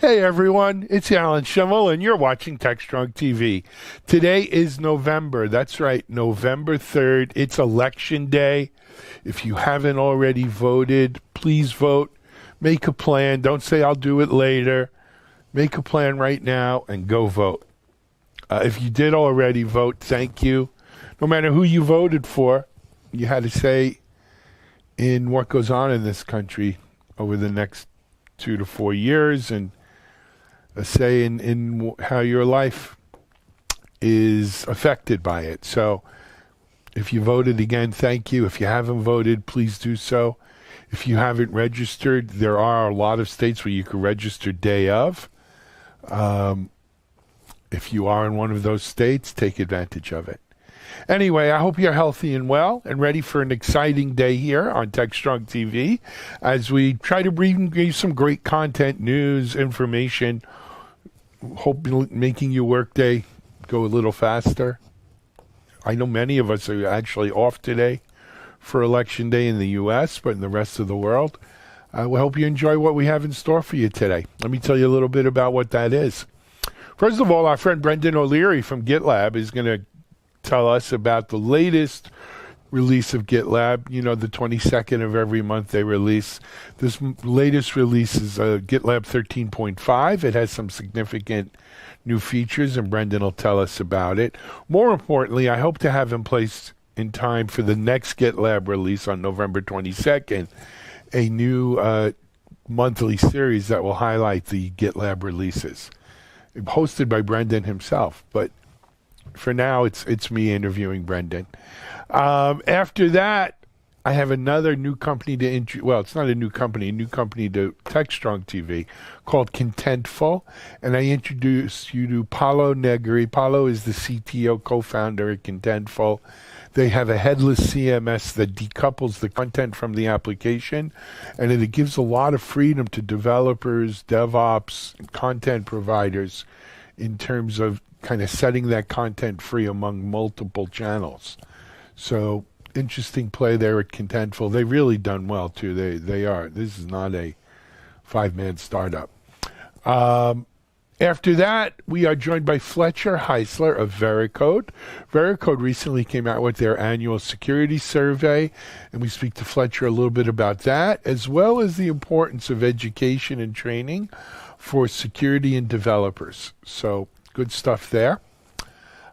Hey everyone, it's Alan Schimmel and you're watching TechStrong TV. Today is November, that's right, November 3rd. It's election day. If you haven't already voted, please vote. Make a plan. Don't say I'll do it later. Make a plan right now and go vote. If you did already vote, thank you. No matter who you voted for, you had a say in what goes on in this country over the next 2 to 4 years, and a say in how your life is affected by it. So if you voted again, thank you. If you haven't voted, please do so. If you haven't registered, there are a lot of states where you can register day of. If you are in one of those states, take advantage of it. Anyway, I hope you're healthy and well and ready for an exciting day here on TechStrong TV as we try to bring you some great content, news, information, hope making your workday go a little faster. I know many of us are actually off today for Election Day in the U.S., but in the rest of the world, we hope you enjoy what we have in store for you today. Let me tell you a little bit about what that is. First of all, our friend Brendan O'Leary from GitLab is going to tell us about the latest release of GitLab. You know, the 22nd of every month they release. This latest release is GitLab 13.5. It has some significant new features, and Brendan will tell us about it. More importantly, I hope to have in place in time for the next GitLab release on November 22nd, a new monthly series that will highlight the GitLab releases, hosted by Brendan himself. But for now, it's me interviewing Brendan. After that, I have another new company to well, it's not a new company to TechStrong TV called Contentful, and I introduce you to Paolo Negri. Paolo is the CTO, co-founder at Contentful. They have a headless CMS that decouples the content from the application, and it gives a lot of freedom to developers, DevOps, and content providers in terms of kind of setting that content free among multiple channels. So interesting play there at Contentful. They've really done well too. They are. This is not a 5-man startup. After that, we are joined by Fletcher Heisler of Veracode. Veracode recently came out with their annual security survey, and we speak to Fletcher a little bit about that, as well as the importance of education and training for security and developers. So good stuff there.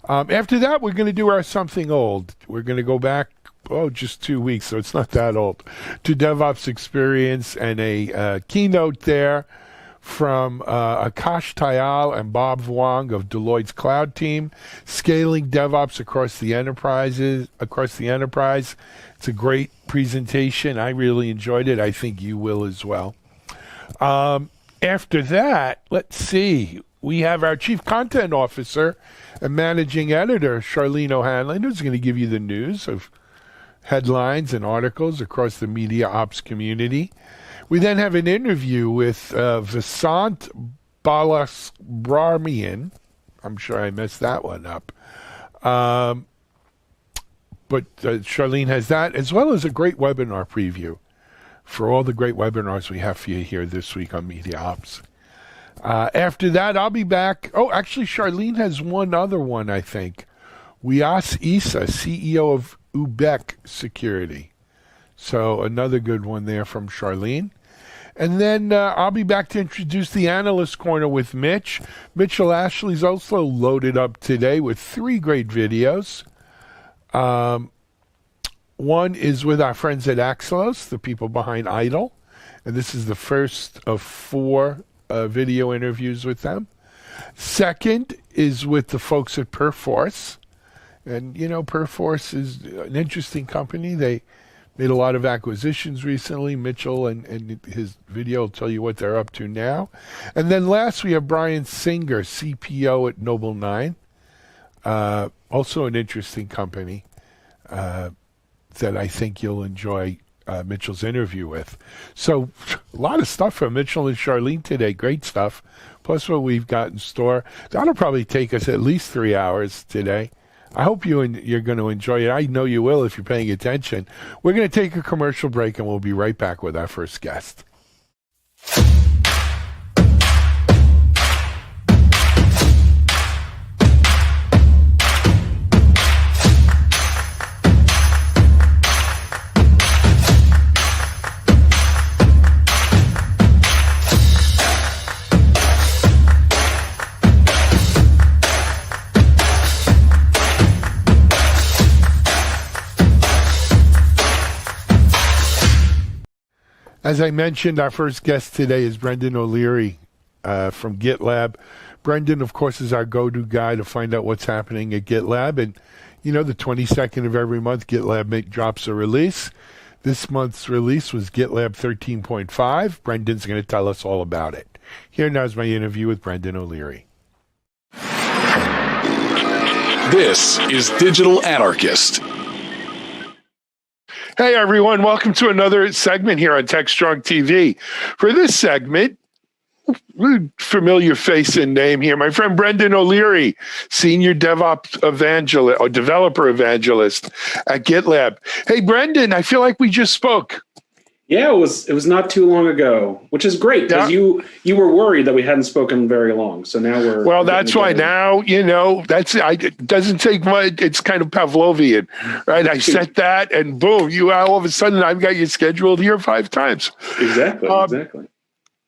After that, we're going to do our something old. We're going to go back, just 2 weeks, so it's not that old, to DevOps Experience and a keynote there from Akash Tayal and Bob Vuong of Deloitte's cloud team, scaling DevOps across the enterprise. It's a great presentation. I really enjoyed it. I think you will as well. After that, let's see. We have our Chief Content Officer and Managing Editor, Charlene O'Hanlon, who's going to give you the news of headlines and articles across the media ops community. We then have an interview with Vasant Balasubramanian. I'm sure I messed that one up. But Charlene has that, as well as a great webinar preview for all the great webinars we have for you here this week on Media Ops. After that, I'll be back. Oh, actually, Charlene has one other one, I think. Wias Issa, CEO of Ubek Security. So another good one there from Charlene. And then I'll be back to introduce the Analyst Corner with Mitch. Mitchell Ashley's also loaded up today with 3 great videos. One is with our friends at Axelos, the people behind Idle. And this is the first of 4 video interviews with them. Second is with the folks at Perforce. And, you know, Perforce is an interesting company. They made a lot of acquisitions recently. Mitchell and his video will tell you what they're up to now. And then last, we have Brian Singer, CPO at Noble 9. Also an interesting company that I think you'll enjoy Mitchell's interview with. So a lot of stuff from Mitchell and Charlene today. Great stuff. Plus what we've got in store. That'll probably take us at least 3 hours today. I hope you're going to enjoy it. I know you will if you're paying attention. We're going to take a commercial break and we'll be right back with our first guest. As I mentioned, our first guest today is Brendan O'Leary from GitLab. Brendan, of course, is our go-to guy to find out what's happening at GitLab. And, you know, the 22nd of every month, GitLab drops a release. This month's release was GitLab 13.5. Brendan's going to tell us all about it. Here now is my interview with Brendan O'Leary. This is Digital Anarchist. Hey, everyone. Welcome to another segment here on TechStrong TV. For this segment, familiar face and name here, my friend Brendan O'Leary, Senior DevOps Evangelist or Developer Evangelist at GitLab. Hey, Brendan, I feel like we just spoke. Yeah, it was not too long ago, which is great because you were worried that we hadn't spoken very long. So now we're that's why now, you know, it doesn't take much. It's kind of Pavlovian, right? I set that and boom, all of a sudden I've got you scheduled here 5 times. Exactly.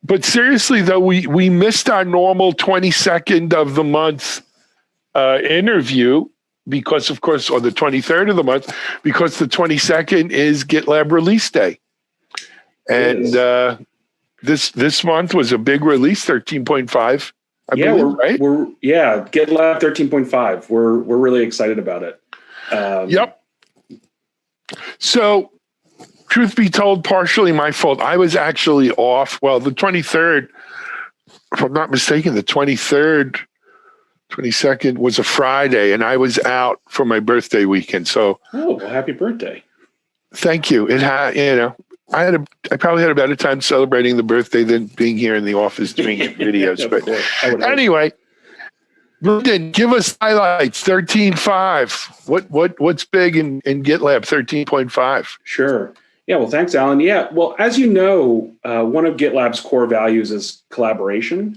But seriously though, we missed our normal 22nd of the month interview because of course, or the 23rd of the month, because the 22nd is GitLab release day. And this month was a big release, 13.5. I believe, right? GitLab 13.5. We're really excited about it. Yep. So, truth be told, partially my fault. I was actually off. Well, the 23rd, if I'm not mistaken, the 23rd, 22nd was a Friday, and I was out for my birthday weekend. So, happy birthday! Thank you. It had, you know. I probably had a better time celebrating the birthday than being here in the office doing videos. But anyway, Brendan, give us highlights. 13.5. What's big in GitLab 13.5? Sure. Yeah. Well, thanks, Alan. Yeah. Well, as you know, one of GitLab's core values is collaboration,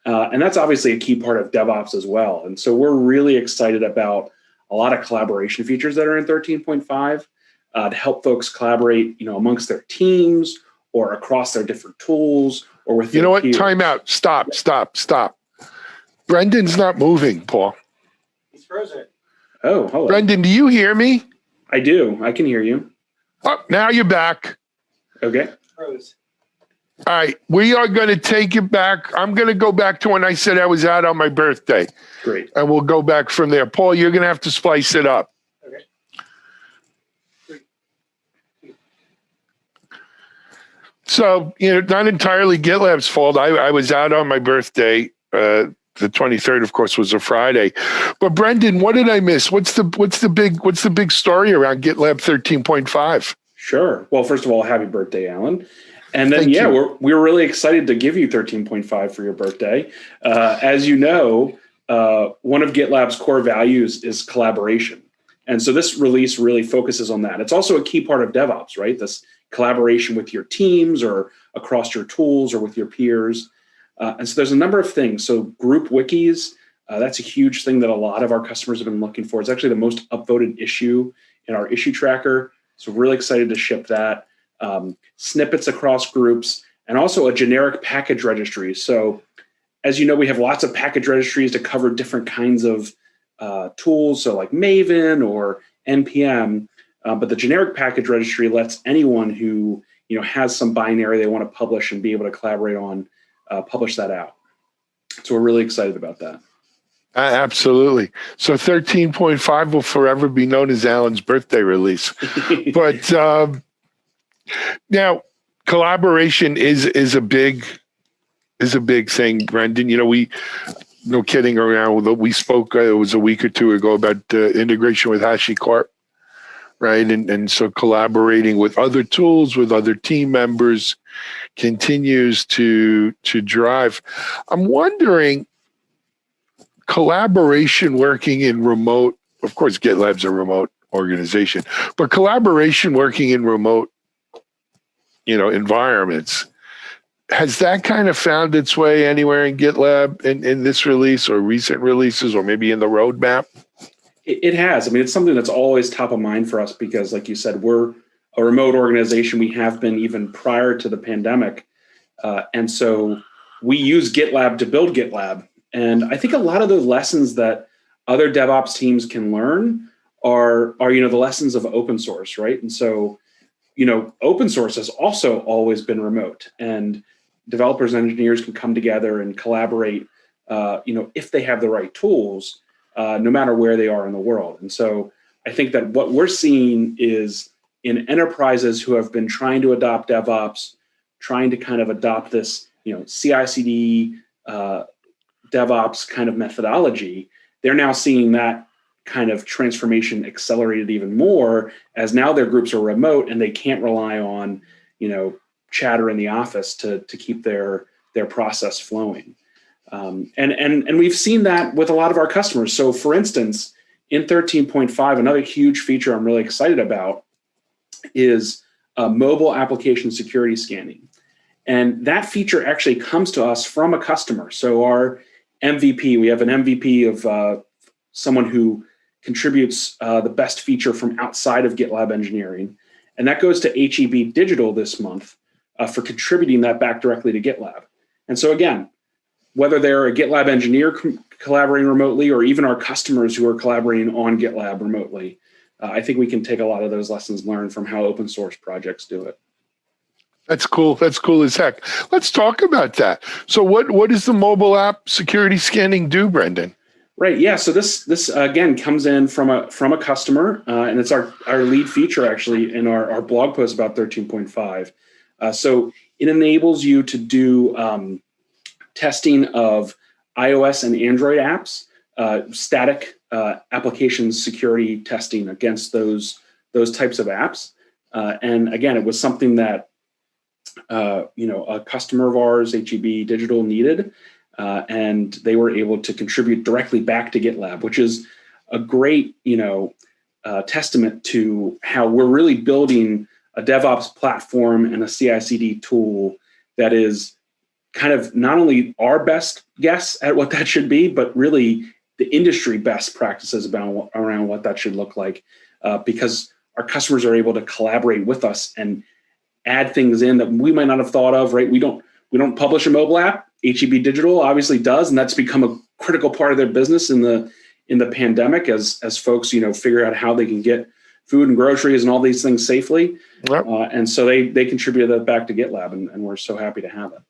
and that's obviously a key part of DevOps as well. And so we're really excited about a lot of collaboration features that are in 13.5. To help folks collaborate, amongst their teams or across their different tools or with their peers. Time out. Stop. Brendan's not moving, Paul. He's frozen. Oh, hello. Brendan, do you hear me? I do. I can hear you. Oh, now you're back. Okay. Froze. All right. We are going to take it back. I'm going to go back to when I said I was out on my birthday. Great. And we'll go back from there. Paul, you're going to have to splice it up. So, not entirely GitLab's fault. I was out on my birthday. The 23rd, of course, was a Friday. But Brendan, what did I miss? What's the big story around GitLab 13.5? Sure. Well, first of all, happy birthday, Alan. And then, we're really excited to give you 13.5 for your birthday. As you know, one of GitLab's core values is collaboration. And so this release really focuses on that. It's also a key part of DevOps, right? This collaboration with your teams or across your tools or with your peers. And so there's a number of things. So group wikis, that's a huge thing that a lot of our customers have been looking for. It's actually the most upvoted issue in our issue tracker. So we're really excited to ship that. Snippets across groups, and also a generic package registry. So as you know, we have lots of package registries to cover different kinds of tools. So like Maven or NPM. But the generic package registry lets anyone who has some binary they want to publish and be able to collaborate on publish that out. So we're really excited about that. Absolutely. So 13.5 will forever be known as Alan's birthday release. But now collaboration is a big thing, Brendan. No kidding around. We spoke. It was a week or two ago about integration with HashiCorp. Right. And so collaborating with other tools, with other team members continues to drive. I'm wondering, collaboration working in remote, of course, GitLab's a remote organization, but collaboration working in remote, environments, has that kind of found its way anywhere in GitLab in this release or recent releases or maybe in the roadmap? It has. I mean, it's something that's always top of mind for us because, like you said, we're a remote organization. We have been even prior to the pandemic. And so we use GitLab to build GitLab. And I think a lot of the lessons that other DevOps teams can learn are the lessons of open source, right? And so, open source has also always been remote, and developers and engineers can come together and collaborate, if they have the right tools, no matter where they are in the world. And so I think that what we're seeing is in enterprises who have been trying to adopt DevOps, trying to kind of adopt this, CI/CD DevOps kind of methodology, they're now seeing that kind of transformation accelerated even more, as now their groups are remote and they can't rely on, chatter in the office to keep their process flowing. And we've seen that with a lot of our customers. So for instance, in 13.5, another huge feature I'm really excited about is mobile application security scanning. And that feature actually comes to us from a customer. So our MVP, we have an MVP of someone who contributes the best feature from outside of GitLab engineering. And that goes to HEB Digital this month for contributing that back directly to GitLab. And so again, whether they're a GitLab engineer collaborating remotely, or even our customers who are collaborating on GitLab remotely, I think we can take a lot of those lessons learned from how open source projects do it. That's cool. That's cool as heck. Let's talk about that. So what does the mobile app security scanning do, Brendan? Right. Yeah. So this again comes in from a customer, and it's our lead feature actually in our blog post about 13.5. So it enables you to do testing of iOS and Android apps, static application security testing against those types of apps. And again, it was something that a customer of ours, HEB Digital, needed. And they were able to contribute directly back to GitLab, which is a great, testament to how we're really building a DevOps platform and a CI/CD tool that is kind of not only our best guess at what that should be, but really the industry best practices around what that should look like, because our customers are able to collaborate with us and add things in that we might not have thought of. Right? We don't publish a mobile app. HEB Digital obviously does, and that's become a critical part of their business in the pandemic as folks figure out how they can get food and groceries and all these things safely. Yep. And so they contributed that back to GitLab, and we're so happy to have it.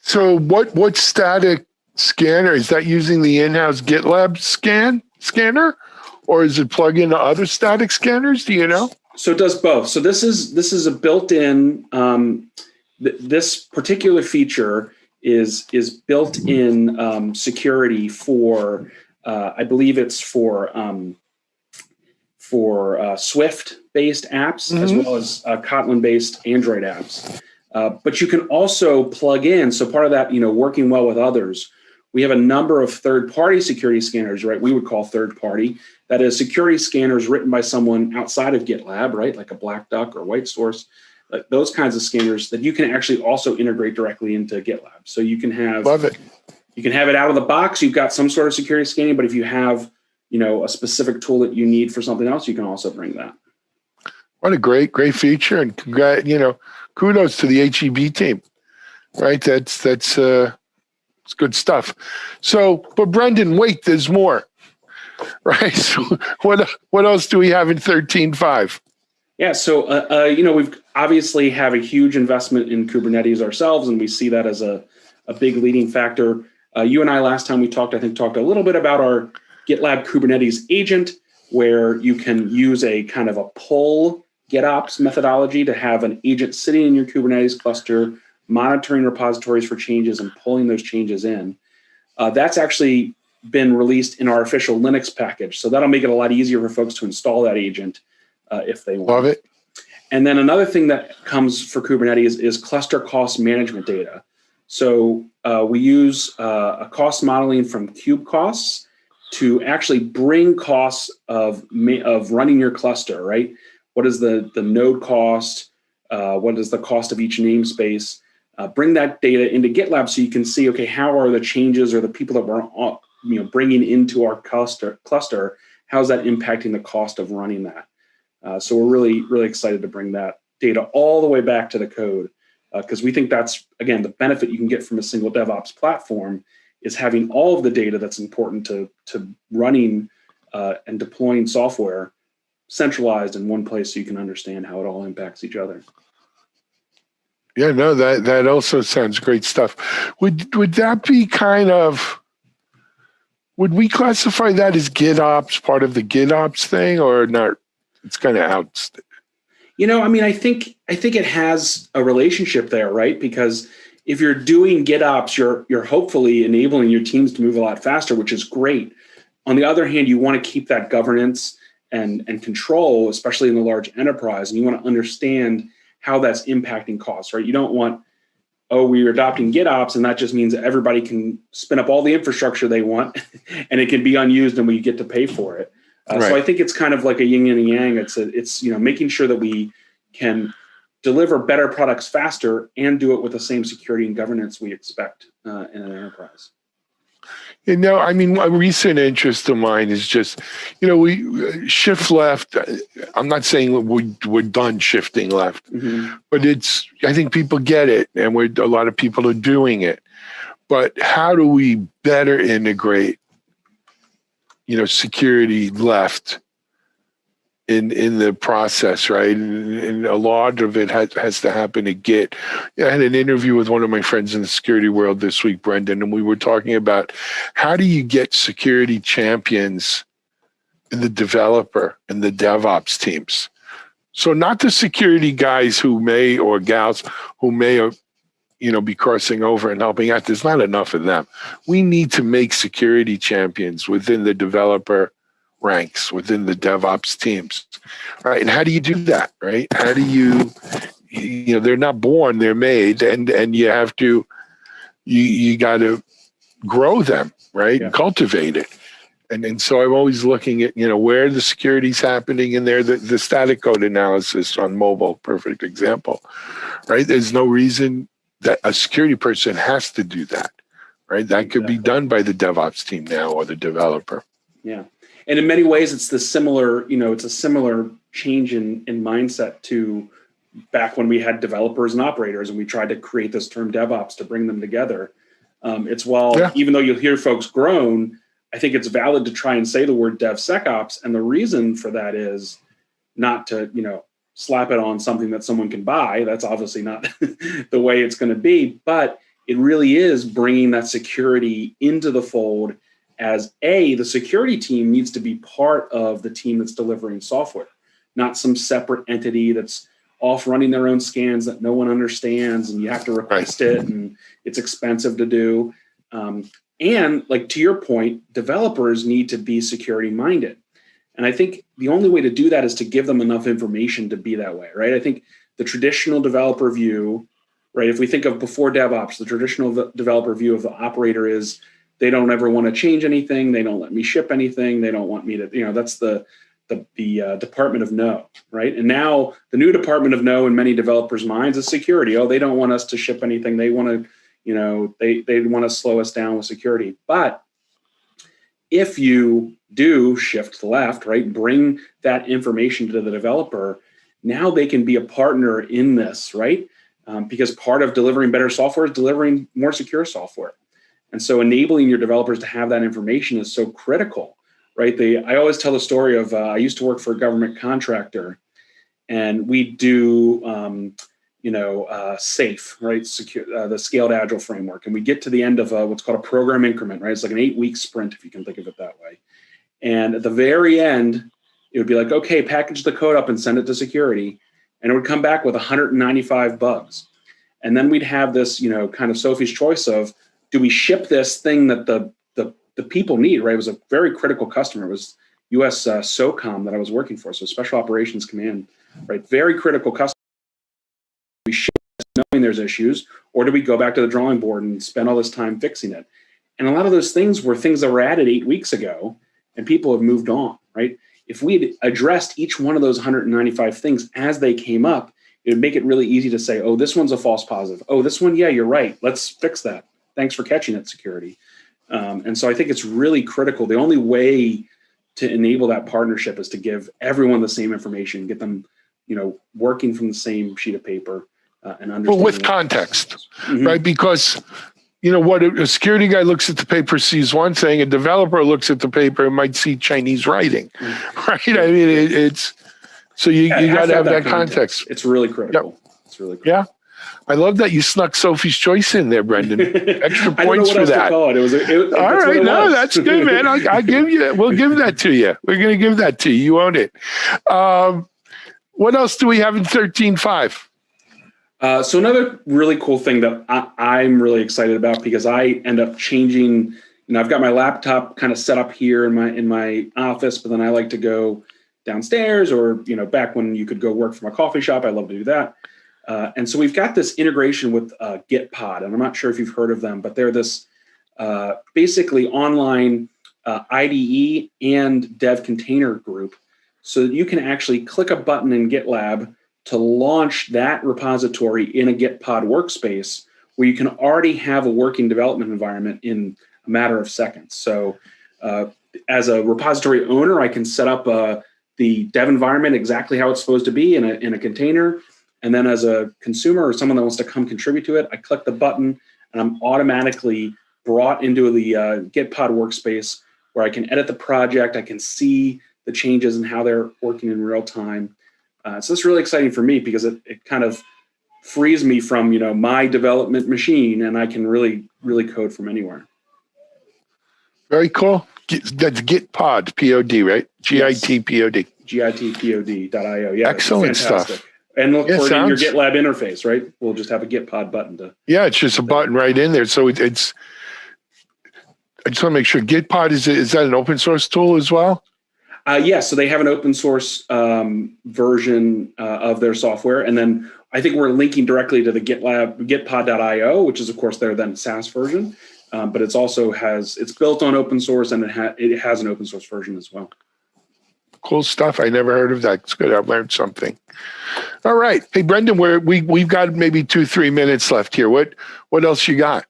So what static scanner is that, using the in-house GitLab scanner, or is it plug into other static scanners? Do you know? So it does both. So this is a built-in. This particular feature is built-in security for, I believe it's for Swift-based apps, as well as Kotlin-based Android apps. But you can also plug in. So part of that, working well with others, we have a number of third-party security scanners, right? We would call third-party. That is security scanners written by someone outside of GitLab, right? Like a Black Duck or White Source. Those kinds of scanners that you can actually also integrate directly into GitLab. So you can have, love it. You can have it out of the box. You've got some sort of security scanning, but if you have, a specific tool that you need for something else, you can also bring that. What a great feature, and kudos to the HEB team. Right, that's it's good stuff. So, but Brendan, wait, there's more. Right. So what else do we have in 13.5? Yeah, so we've obviously have a huge investment in Kubernetes ourselves, and we see that as a big leading factor. You and I last time we talked a little bit about our GitLab Kubernetes agent, where you can use a kind of a pull GitOps methodology to have an agent sitting in your Kubernetes cluster, monitoring repositories for changes and pulling those changes in. That's actually been released in our official Linux package, so that'll make it a lot easier for folks to install that agent. If they want. Love it. And then another thing that comes for Kubernetes is cluster cost management data. So we use a cost modeling from KubeCosts to actually bring costs of running your cluster, right? What is the node cost? What is the cost of each namespace? Bring that data into GitLab so you can see, okay, how are the changes or the people that we're bringing into our cluster? How's that impacting the cost of running that? So we're really, really excited to bring that data all the way back to the code, because we think that's, again, the benefit you can get from a single DevOps platform is having all of the data that's important to running and deploying software centralized in one place so you can understand how it all impacts each other. Yeah, no, that also sounds great stuff. Would that be kind of, would we classify that as GitOps, part of the GitOps thing, or not? It's kind of out. I mean, I think it has a relationship there, right? Because if you're doing GitOps, you're hopefully enabling your teams to move a lot faster, which is great. On the other hand, you want to keep that governance and control, especially in the large enterprise, and you want to understand how that's impacting costs, right? You don't want, we're adopting GitOps, and that just means that everybody can spin up all the infrastructure they want, and it can be unused, and we get to pay for it. Right. So I think it's kind of like a yin and a yang. It's making sure that we can deliver better products faster and do it with the same security and governance we expect in an enterprise. I mean, a recent interest of mine is just, we shift left. I'm not saying we're done shifting left, but I think people get it, and a lot of people are doing it. But how do we better integrate, security left in the process, right? And a lot of it has to happen to Git. I had an interview with one of my friends in the security world this week, Brendan, and we were talking about how do you get security champions in the developer and the DevOps teams? So not the security guys or gals who may be crossing over and helping out. There's not enough of them. We need to make security champions within the developer ranks, within the DevOps teams, right? And how do you do that, right? How do you they're not born, they're made, and you have to, you got to grow them, right? Yeah. And cultivate it. And so I'm always looking at, where the security's happening in there, the static code analysis on mobile, perfect example, right? There's no reason that a security person has to do that, right? That could be done by the DevOps team now or the developer. Yeah. And in many ways, it's a similar change in mindset to back when we had developers and operators, and we tried to create this term DevOps to bring them together. Even though you'll hear folks groan, I think it's valid to try and say the word DevSecOps. And the reason for that is not to, slap it on something that someone can buy. That's obviously not the way it's going to be, but it really is bringing that security into the fold as the security team needs to be part of the team that's delivering software, not some separate entity that's off running their own scans that no one understands, and you have to request it, and it's expensive to do. And like to your point, developers need to be security minded. And I think the only way to do that is to give them enough information to be that way, right? I think the traditional developer view, right? If we think of before DevOps, the traditional developer view of the operator is they don't ever want to change anything. They don't let me ship anything. They don't want me to, that's the department of no, right? And now the new department of no in many developers' minds is security. They don't want us to ship anything. They want to, they want to slow us down with security. But if you do shift left, right, bring that information to the developer, now they can be a partner in this, right? Because part of delivering better software is delivering more secure software. And so enabling your developers to have that information is so critical, right? I always tell the story of, I used to work for a government contractor, and we do, SAFE, right? The Scaled Agile framework. And we get to the end of what's called a program increment, right? It's like an 8-week sprint, if you can think of it that way. And at the very end, it would be like, okay, package the code up and send it to security. And it would come back with 195 bugs. And then we'd have this, kind of Sophie's choice of, do we ship this thing that the people need, right? It was a very critical customer. It was US SOCOM that I was working for, so Special Operations Command, right? Very critical customer. We ship this knowing there's issues, or do we go back to the drawing board and spend all this time fixing it? And a lot of those things were things that were added 8 weeks ago, and people have moved on, right? If we had addressed each one of those 195 things as they came up, it would make it really easy to say, oh, this one's a false positive. Oh, this one, yeah, you're right. Let's fix that. Thanks for catching it, security. And so I think it's really critical. The only way to enable that partnership is to give everyone the same information, get them, working from the same sheet of paper and understanding. Well, with context, right? Because you know what, a security guy looks at the paper, sees one thing, a developer looks at the paper and might see Chinese writing, right? I mean, it's, so you got to have that context. It's really critical. Yep. It's really critical. Yeah. I love that you snuck Sophie's Choice in there, Brendan. Extra points for that. All right. No, that's good, man. We'll give that to you. We're going to give that to you. You own it. What else do we have in 13.5? So another really cool thing that I'm really excited about, because I end up changing, I've got my laptop kind of set up here in my office, but then I like to go downstairs, or, back when you could go work from a coffee shop, I love to do that. And so we've got this integration with Gitpod, and I'm not sure if you've heard of them, but they're this basically online IDE and dev container group, so that you can actually click a button in GitLab to launch that repository in a Gitpod workspace, where you can already have a working development environment in a matter of seconds. So as a repository owner, I can set up the dev environment exactly how it's supposed to be in a container. And then as a consumer or someone that wants to come contribute to it, I click the button and I'm automatically brought into the Gitpod workspace, where I can edit the project. I can see the changes and how they're working in real time. So it's really exciting for me, because it kind of frees me from, my development machine, and I can really code from anywhere. Very cool. That's Gitpod, P-O-D, right? G-I-T-P-O-D. G-I-T-P-O-D.io. Yeah. Excellent stuff. And look for it in your GitLab interface, right? We'll just have a Gitpod button to. Yeah, it's just a button right in there. So it's. I just want to make sure Gitpod is that an open source tool as well? Yes. So they have an open source version of their software, and then I think we're linking directly to the Gitpod.io, which is of course their then SaaS version. But it's built on open source, and it has an open source version as well. Cool stuff. I never heard of that. It's good. I've learned something. All right. Hey, Brendan, we've got maybe 2-3 minutes left here. What else you got?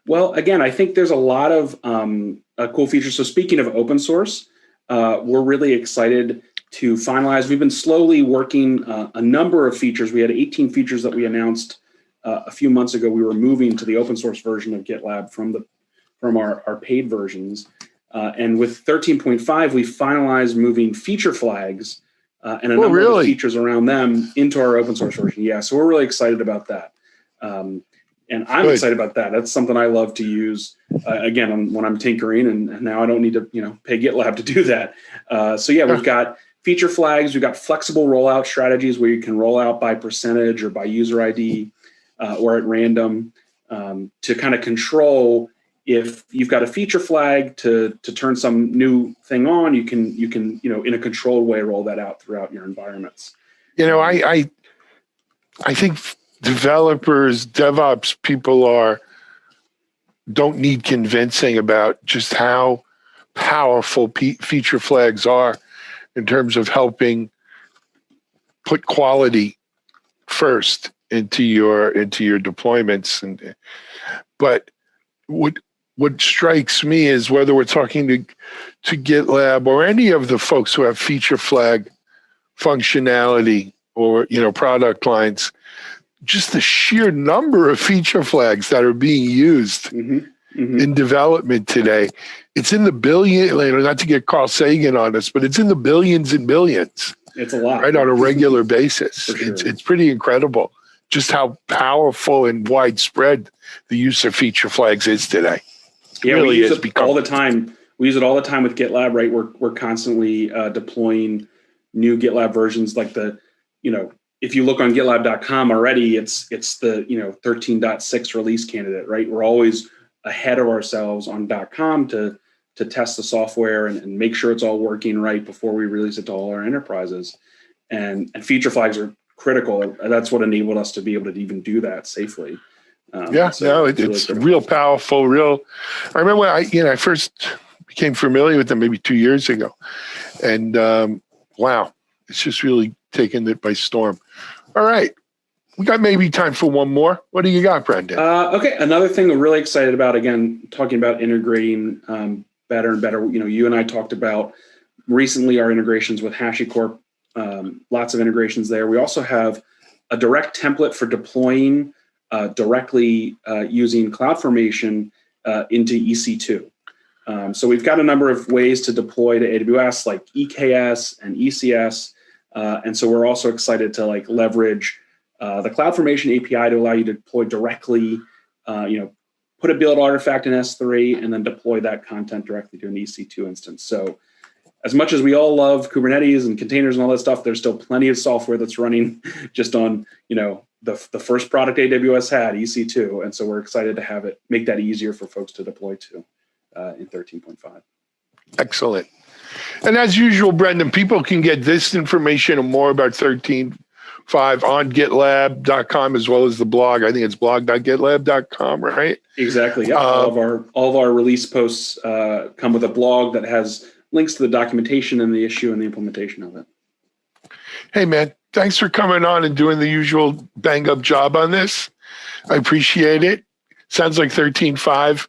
Well, again, I think there's a lot of cool features. So speaking of open source, we're really excited to finalize. We've been slowly working a number of features. We had 18 features that we announced a few months ago. We were moving to the open source version of GitLab from our paid versions. And with 13.5, we finalized moving feature flags and a number of features around them into our open source version. Yeah, so we're really excited about that. And I'm excited about that. That's something I love to use, again, when I'm tinkering, and now I don't need to pay GitLab to do that. So yeah, we've got feature flags. We've got flexible rollout strategies, where you can roll out by percentage or by user ID or at random, to kind of control. If you've got a feature flag to turn some new thing on, you can in a controlled way roll that out throughout your environments. I think developers, DevOps people don't need convincing about just how powerful feature flags are in terms of helping put quality first into your deployments. But what strikes me is, whether we're talking to GitLab or any of the folks who have feature flag functionality or product lines, just the sheer number of feature flags that are being used in development today. It's in the billion, not to get Carl Sagan on us, but it's in the billions and billions. It's a lot. Right, on a regular basis. Sure. It's pretty incredible just how powerful and widespread the use of feature flags is today. Yeah, we use it all the time. We use it all the time with GitLab, right? We're constantly deploying new GitLab versions, like if you look on GitLab.com already, it's the 13.6 release candidate, right? We're always ahead of ourselves on .com to test the software and make sure it's all working right before we release it to all our enterprises. And feature flags are critical. That's what enabled us to be able to even do that safely. It's really real powerful. I remember when I first became familiar with them maybe 2 years ago, and wow, it's just really taken it by storm. All right, we got maybe time for one more. What do you got, Brendan? Okay, another thing we're really excited about, again, talking about integrating better and better. You and I talked about recently our integrations with HashiCorp. Lots of integrations there. We also have a direct template for deploying directly using CloudFormation into EC2. So we've got a number of ways to deploy to AWS, like EKS and ECS. And so we're also excited to leverage the CloudFormation API to allow you to deploy directly, put a build artifact in S3 and then deploy that content directly to an EC2 instance. So as much as we all love Kubernetes and containers and all that stuff, there's still plenty of software that's running just on, the first product AWS had, EC2. And so we're excited to make that easier for folks to deploy to in 13.5. Excellent. And as usual, Brendan, people can get this information and more about 13.5 on GitLab.com as well as the blog. I think it's blog.gitlab.com, right? Exactly. Yeah. All of our release posts come with a blog that has links to the documentation and the issue and the implementation of it. Hey, man, thanks for coming on and doing the usual bang-up job on this. I appreciate it. Sounds like 13.5,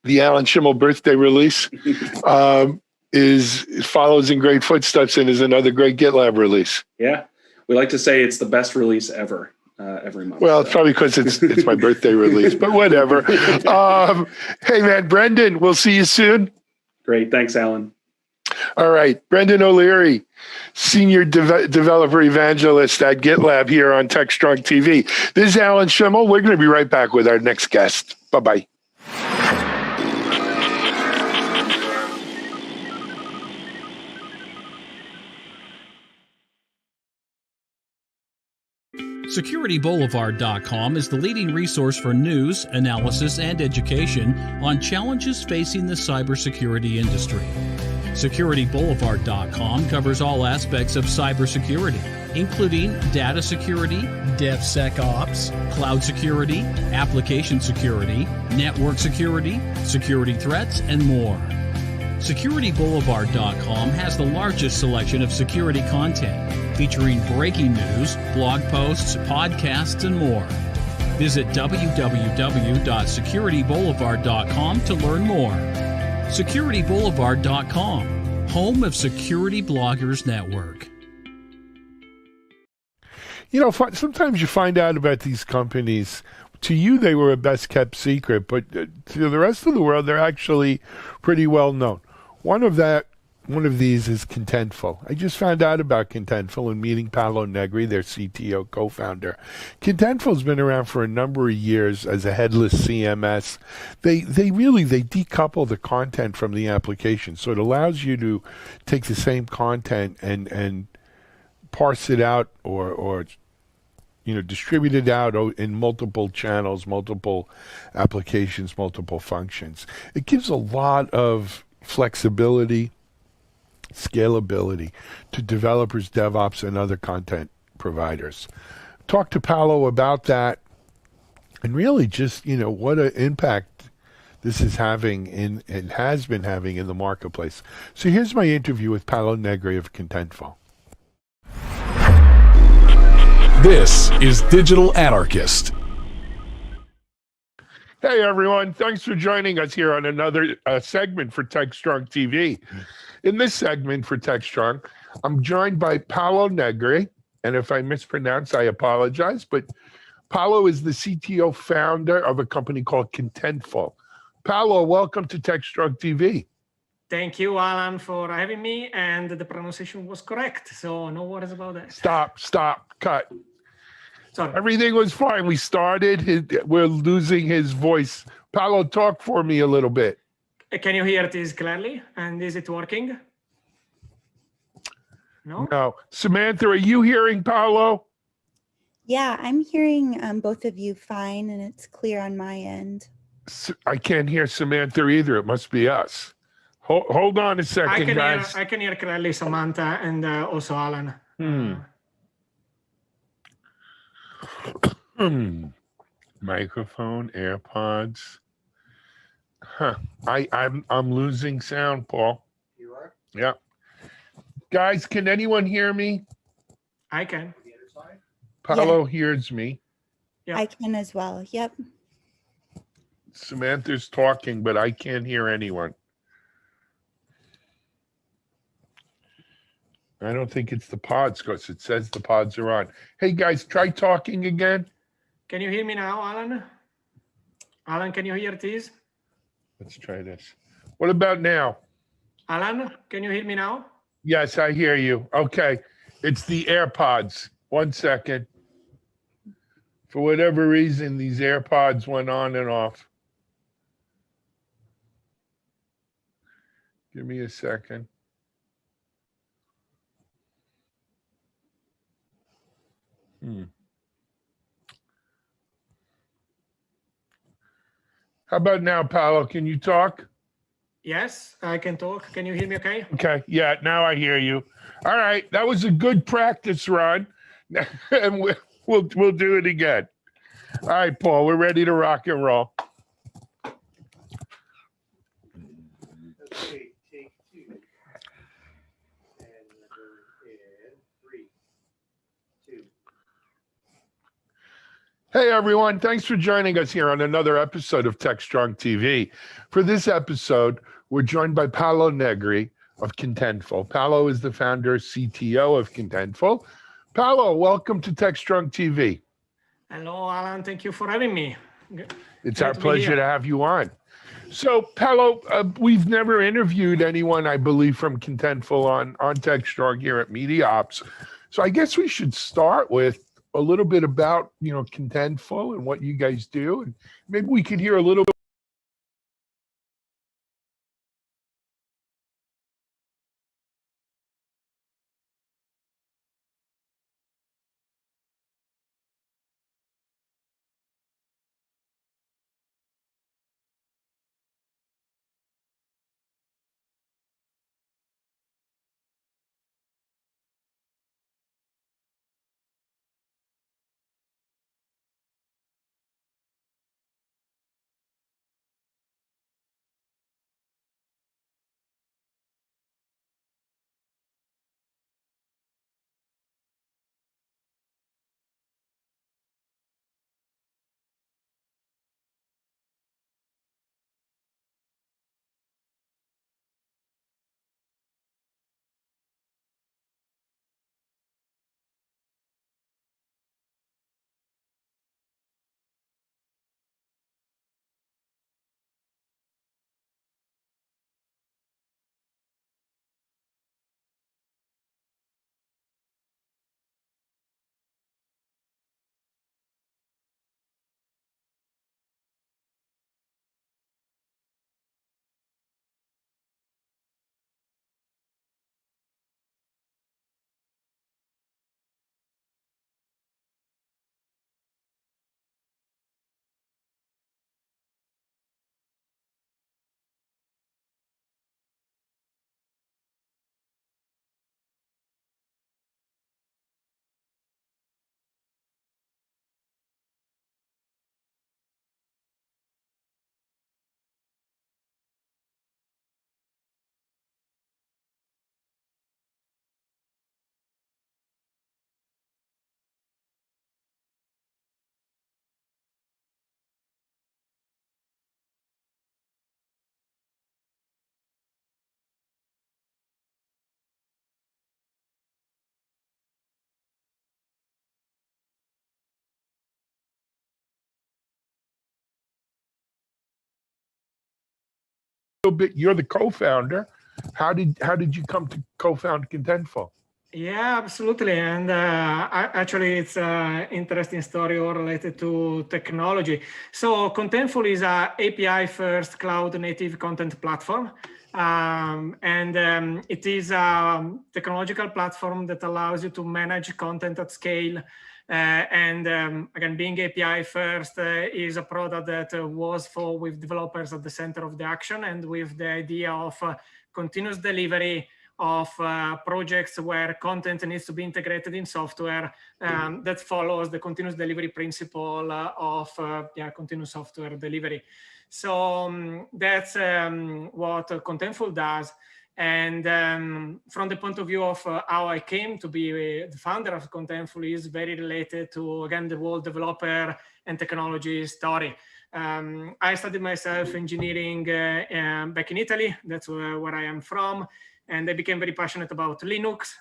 the Alan Schimmel birthday release, follows in great footsteps and is another great GitLab release. Yeah. We like to say it's the best release ever, every month. Well, it's probably because it's my birthday release, but whatever. Hey, man, Brendan, we'll see you soon. Great. Thanks, Alan. All right. Brendan O'Leary, Senior Developer Evangelist at GitLab here on TechStrong TV. This is Alan Schimmel. We're going to be right back with our next guest. Bye-bye. SecurityBoulevard.com is the leading resource for news, analysis, and education on challenges facing the cybersecurity industry. SecurityBoulevard.com covers all aspects of cybersecurity, including data security, DevSecOps, cloud security, application security, network security, security threats, and more. SecurityBoulevard.com has the largest selection of security content, featuring breaking news, blog posts, podcasts, and more. Visit www.securityboulevard.com to learn more. SecurityBoulevard.com, home of Security Bloggers Network. Sometimes you find out about these companies. To you, they were a best-kept secret, but to the rest of the world, they're actually pretty well known. One of these is Contentful. I just found out about Contentful in meeting Paolo Negri, their CTO co-founder. Contentful's been around for a number of years as a headless CMS. They decouple the content from the application, so it allows you to take the same content and parse it out or distribute it out in multiple channels, multiple applications, multiple functions. It gives a lot of flexibility, scalability to developers, DevOps, and other content providers. Talk to Paolo about that and really just, what an impact this is having and has been having in the marketplace. So here's my interview with Paolo Negri of Contentful. This is Digital Anarchist. Hey, everyone. Thanks for joining us here on another segment for TechStrong TV. In this segment for TechStrong, I'm joined by Paolo Negri, and if I mispronounce, I apologize, but Paolo is the CTO founder of a company called Contentful. Paolo, welcome to TechStrong TV. Thank you, Alan, for having me, and the pronunciation was correct, so no worries about that. Stop, cut. Sorry. Everything was fine. We started, we're losing his voice. Paolo, talk for me a little bit. Can you hear this clearly? And is it working? No? No. Samantha, are you hearing Paolo? Yeah, I'm hearing both of you fine, and it's clear on my end. I can't hear Samantha either. It must be us. Hold on a second, guys. I can hear clearly Samantha and also Alan. Microphone, AirPods. I'm losing sound, Paul. You are? Yeah. Guys, can anyone hear me? I can. Paolo hears me. Yeah. I can as well. Yep. Samantha's talking, but I can't hear anyone. I don't think it's the pods because it says the pods are on. Hey, guys, try talking again. Can you hear me now, Alan? Alan, can you hear this? Let's try this. What about now? Alan, can you hear me now? Yes, I hear you. Okay. It's the AirPods. 1 second. For whatever reason, these AirPods went on and off. Give me a second. How about now, Paolo? Can you talk? Yes, I can talk. Can you hear me okay? Okay. Yeah, now I hear you. All right. That was a good practice run. And we'll do it again. All right, Paul, we're ready to rock and roll. Okay, take 2. And number in 3, 2. Hey, everyone. Thanks for joining us here on another episode of TechStrong TV. For this episode, we're joined by Paolo Negri of Contentful. Paolo is the founder, CTO of Contentful. Paolo, welcome to TechStrong TV. Hello, Alan. Thank you for having me. It's Great our to be pleasure here. to have you on. So, Paolo, we've never interviewed anyone, I believe, from Contentful on TechStrong here at MediaOps. So I guess we should start with a little bit about, Contentful and what you guys do. And maybe we could hear a little bit. You're the co-founder. How did you come to co-found Contentful? Yeah, absolutely. And actually, it's an interesting story all related to technology. So Contentful is an API-first cloud-native content platform. It is a technological platform that allows you to manage content at scale. Again, being API first is a product that was with developers at the center of the action, and with the idea of continuous delivery of projects where content needs to be integrated in software that follows the continuous delivery principle of continuous software delivery. So that's what Contentful does. And from the point of view of how I came to be the founder of Contentful is very related to, again, the whole developer and technology story. I studied myself engineering back in Italy. That's where I am from. And I became very passionate about Linux,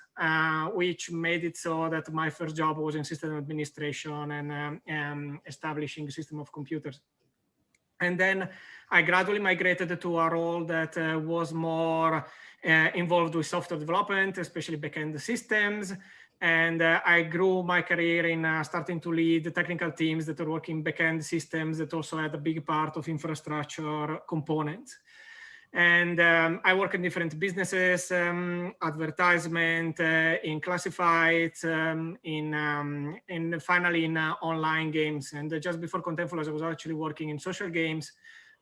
which made it so that my first job was in system administration and establishing a system of computers. And then I gradually migrated to a role that was more involved with software development, especially backend systems. And I grew my career in starting to lead the technical teams that are working backend systems that also had a big part of infrastructure components. And I work in different businesses, advertisement, in classifieds, finally in online games. And just before Contentful, I was actually working in social games,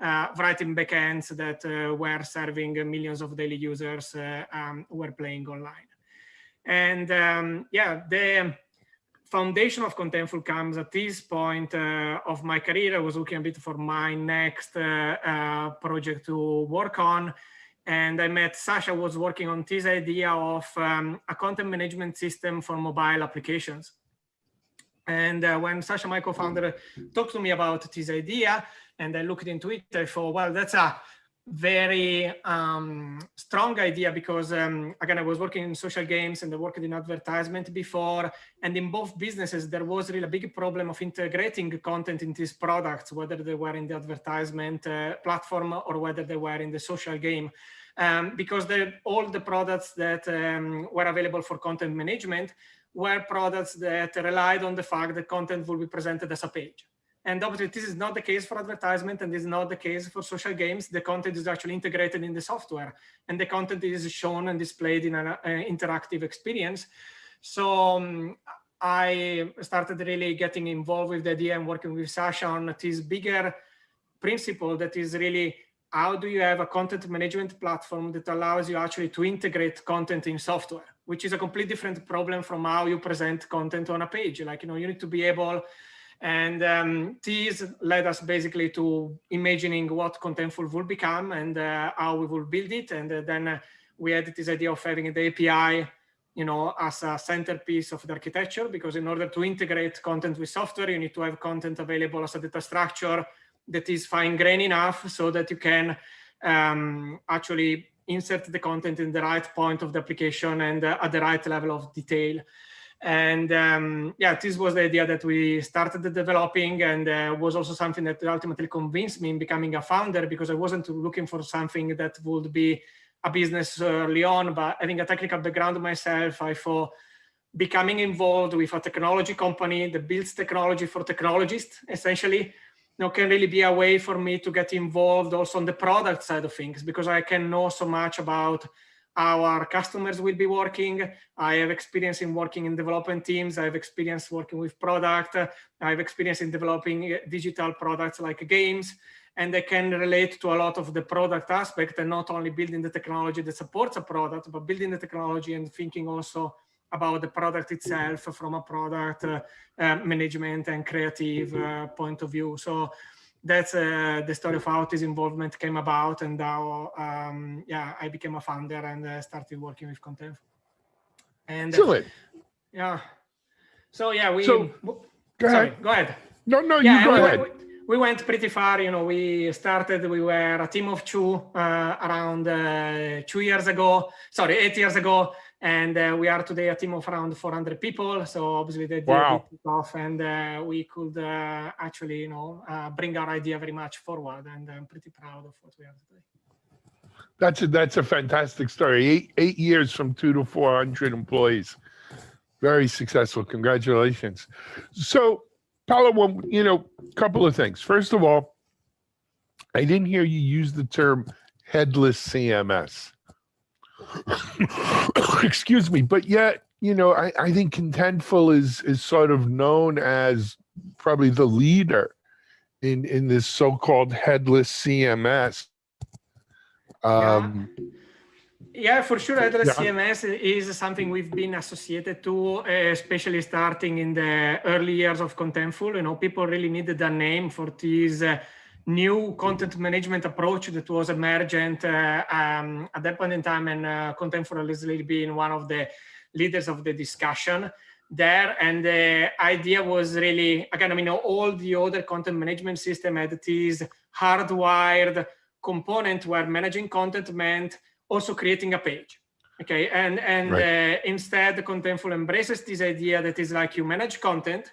writing backends that were serving millions of daily users who were playing online. And the foundation of Contentful comes at this point of my career. I was looking a bit for my next project to work on. And I met Sasha, was working on this idea of a content management system for mobile applications. And when Sasha, my co-founder, talked to me about this idea, and I looked into it, I thought, well, that's a very strong idea because, again, I was working in social games and I worked in advertisement before. And in both businesses, there was really a big problem of integrating content in these products, whether they were in the advertisement platform or whether they were in the social game. Because all the products that were available for content management were products that relied on the fact that content will be presented as a page. And obviously, this is not the case for advertisement, and this is not the case for social games. The content is actually integrated in the software, and the content is shown and displayed in an interactive experience. So I started really getting involved with the idea and working with Sasha on this bigger principle that is really, how do you have a content management platform that allows you actually to integrate content in software, which is a completely different problem from how you present content on a page. Like, you need to be able. And this led us basically to imagining what Contentful will become and how we will build it. And then we had this idea of having the API, as a centerpiece of the architecture, because in order to integrate content with software, you need to have content available as a data structure that is fine-grained enough so that you can actually insert the content in the right point of the application and at the right level of detail. And this was the idea that we started developing, and was also something that ultimately convinced me in becoming a founder, because I wasn't looking for something that would be a business early on, but having a technical background myself, I thought becoming involved with a technology company that builds technology for technologists, essentially, can really be a way for me to get involved also on the product side of things, because I can know so much about how our customers will be working. I have experience in working in development teams. I have experience working with product. I have experience in developing digital products like games. And I can relate to a lot of the product aspect, and not only building the technology that supports a product, but building the technology and thinking also about the product itself from a product management and creative point of view. So that's the story of how this involvement came about, and how I became a founder and started working with Contentful. And Excellent. So go ahead. No, you go ahead. We went pretty far. We were a team of two around 8 years ago. And we are today a team of around 400 people. So obviously the deal took off, and we could actually, bring our idea very much forward. And I'm pretty proud of what we are today. That's a fantastic story. 8 years from 2 to 400 employees. Very successful. Congratulations. So, Paolo, couple of things. First of all, I didn't hear you use the term headless CMS. Excuse me, but yet, I think Contentful is sort of known as probably the leader in this so-called headless CMS. Yeah, for sure. Headless CMS is something we've been associated to, especially starting in the early years of Contentful. People really needed a name for this new content management approach that was emergent at that point in time, and Contentful has really been one of the leaders of the discussion there. And the idea was really, again, all the other content management system had this hardwired component where managing content meant also creating a page. Okay, and Right. instead, Contentful embraces this idea that is like you manage content,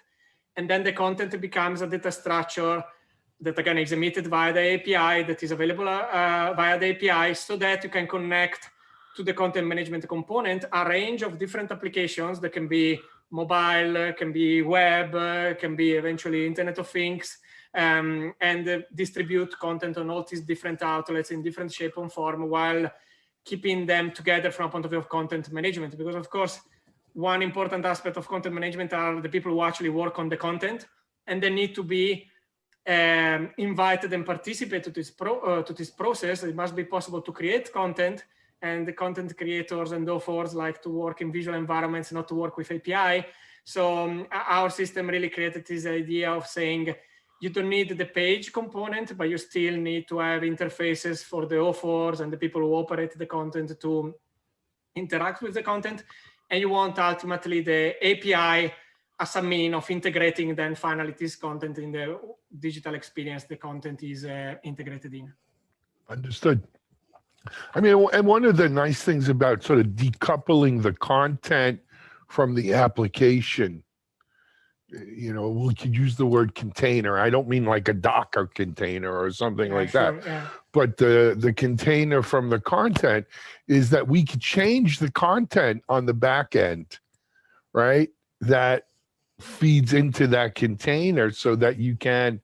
and then the content becomes a data structure that again is emitted via the API, that is available via the API, so that you can connect to the content management component a range of different applications that can be mobile, can be web, can be eventually Internet of Things, and distribute content on all these different outlets in different shape and form while keeping them together from a point of view of content management. Because of course, one important aspect of content management are the people who actually work on the content, and they need to be invited and participate to this process. It must be possible to create content, and the content creators and authors like to work in visual environments, not to work with API. So our system really created this idea of saying, you don't need the page component, but you still need to have interfaces for the authors and the people who operate the content to interact with the content. And you want ultimately the API as a mean of integrating then finally this content in the digital experience the content is integrated in. Understood. I mean, and one of the nice things about sort of decoupling the content from the application, you know, we could use the word container. I don't mean like a Docker container or something like sure, that. Yeah. But the container from the content is that we could change the content on the back end, right? That feeds into that container so that you can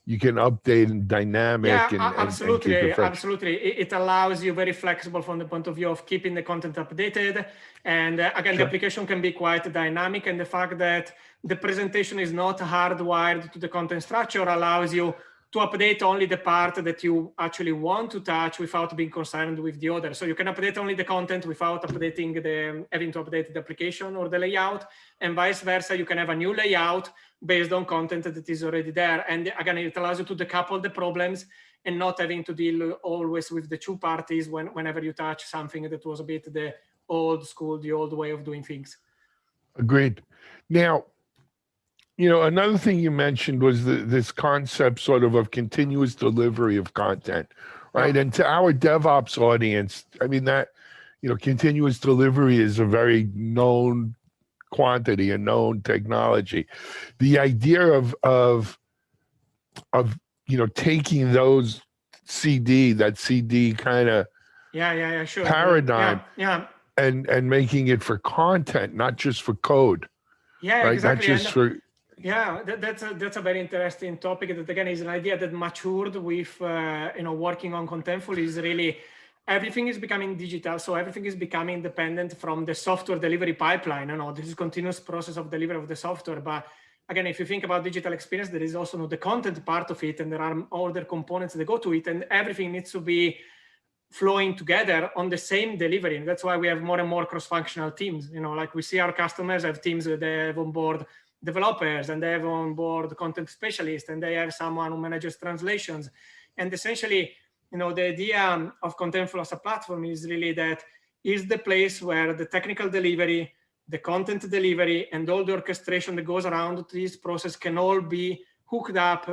update and dynamic absolutely, and keep it absolutely. It allows you very flexible from the point of view of keeping the content updated. And again, the application can be quite dynamic, and the fact that the presentation is not hardwired to the content structure allows you to update only the part that you actually want to touch without being concerned with the other. So you can update only the content without updating having to update the application or the layout, and vice versa. You can have a new layout based on content that is already there. And again, it allows you to decouple the problems and not having to deal always with the two parties whenever you touch something that was a bit the old school, the old way of doing things. Agreed. Now, you know, another thing you mentioned was this concept sort of continuous delivery of content, right? Yeah. And to our DevOps audience, I mean, that, you know, continuous delivery is a very known quantity, a known technology. The idea of you know, taking those that CD kind of sure. paradigm and making it for content, not just for code. Yeah, right? Exactly. Not just for yeah, that's a very interesting topic. That again is an idea that matured with you know, working on Contentful. Is really everything is becoming digital, so everything is becoming independent from the software delivery pipeline. You know, this is continuous process of delivery of the software. But again, if you think about digital experience, there is also the content part of it, and there are other components that go to it, and everything needs to be flowing together on the same delivery. And that's why we have more and more cross-functional teams. You know, like we see our customers have teams that they have on board developers, and they have on board content specialists, and they have someone who manages translations. And essentially, you know, the idea of Contentful as a platform is really that is the place where the technical delivery, the content delivery, and all the orchestration that goes around this process can all be hooked up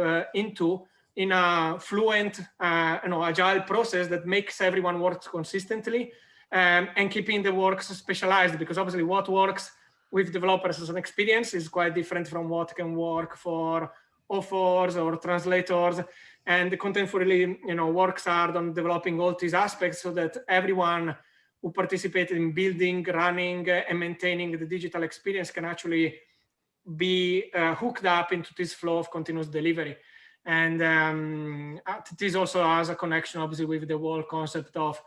in a fluent, you know, agile process that makes everyone work consistently, and keeping the works specialized, because obviously what works with developers as an experience is quite different from what can work for authors or translators. And the Contentful really, you know, works hard on developing all these aspects so that everyone who participated in building, running, and maintaining the digital experience can actually be hooked up into this flow of continuous delivery. And this also has a connection, obviously, with the whole concept of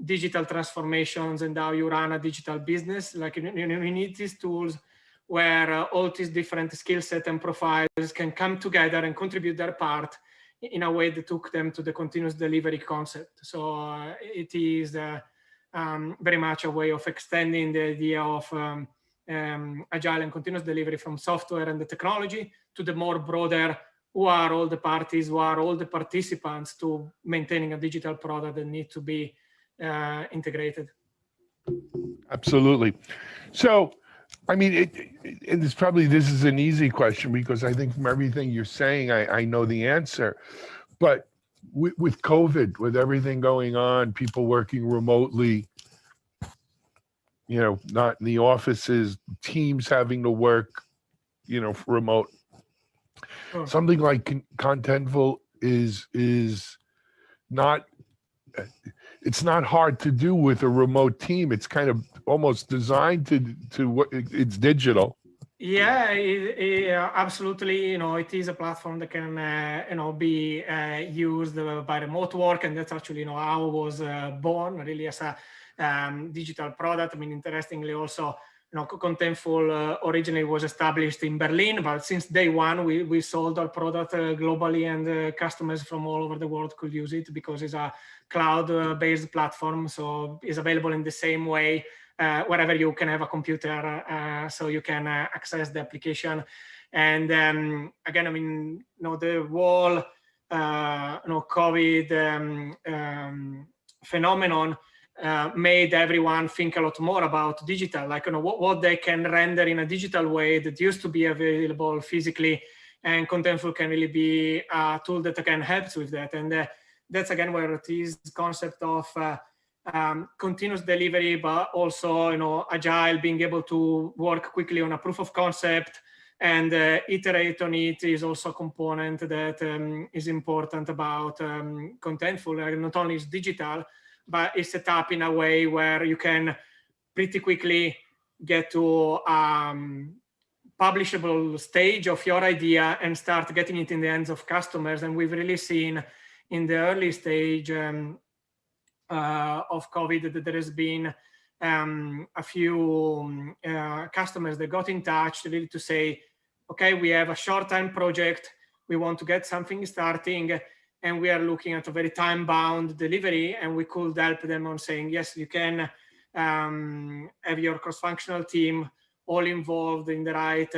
digital transformations and how you run a digital business. Like you need these tools where all these different skill set and profiles can come together and contribute their part in a way that took them to the continuous delivery concept. So it is very much a way of extending the idea of agile and continuous delivery from software and the technology to the more broader, who are all the parties, who are all the participants to maintaining a digital product that need to be integrated. Absolutely. So, I mean, this is an easy question, because I think from everything you're saying, I know the answer. But with COVID, with everything going on, people working remotely, not in the offices, teams having to work, remote. Sure. Something like Contentful is not, it's not hard to do with a remote team. It's kind of almost designed to what it's digital. Yeah, absolutely. It is a platform that can, be used by remote work, and that's actually, how it was born, really, as a digital product. I mean, interestingly, also, Contentful originally was established in Berlin, but since day one, we sold our product globally, and customers from all over the world could use it because it's a cloud-based platform, so it's available in the same way wherever you can have a computer, so you can access the application. And again, I mean, the whole, COVID phenomenon made everyone think a lot more about digital, like, what they can render in a digital way that used to be available physically, and Contentful can really be a tool that can help with that. And that's again where it is the concept of continuous delivery, but also, agile, being able to work quickly on a proof of concept and iterate on it is also a component that is important about Contentful. Not only is digital, but it's set up in a way where you can pretty quickly get to publishable stage of your idea and start getting it in the hands of customers. And we've really seen in the early stage of COVID that there has been a few customers that got in touch really to say, okay, we have a short-time project, we want to get something starting, and we are looking at a very time-bound delivery, and we could help them on saying, yes, you can have your cross-functional team all involved in the right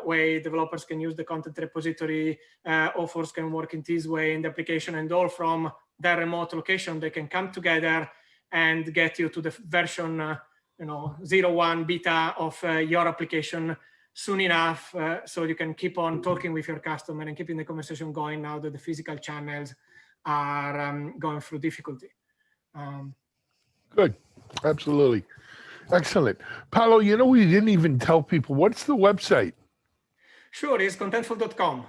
way. Developers can use the content repository, authors can work in this way in the application, and all from their remote location, they can come together and get you to the version 0.1 beta of your application soon enough, so you can keep on talking with your customer and keeping the conversation going now that the physical channels are going through difficulty. Good, absolutely. Excellent. Paolo, we didn't even tell people, what's the website? Sure, it's contentful.com.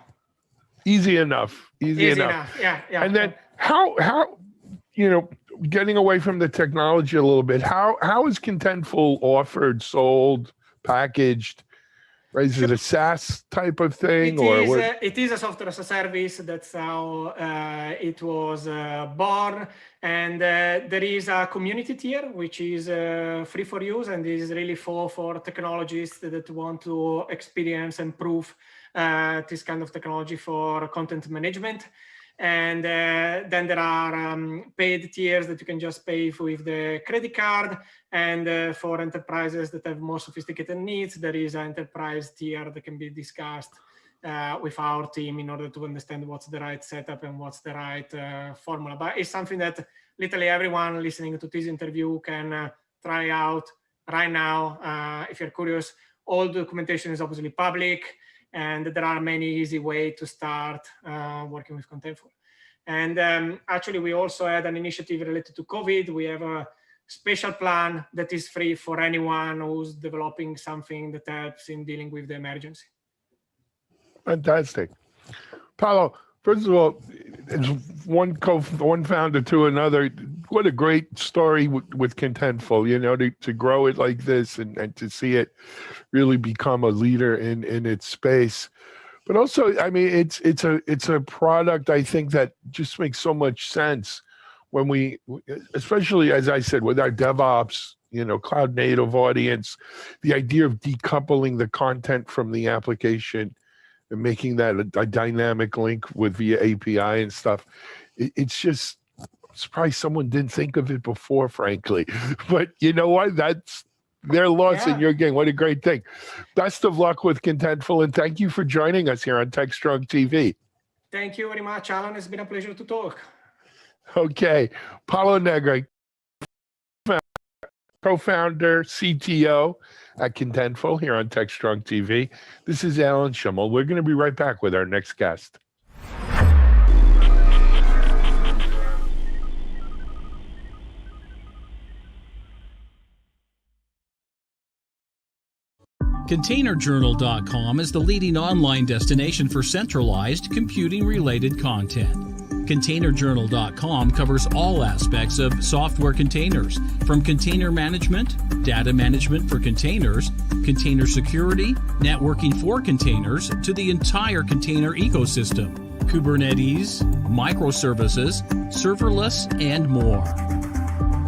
Easy enough. Easy enough. Yeah. And then how getting away from the technology a little bit, how is Contentful offered, sold, packaged? Right? Is it a SaaS type of thing? It is a software as a service. That's how it was born. And there is a community tier, which is free for use, and is really for technologists that want to experience and prove this kind of technology for content management. And then there are paid tiers that you can just pay with the credit card. And for enterprises that have more sophisticated needs, there is an enterprise tier that can be discussed with our team in order to understand what's the right setup and what's the right formula. But it's something that literally everyone listening to this interview can try out right now. If you're curious, all the documentation is obviously public, and there are many easy ways to start working with Contentful. And actually, we also had an initiative related to COVID. We have a special plan that is free for anyone who's developing something that helps in dealing with the emergency. Fantastic. Paolo, first of all, as one founder to another, what a great story with Contentful, to grow it like this and to see it really become a leader in its space. But also, I mean, it's a product, I think, that just makes so much sense when we, especially as I said, with our DevOps, cloud native audience, the idea of decoupling the content from the application and making that a dynamic link via API and stuff. It's just, I'm surprised someone didn't think of it before, frankly. But you know what? That's their loss in your game. What a great thing. Best of luck with Contentful, and thank you for joining us here on TechStrong TV. Thank you very much, Alan. It's been a pleasure to talk. Okay. Paolo Negri, co-founder, CTO at Contentful here on TechStrong TV. This is Alan Schimmel. We're going to be right back with our next guest. ContainerJournal.com is the leading online destination for centralized computing-related content. ContainerJournal.com covers all aspects of software containers, from container management, data management for containers, container security, networking for containers, to the entire container ecosystem, Kubernetes, microservices, serverless, and more.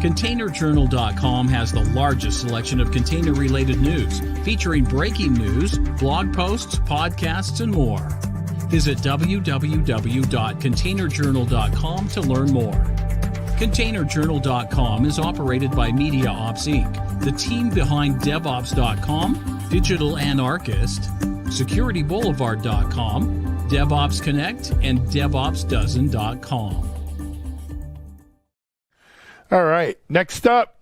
ContainerJournal.com has the largest selection of container-related news, featuring breaking news, blog posts, podcasts, and more. Visit www.containerjournal.com to learn more. ContainerJournal.com is operated by MediaOps Inc., the team behind DevOps.com, Digital Anarchist, SecurityBoulevard.com, DevOps Connect, and DevOpsDozen.com. All right. Next up,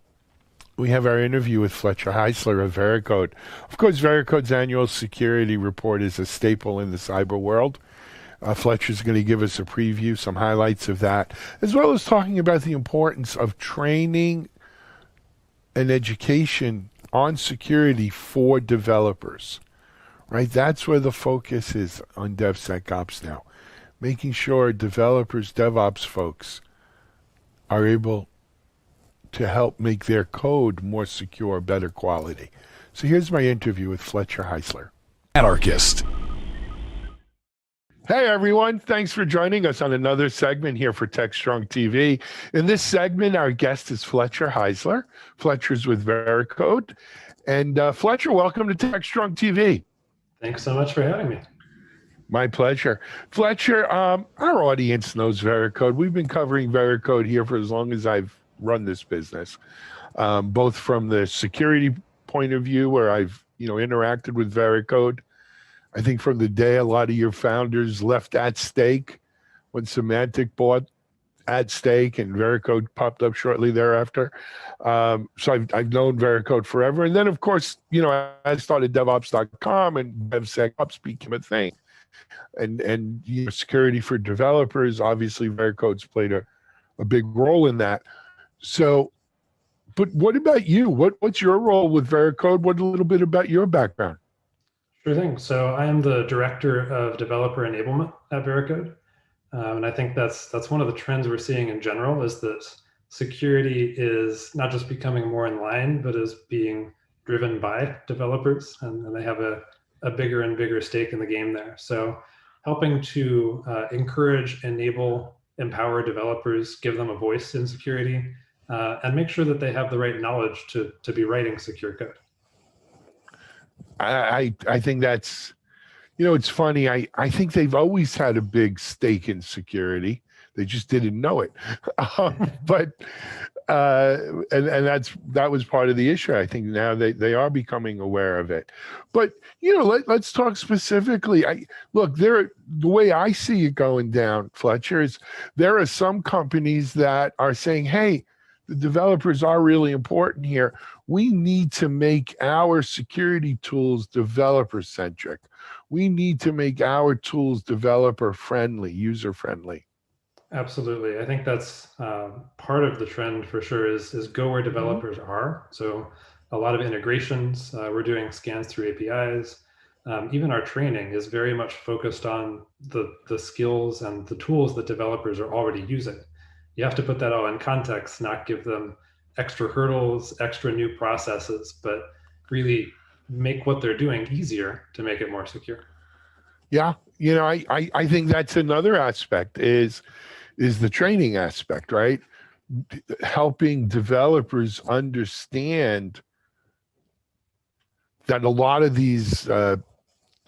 we have our interview with Fletcher Heisler of Veracode. Of course, Veracode's annual security report is a staple in the cyber world. Fletcher's going to give us a preview, some highlights of that, as well as talking about the importance of training and education on security for developers. Right? That's where the focus is on DevSecOps now. Making sure developers, DevOps folks are able to help make their code more secure, better quality. So here's my interview with Fletcher Heisler. Anarchist. Hey everyone, thanks for joining us on another segment here for TechStrong TV. In this segment, our guest is Fletcher Heisler. Fletcher's with Veracode. And Fletcher, welcome to TechStrong TV. Thanks so much for having me. My pleasure. Fletcher, our audience knows Veracode. We've been covering Veracode here for as long as I've run this business, both from the security point of view, where I've interacted with Veracode. I think from the day a lot of your founders left At Stake when Symantec bought At Stake and Veracode popped up shortly thereafter. So I've known Veracode forever. And then, of course, I started DevOps.com and DevSecOps became a thing. And security for developers, obviously Veracode's played a big role in that. So, but what about you? What's your role with Veracode? What a little bit about your background? Sure thing. So I am the director of developer enablement at Veracode. And I think that's one of the trends we're seeing in general is that security is not just becoming more in line, but is being driven by developers, and they have a bigger and bigger stake in the game there. So helping to encourage, enable, empower developers, give them a voice in security, and make sure that they have the right knowledge to be writing secure code. I think that's, it's funny. I think they've always had a big stake in security. They just didn't know it. But that was part of the issue. I think now they are becoming aware of it. But let's talk specifically. The way I see it going down, Fletcher, is there are some companies that are saying, hey, the developers are really important here. We need to make our security tools developer-centric. We need to make our tools developer-friendly, user-friendly. Absolutely. I think that's part of the trend for sure is go where developers are. So a lot of integrations, we're doing scans through APIs. Even our training is very much focused on the skills and the tools that developers are already using. You have to put that all in context, not give them extra hurdles, extra new processes, but really make what they're doing easier to make it more secure. Yeah, I think that's another aspect is the training aspect, right? Helping developers understand that a lot of these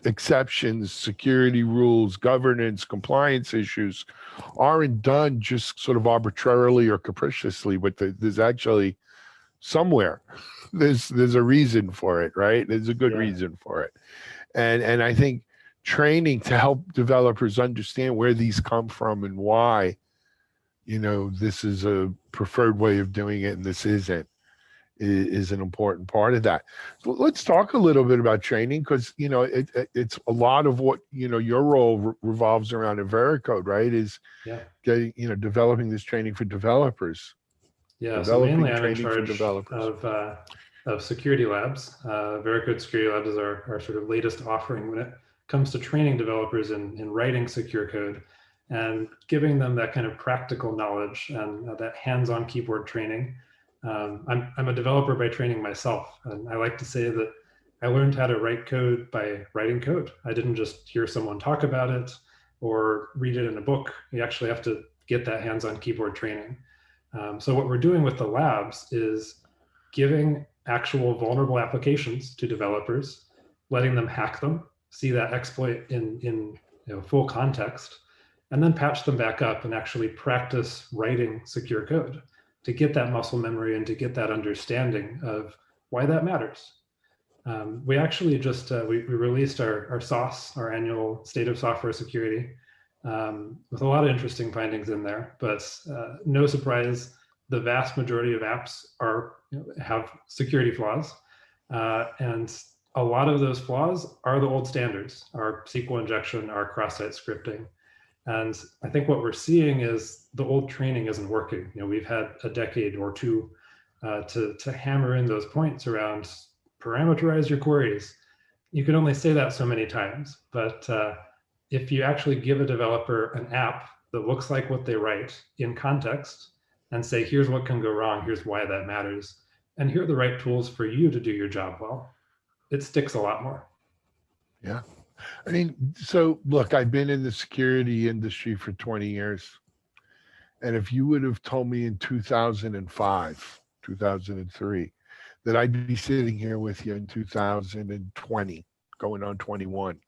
exceptions, security rules, governance, compliance issues aren't done just sort of arbitrarily or capriciously, but there's actually somewhere there's a reason for it, right? There's a good reason for it. And I think training to help developers understand where these come from and why, this is a preferred way of doing it and this isn't, is an important part of that. So let's talk a little bit about training, because it's a lot of what your role revolves around in Veracode, right? Is getting developing this training for developers. Yeah, so mainly I'm in charge of security labs. Veracode Security Labs is our sort of latest offering when it comes to training developers in writing secure code and giving them that kind of practical knowledge and that hands-on keyboard training. I'm a developer by training myself, and I like to say that I learned how to write code by writing code. I didn't just hear someone talk about it or read it in a book. You actually have to get that hands-on keyboard training. So what we're doing with the labs is giving actual vulnerable applications to developers, letting them hack them, see that exploit in full context, and then patch them back up and actually practice writing secure code to get that muscle memory and to get that understanding of why that matters. We actually just, we released our SOS, our annual State of Software Security, with a lot of interesting findings in there, but no surprise, the vast majority of apps have security flaws. And a lot of those flaws are the old standards, our SQL injection, our cross-site scripting. And I think what we're seeing is the old training isn't working. We've had a decade or two to hammer in those points around parameterize your queries. You can only say that so many times, but if you actually give a developer an app that looks like what they write in context and say, here's what can go wrong, here's why that matters, and here are the right tools for you to do your job well, it sticks a lot more. Yeah. I mean, so look, I've been in the security industry for 20 years. And if you would have told me in 2005, 2003, that I'd be sitting here with you in 2020, going on 21,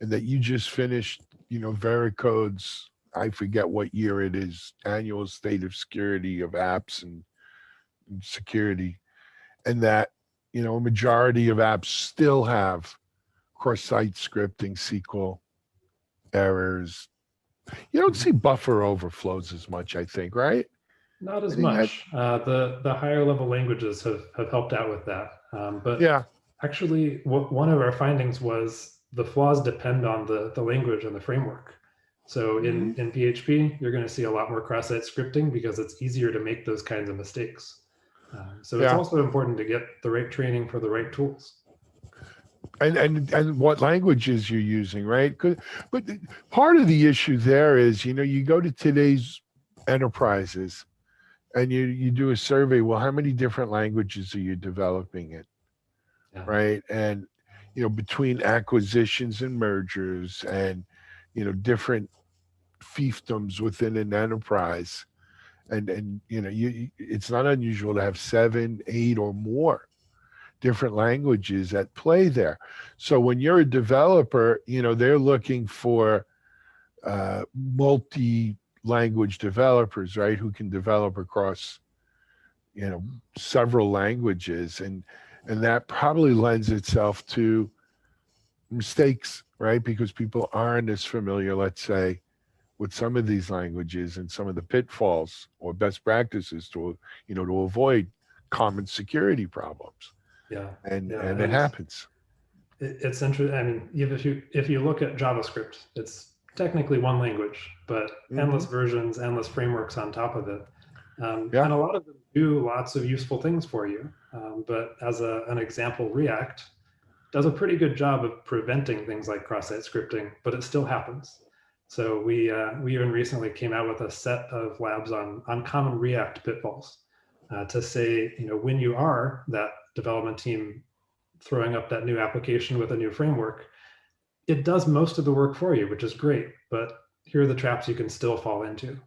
and that you just finished, Veracode's, I forget what year it is, annual State of Security of apps and security, and that, a majority of apps still have cross-site scripting, SQL errors. You don't see buffer overflows as much, I think, right? Not as much. The higher level languages have helped out with that. But yeah, actually, one of our findings was the flaws depend on the language and the framework. So in PHP, you're going to see a lot more cross-site scripting because it's easier to make those kinds of mistakes. So it's also important to get the right training for the right tools. And what languages you're using, right? But part of the issue there is, you go to today's enterprises and you do a survey. Well, how many different languages are you developing in? Yeah. Right? And, between acquisitions and mergers and, different fiefdoms within an enterprise. And it's not unusual to have 7, 8 or more different languages at play there. So when you're a developer, they're looking for multi-language developers, right? Who can develop across, several languages. And that probably lends itself to mistakes, right? Because people aren't as familiar, let's say, with some of these languages and some of the pitfalls or best practices to avoid common security problems. Yeah, and it happens. It's interesting. I mean, if you look at JavaScript, it's technically one language, but endless versions, endless frameworks on top of it, and a lot of them do lots of useful things for you. But as an example, React does a pretty good job of preventing things like cross-site scripting, but it still happens. So we even recently came out with a set of labs on common React pitfalls to say, when you are that development team throwing up that new application with a new framework, it does most of the work for you, which is great, but here are the traps you can still fall into.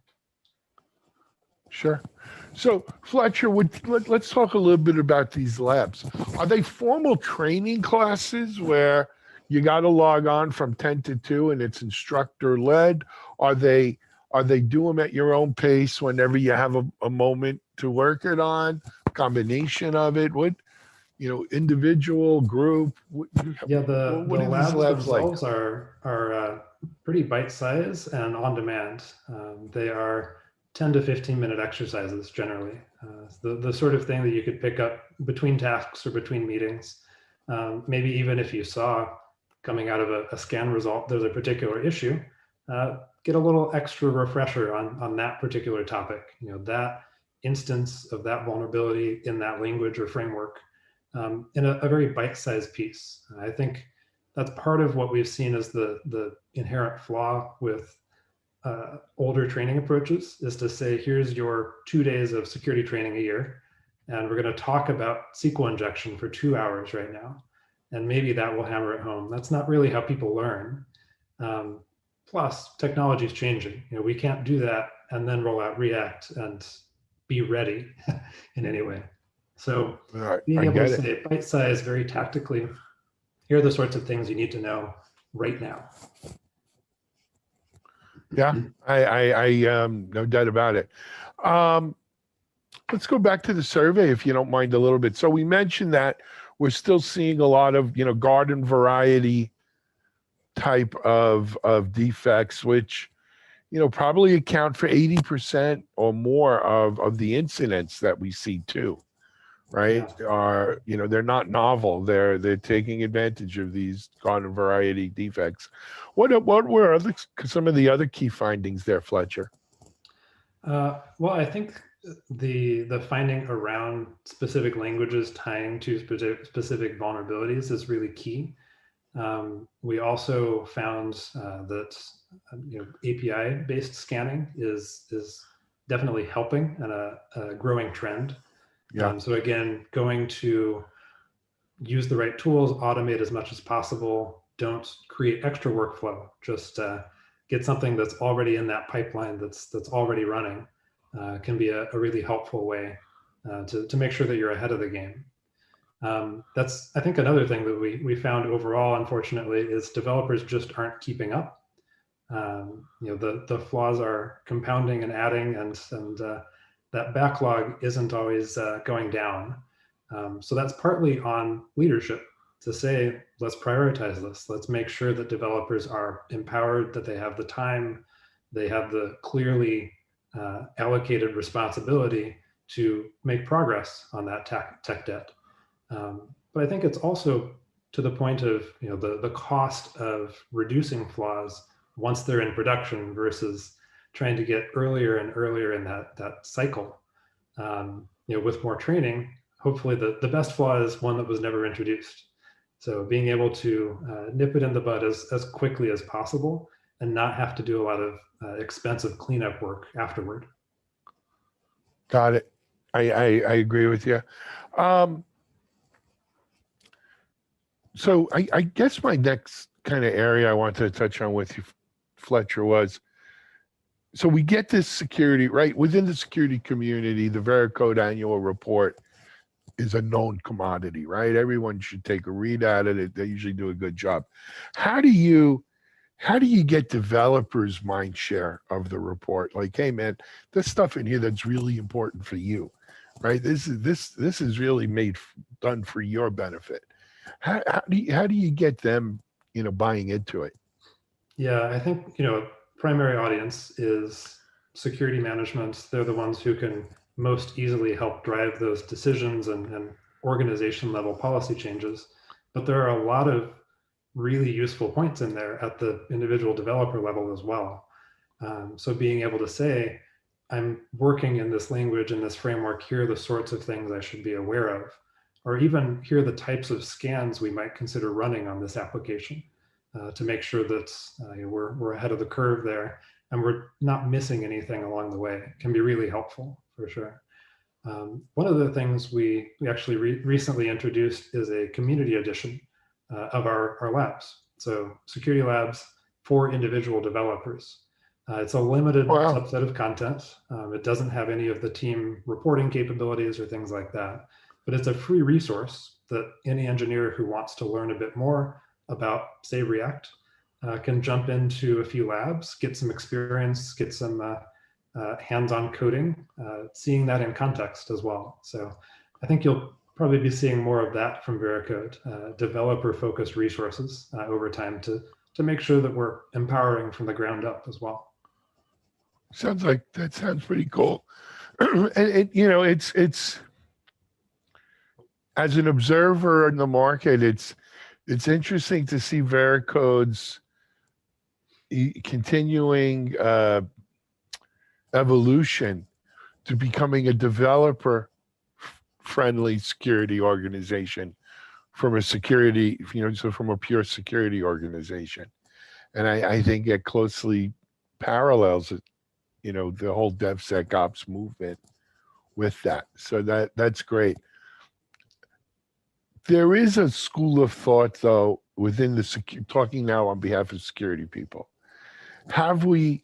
Sure. So Fletcher, let's talk a little bit about these labs. Are they formal training classes where you got to log on from 10 to 2 and it's instructor led? Are they do them at your own pace whenever you have a moment to work it on? Combination of it? What, individual, group? Yeah, the labs themselves like? are pretty bite size and on demand. They are 10 to 15 minute exercises generally. The sort of thing that you could pick up between tasks or between meetings. Maybe even if you saw coming out of a scan result, there's a particular issue, get a little extra refresher on that particular topic. That instance of that vulnerability in that language or framework in a very bite-sized piece. I think that's part of what we've seen as the inherent flaw with older training approaches, is to say, here's your 2 days of security training a year, and we're going to talk about SQL injection for 2 hours right now. And maybe that will hammer it home. That's not really how people learn. Plus, technology is changing. We can't do that and then roll out React and be ready in any way. So being able to say bite-size, very tactically, here are the sorts of things you need to know right now. Yeah, I no doubt about it. Let's go back to the survey, if you don't mind, a little bit. So we mentioned that we're still seeing a lot of, garden variety type of defects, which, probably account for 80% or more of the incidents that we see too, right? Yeah. They're not novel. They're taking advantage of these garden variety defects. What were some of the other key findings there, Fletcher? Well, I think the finding around specific languages tying to specific vulnerabilities is really key. We also found that API-based scanning is definitely helping and a growing trend. Yeah. So again, going to use the right tools, automate as much as possible. Don't create extra workflow. Just get something that's already in that pipeline, that's already running. Can be a really helpful way to make sure that you're ahead of the game. That's, I think, another thing that we found overall, unfortunately, is developers just aren't keeping up. The flaws are compounding and adding, and that backlog isn't always going down. So that's partly on leadership to say, let's prioritize this. Let's make sure that developers are empowered, that they have the time, they have the clearly allocated responsibility to make progress on that tech debt. But I think it's also to the point of the cost of reducing flaws once they're in production versus trying to get earlier and earlier in that cycle. With more training, hopefully the best flaw is one that was never introduced. So being able to nip it in the bud as quickly as possible and not have to do a lot of expensive cleanup work afterward. Got it. I agree with you. So I guess my next kind of area I wanted to touch on with you, Fletcher, was, so we get this security, right? Within the security community, the Veracode annual report is a known commodity, right? Everyone should take a read at it. They usually do a good job. How do you get developers' mind share of the report? Like, hey man, there's stuff in here that's really important for you, right? This is really done for your benefit. How do you get them, buying into it? Yeah, I think, primary audience is security management. They're the ones who can most easily help drive those decisions and organization level policy changes. But there are a lot of really useful points in there at the individual developer level as well. So being able to say, I'm working in this language, in this framework, here are the sorts of things I should be aware of, or even here are the types of scans we might consider running on this application to make sure that we're ahead of the curve there and we're not missing anything along the way. It can be really helpful for sure. One of the things we actually recently introduced is a community edition of our labs. So security labs for individual developers. It's a limited subset of content. It doesn't have any of the team reporting capabilities or things like that, but it's a free resource that any engineer who wants to learn a bit more about, say, React, can jump into a few labs, get some experience, get some hands-on coding, seeing that in context as well. So I think you'll probably be seeing more of that from Veracode, developer-focused resources over time to make sure that we're empowering from the ground up as well. Sounds pretty cool. And it's as an observer in the market, it's interesting to see Veracode's continuing evolution to becoming a developer friendly security organization from a security, so from a pure security organization. And I think it closely parallels it, the whole DevSecOps movement with that. So that's great. There is a school of thought, though, within the talking now on behalf of security people. Have we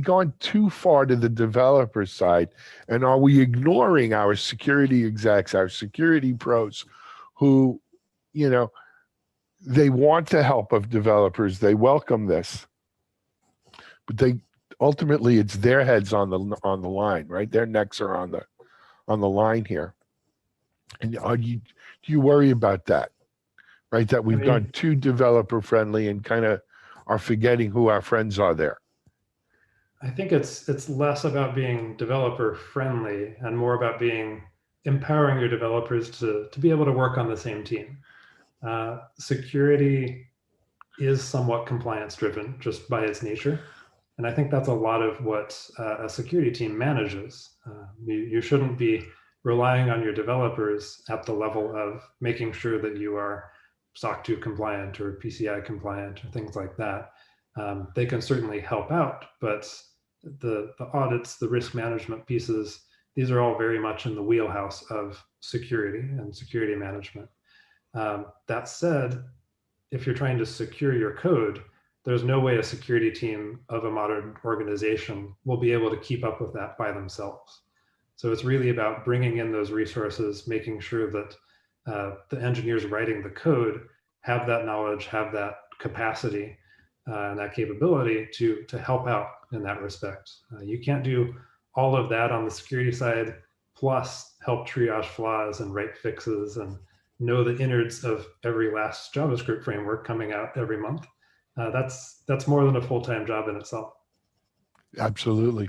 gone too far to the developer side, and are we ignoring our security execs, our security pros, who, they want the help of developers, they welcome this, but ultimately it's their heads on the line, right? Their necks are on the line here. And do you worry about that, right? That we've gone too developer friendly and kind of are forgetting who our friends are there. I think it's less about being developer friendly and more about empowering your developers to be able to work on the same team. Security is somewhat compliance driven just by its nature. And I think that's a lot of what a security team manages. You shouldn't be relying on your developers at the level of making sure that you are SOC 2 compliant or PCI compliant or things like that. They can certainly help out, but the audits, the risk management pieces, these are all very much in the wheelhouse of security and security management. That said, if you're trying to secure your code, there's no way a security team of a modern organization will be able to keep up with that by themselves. So it's really about bringing in those resources, making sure that the engineers writing the code have that knowledge, have that capacity, and that capability to help out in that respect. You can't do all of that on the security side, plus help triage flaws and write fixes and know the innards of every last JavaScript framework coming out every month. That's more than a full-time job in itself. Absolutely.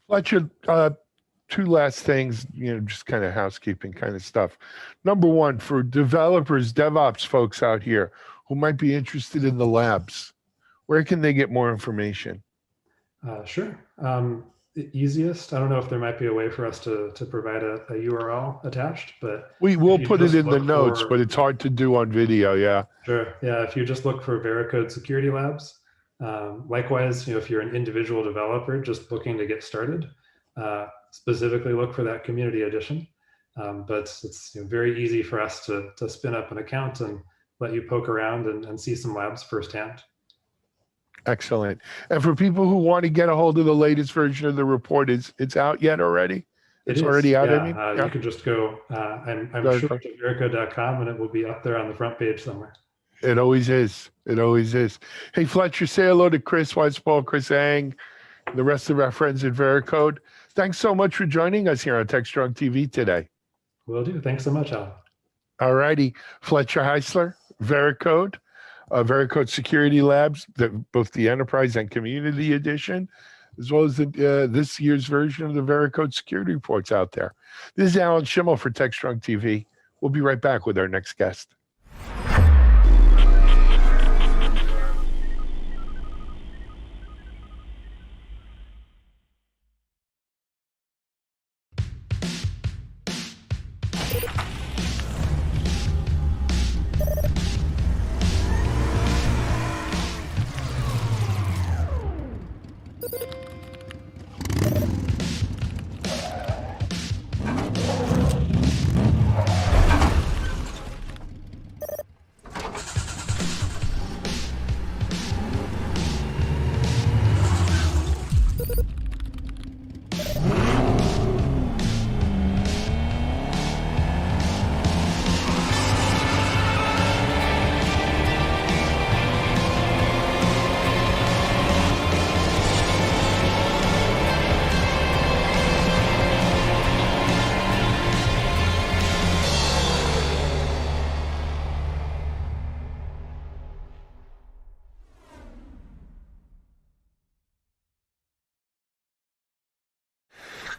Fletcher, two last things, just kind of housekeeping kind of stuff. Number one, for developers, DevOps folks out here who might be interested in the labs, where can they get more information? Sure. The easiest, I don't know if there might be a way for us to provide a URL attached, but we will put it in the notes, but it's hard to do on video. Yeah. Sure. Yeah. If you just look for Veracode Security Labs, likewise, if you're an individual developer just looking to get started, specifically look for that community edition. But it's very easy for us to spin up an account and let you poke around and see some labs firsthand. Excellent. And for people who want to get a hold of the latest version of the report, it's out yet already? It's already out, yeah. I mean? You can just go, I'm sure to veracode.com, and it will be up there on the front page somewhere. It always is. It always is. Hey, Fletcher, say hello to Chris Weispaul, Chris Ang, and the rest of our friends at Veracode. Thanks so much for joining us here on TechStrong TV today. Will do. Thanks so much, Alan. All righty. Fletcher Heisler, Veracode. Veracode Security Labs, both the Enterprise and Community Edition, as well as this year's version of the Veracode Security Reports out there. This is Alan Schimmel for TechStrong TV. We'll be right back with our next guest.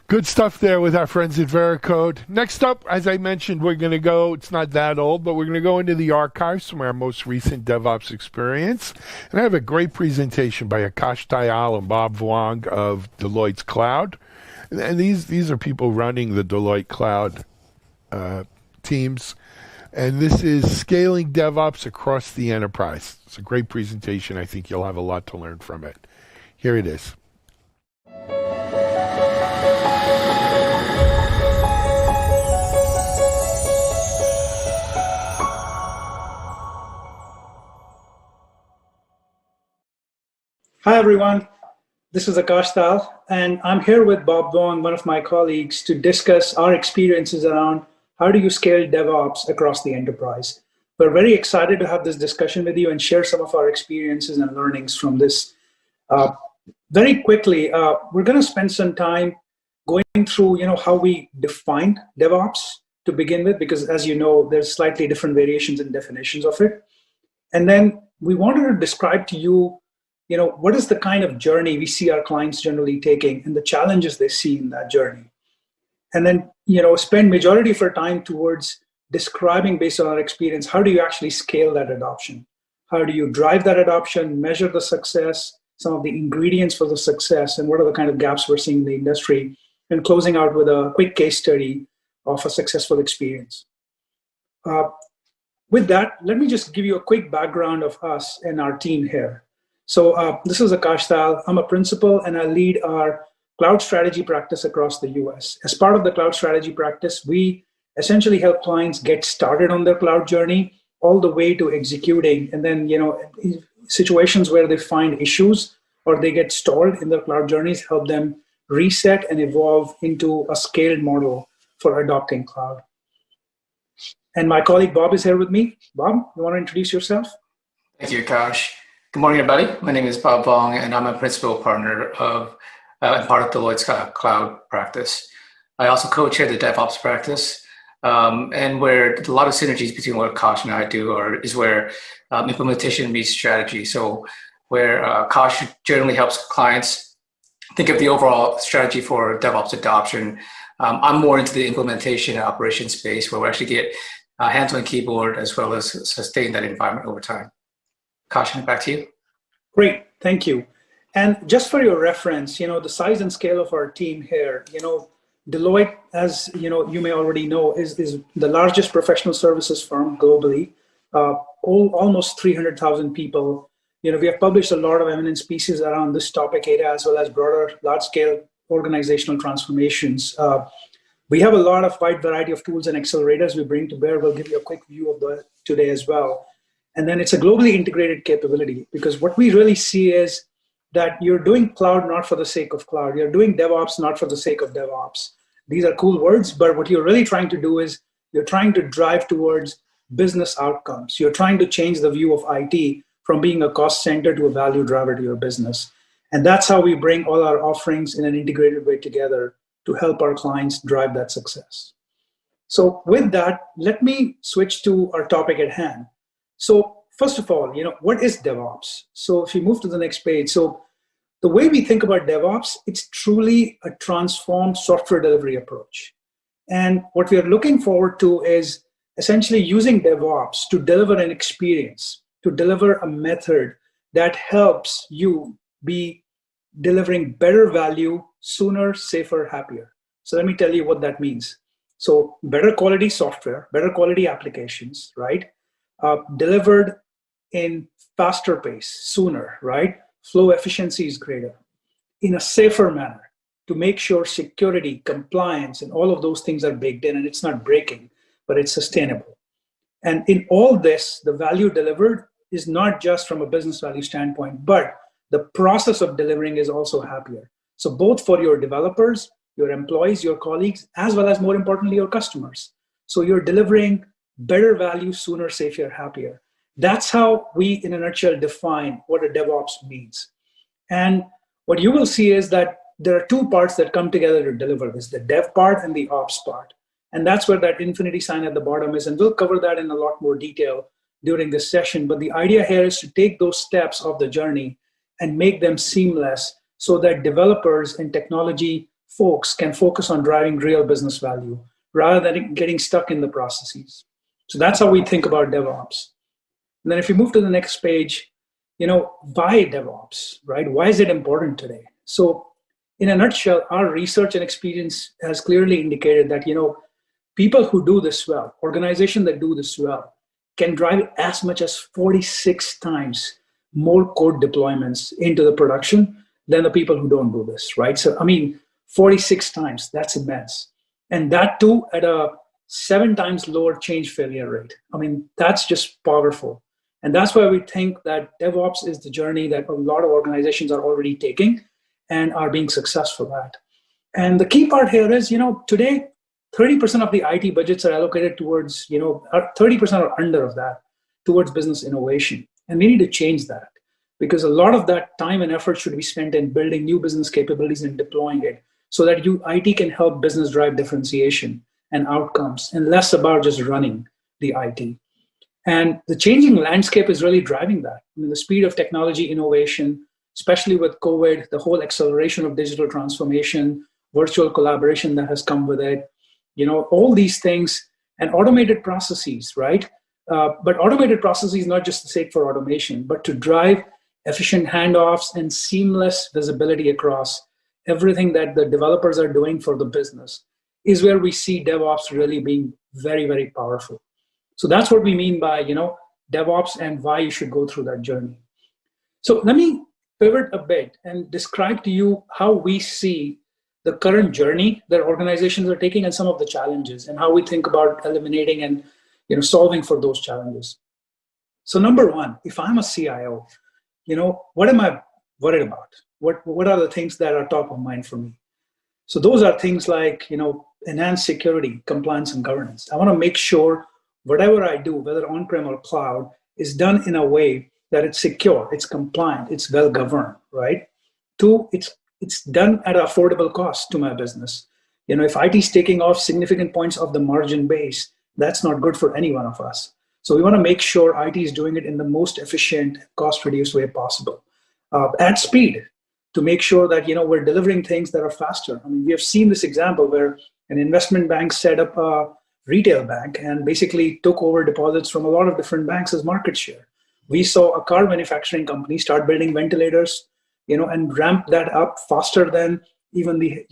Good stuff there with our friends at Veracode. Next up, as I mentioned, we're going to go, it's not that old, but we're going to go into the archives from our most recent DevOps experience. And I have a great presentation by Akash Dayal and Bob Vuong of Deloitte's Cloud. And these are people running the Deloitte Cloud teams. And this is scaling DevOps across the enterprise. It's a great presentation. I think you'll have a lot to learn from it. Here it is. Hi, everyone. This is Akash Tal, and I'm here with Bob Wong, one of my colleagues, to discuss our experiences around how do you scale DevOps across the enterprise. We're very excited to have this discussion with you and share some of our experiences and learnings from this. Very quickly, we're going to spend some time going through, how we define DevOps to begin with, because as you know, there's slightly different variations and definitions of it. And then we wanted to describe to you, what is the kind of journey we see our clients generally taking and the challenges they see in that journey. And then, spend majority of our time towards describing, based on our experience, how do you actually scale that adoption? How do you drive that adoption, measure the success, some of the ingredients for the success, and what are the kind of gaps we're seeing in the industry, and closing out with a quick case study of a successful experience. With that, let me just give you a quick background of us and our team here. So this is Akash Tal. I'm a principal and I lead our cloud strategy practice across the US. As part of the cloud strategy practice, we essentially help clients get started on their cloud journey all the way to executing. And then, situations where they find issues or they get stalled in their cloud journeys, help them reset and evolve into a scaled model for adopting cloud. And my colleague Bob is here with me. Bob, you want to introduce yourself? Thank you, Akash. Good morning, everybody. My name is Bob Vong, and I'm a principal partner of and part of Deloitte's cloud practice. I also co-chair the DevOps practice, and where a lot of synergies between what Akash and I do is where implementation meets strategy. So where Akash generally helps clients think of the overall strategy for DevOps adoption. I'm more into the implementation and operation space where we actually get hands on keyboard as well as sustain that environment over time. Akash, back to you. Great, thank you. And just for your reference, the size and scale of our team here, Deloitte, as you may already know, is the largest professional services firm globally, almost 300,000 people. We have published a lot of eminence pieces around this topic area, as well as broader large-scale organizational transformations. We have a lot of wide variety of tools and accelerators we bring to bear. We'll give you a quick view of that today as well. And then it's a globally integrated capability, because what we really see is that you're doing cloud not for the sake of cloud. You're doing DevOps not for the sake of DevOps. These are cool words, but what you're really trying to do is you're trying to drive towards business outcomes. You're trying to change the view of IT from being a cost center to a value driver to your business. And that's how we bring all our offerings in an integrated way together to help our clients drive that success. So with that, let me switch to our topic at hand. So first of all, what is DevOps? So if you move to the next page, so the way we think about DevOps, it's truly a transformed software delivery approach. And what we are looking forward to is essentially using DevOps to deliver an experience, to deliver a method that helps you be delivering better value sooner, safer, happier. So let me tell you what that means. So better quality software, better quality applications, right? Delivered in faster pace, sooner, right? Flow efficiency is greater, in a safer manner, to make sure security, compliance, and all of those things are baked in, and it's not breaking, but it's sustainable. And in all this, the value delivered is not just from a business value standpoint, but the process of delivering is also happier. So both for your developers, your employees, your colleagues, as well as more importantly, your customers. So you're delivering better value, sooner, safer, happier. That's how we, in a nutshell, define what a DevOps means. And what you will see is that there are two parts that come together to deliver this, the dev part and the ops part. And that's where that infinity sign at the bottom is. And we'll cover that in a lot more detail during this session. But the idea here is to take those steps of the journey and make them seamless so that developers and technology folks can focus on driving real business value rather than getting stuck in the processes. So that's how we think about DevOps. And then if you move to the next page, why DevOps, right? Why is it important today? So, in a nutshell, our research and experience has clearly indicated that, people who do this well, organizations that do this well, can drive as much as 46 times more code deployments into the production than the people who don't do this, right? So, 46 times, that's immense. And that too at a 7 times lower change failure rate. That's just powerful. And that's why we think that DevOps is the journey that a lot of organizations are already taking and are being successful at. And the key part here is, today, 30% of the IT budgets are allocated towards, 30% or under of that towards business innovation. And we need to change that because a lot of that time and effort should be spent in building new business capabilities and deploying it so that IT can help business drive differentiation and outcomes and less about just running the IT. And the changing landscape is really driving that. The speed of technology innovation, especially with COVID, the whole acceleration of digital transformation, virtual collaboration that has come with it, all these things, and automated processes, right? But automated processes, not just the sake for automation, but to drive efficient handoffs and seamless visibility across everything that the developers are doing for the business is where we see DevOps really being very, very powerful. So that's what we mean by, DevOps and why you should go through that journey. So let me pivot a bit and describe to you how we see the current journey that organizations are taking and some of the challenges and how we think about eliminating and solving for those challenges. So number one, if I'm a CIO, what am I worried about? What are the things that are top of mind for me? So those are things like, enhanced security, compliance, and governance. I want to make sure whatever I do, whether on-prem or cloud, is done in a way that it's secure, it's compliant, it's well-governed, right? Two, it's done at an affordable cost to my business. If IT is taking off significant points of the margin base, that's not good for any one of us. So we want to make sure IT is doing it in the most efficient, cost-reduced way possible. At speed, to make sure that we're delivering things that are faster. We have seen this example where an investment bank set up a retail bank and basically took over deposits from a lot of different banks as market share. We saw a car manufacturing company start building ventilators, and ramp that up faster than even the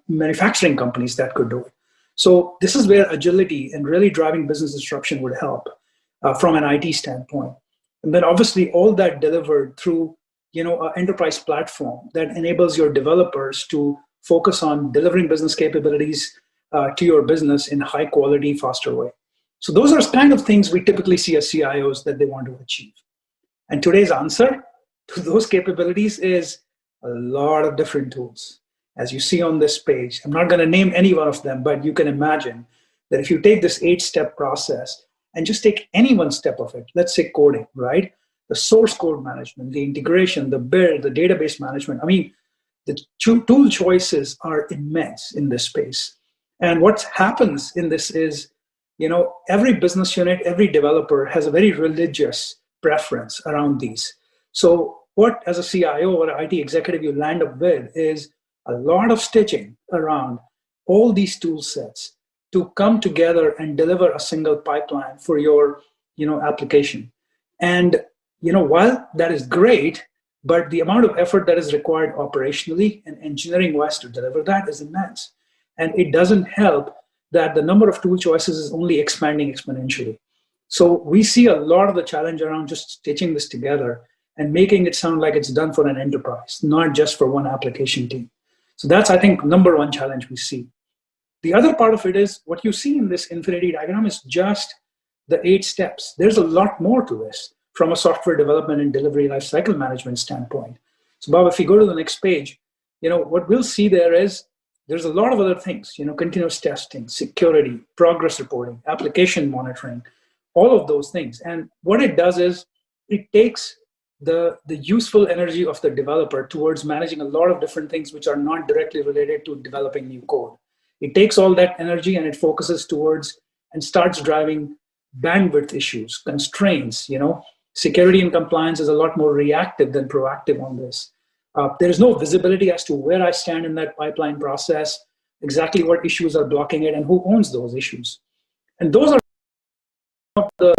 manufacturing companies that could do it. So this is where agility and really driving business disruption would help from an IT standpoint. And then obviously all that delivered through an enterprise platform that enables your developers to focus on delivering business capabilities to your business in high quality, faster way. So those are kind of things we typically see as CIOs that they want to achieve. And today's answer to those capabilities is a lot of different tools. As you see on this page, I'm not going to name any one of them, but you can imagine that if you take this 8-step process and just take any one step of it, let's say coding, right? The source code management, the integration, the build, the database management. The tool choices are immense in this space. And what happens in this is, every business unit, every developer has a very religious preference around these. So what, as a CIO or IT executive, you land up with is a lot of stitching around all these tool sets to come together and deliver a single pipeline for your, application. And, while that is great, but the amount of effort that is required operationally and engineering-wise to deliver that is immense. And it doesn't help that the number of tool choices is only expanding exponentially. So we see a lot of the challenge around just stitching this together and making it sound like it's done for an enterprise, not just for one application team. So that's, I think, number one challenge we see. The other part of it is what you see in this infinity diagram is just the 8 steps. There's a lot more to this from a software development and delivery lifecycle management standpoint. So Bob, if you go to the next page, what we'll see there is there's a lot of other things, continuous testing, security, progress reporting, application monitoring, all of those things. And what it does is it takes the useful energy of the developer towards managing a lot of different things which are not directly related to developing new code. It takes all that energy and it focuses towards and starts driving bandwidth issues, constraints. Security and compliance is a lot more reactive than proactive on this. There's no visibility as to where I stand in that pipeline process, exactly what issues are blocking it, and who owns those issues. And those are some of the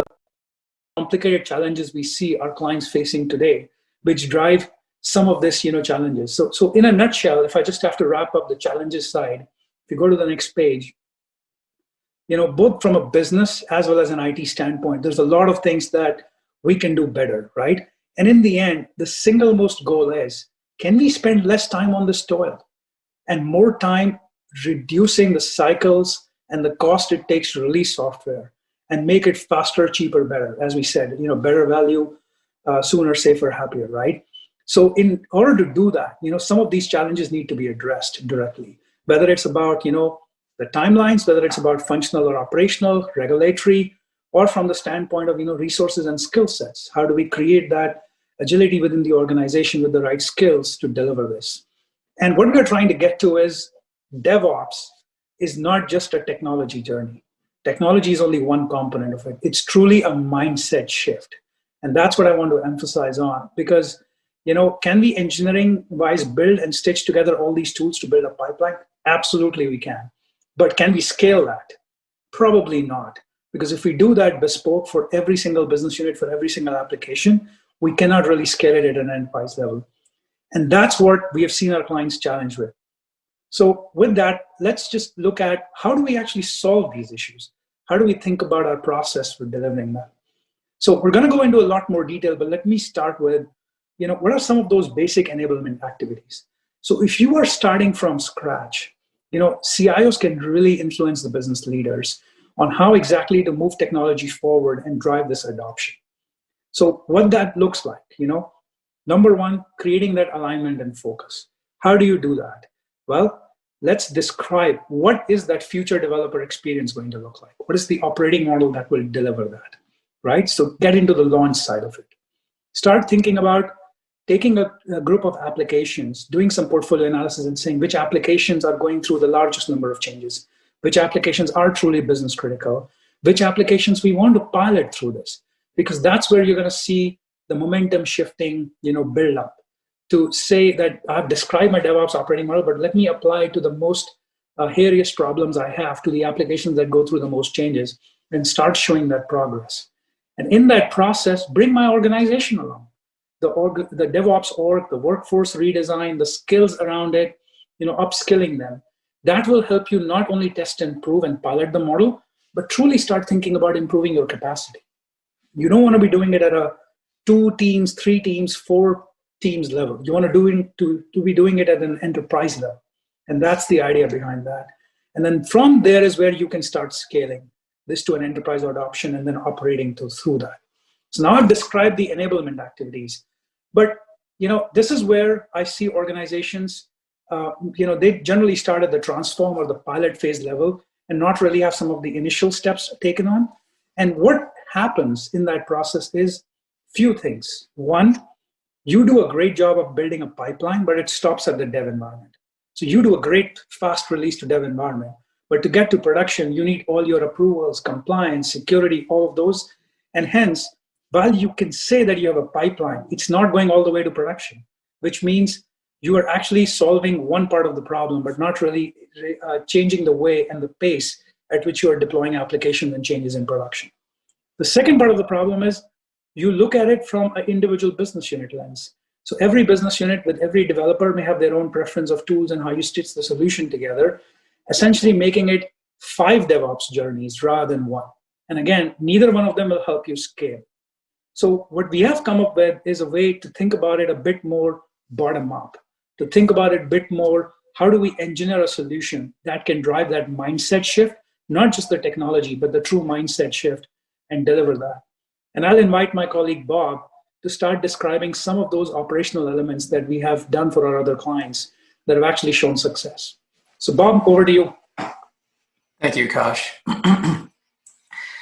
complicated challenges we see our clients facing today, which drive some of this, challenges. So in a nutshell, if I just have to wrap up the challenges side, if you go to the next page, both from a business as well as an IT standpoint, there's a lot of things that we can do better, right? And in the end, the single most goal is, can we spend less time on this toil and more time reducing the cycles and the cost it takes to release software and make it faster, cheaper, better? As we said, better value, sooner, safer, happier, right? So in order to do that, some of these challenges need to be addressed directly, whether it's about, the timelines, whether it's about functional or operational, regulatory, or from the standpoint of, resources and skill sets. How do we create that agility within the organization with the right skills to deliver this? And what we're trying to get to is DevOps is not just a technology journey. Technology is only one component of it. It's truly a mindset shift. And that's what I want to emphasize on, because, can we engineering-wise build and stitch together all these tools to build a pipeline? Absolutely we can. But can we scale that? Probably not. Because if we do that bespoke for every single business unit, for every single application, we cannot really scale it at an enterprise level. And that's what we have seen our clients challenge with. So with that, let's just look at how do we actually solve these issues? How do we think about our process for delivering that? So we're going to go into a lot more detail, but let me start with, what are some of those basic enablement activities? So if you are starting from scratch, CIOs can really influence the business leaders on how exactly to move technology forward and drive this adoption. So what that looks like, number one, creating that alignment and focus. How do you do that? Well, let's describe what is that future developer experience going to look like? What is the operating model that will deliver that, right? So get into the launch side of it. Start thinking about taking a group of applications, doing some portfolio analysis and saying which applications are going through the largest number of changes, which applications are truly business critical, which applications we want to pilot through this, because that's where you're going to see the momentum shifting, build up to say that I've described my DevOps operating model, but let me apply it to the most hairiest problems I have, to the applications that go through the most changes, and start showing that progress. And in that process, bring my organization along. The DevOps org, the workforce redesign, the skills around it, upskilling them. That will help you not only test and prove and pilot the model, but truly start thinking about improving your capacity. You don't want to be doing it at a 2 teams, 3 teams, 4 teams level. You want to be doing it at an enterprise level. And that's the idea behind that. And then from there is where you can start scaling this to an enterprise adoption and then operating through that. So now I've described the enablement activities, but this is where I see organizations, they generally start at the transform or the pilot phase level and not really have some of the initial steps taken on. And what happens in that process is few things. One, you do a great job of building a pipeline, but it stops at the dev environment. So you do a great fast release to dev environment, but to get to production, you need all your approvals, compliance, security, all of those. And hence, while you can say that you have a pipeline, it's not going all the way to production, which means you are actually solving one part of the problem, but not really changing the way and the pace at which you are deploying applications and changes in production. The second part of the problem is you look at it from an individual business unit lens. So every business unit with every developer may have their own preference of tools and how you stitch the solution together, essentially making it 5 DevOps journeys rather than 1. And again, neither one of them will help you scale. So what we have come up with is a way to think about it a bit more bottom up, to think about it a bit more, how do we engineer a solution that can drive that mindset shift, not just the technology, but the true mindset shift, and deliver that. And I'll invite my colleague Bob to start describing some of those operational elements that we have done for our other clients that have actually shown success. So Bob, over to you. Thank you, Akash.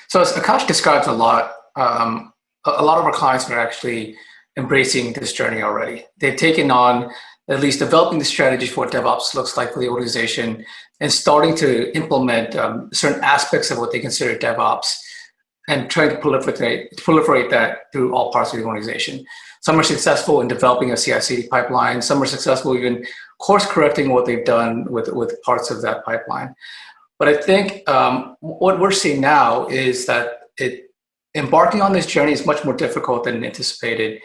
So as Akash describes a lot of our clients are actually embracing this journey already. They've taken on at least developing the strategy for what DevOps looks like for the organization and starting to implement certain aspects of what they consider DevOps and trying to proliferate that through all parts of the organization. Some are successful in developing a CI/CD pipeline. Some are successful even course correcting what they've done with parts of that pipeline. But I think what we're seeing now is that embarking on this journey is much more difficult than anticipated.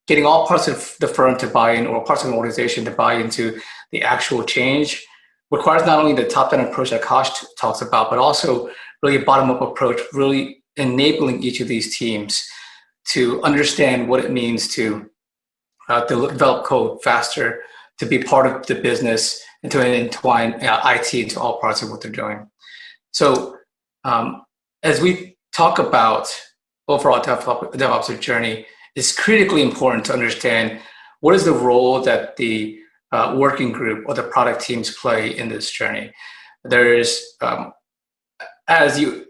getting all parts of the firm to buy in, or parts of an organization to buy into the actual change, requires not only the top-down approach that Akash talks about, but also really a bottom-up approach, really enabling each of these teams to understand what it means to develop code faster, to be part of the business, and to entwine IT into all parts of what they're doing. So as we talk about overall DevOps journey, it's critically important to understand what is the role that the working group or the product teams play in this journey. There's, as the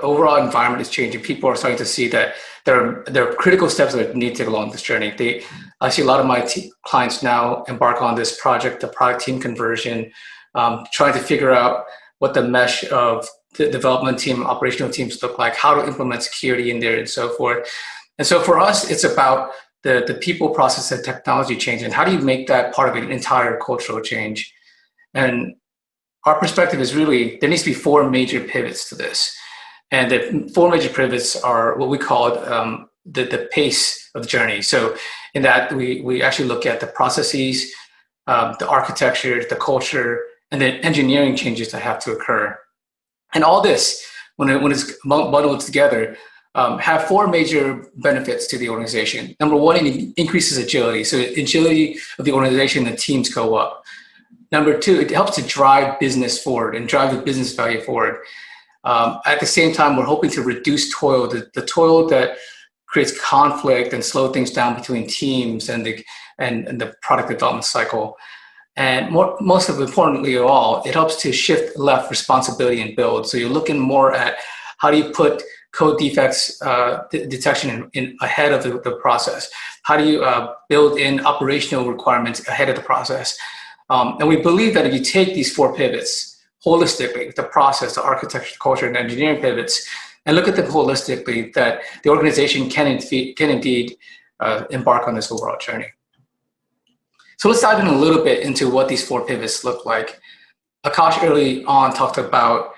overall environment is changing, people are starting to see that there are critical steps that need to take along this journey. I see a lot of my clients now embark on this project, the product team conversion, trying to figure out what the mesh of the development team, operational teams look like, how to implement security in there, and so forth. And so for us, it's about the people, process, and technology change, and how do you make that part of an entire cultural change? And our perspective is really, there needs to be 4 major pivots to this. And the 4 major pivots are what we call the pace of the journey. So in that, we actually look at the processes, the architecture, the culture, and the engineering changes that have to occur. And all this, when it's bundled together, have 4 major benefits to the organization. Number 1, it increases agility. So agility of the organization, the teams go up. Number 2, it helps to drive business forward and drive the business value forward. At the same time, we're hoping to reduce toil, the toil that creates conflict and slow things down between teams and the product development cycle. And most importantly of all, it helps to shift left responsibility and build. So you're looking more at how do you put code defects detection in ahead of the process? How do you build in operational requirements ahead of the process? And we believe that if you take these 4 pivots holistically, the process, the architecture, culture, and engineering pivots, and look at them holistically, that the organization can indeed embark on this overall journey. So let's dive in a little bit into what these 4 pivots look like. Akash early on talked about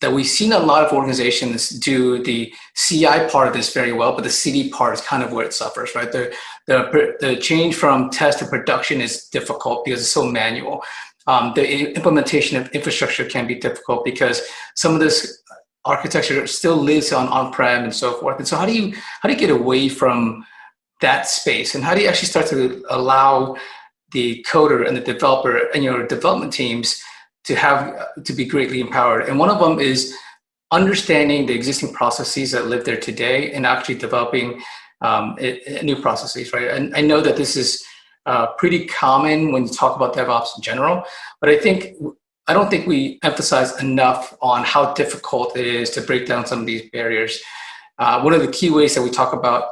that we've seen a lot of organizations do the CI part of this very well, but the CD part is kind of where it suffers, right? The change from test to production is difficult because it's so manual. The implementation of infrastructure can be difficult because some of this architecture still lives on-prem and so forth. And so how do you get away from that space? And how do you actually start to allow the coder and the developer and your development teams to be greatly empowered? And one of them is understanding the existing processes that live there today and actually developing new processes, right? And I know that this is pretty common when you talk about DevOps in general, but I don't think we emphasize enough on how difficult it is to break down some of these barriers. One of the key ways that we talk about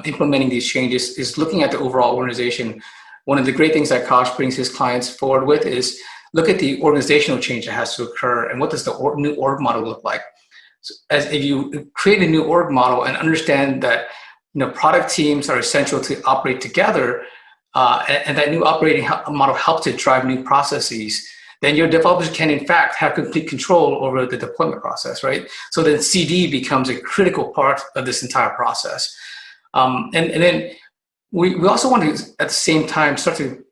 implementing these changes is looking at the overall organization. One of the great things that Akash brings his clients forward with is look at the organizational change that has to occur and what does the new org model look like. So if you create a new org model and understand that product teams are essential to operate together, and that new operating model helps to drive new processes, then your developers can in fact have complete control over the deployment process, right? So then CD becomes a critical part of this entire process. And then we also want to, at the same time, start to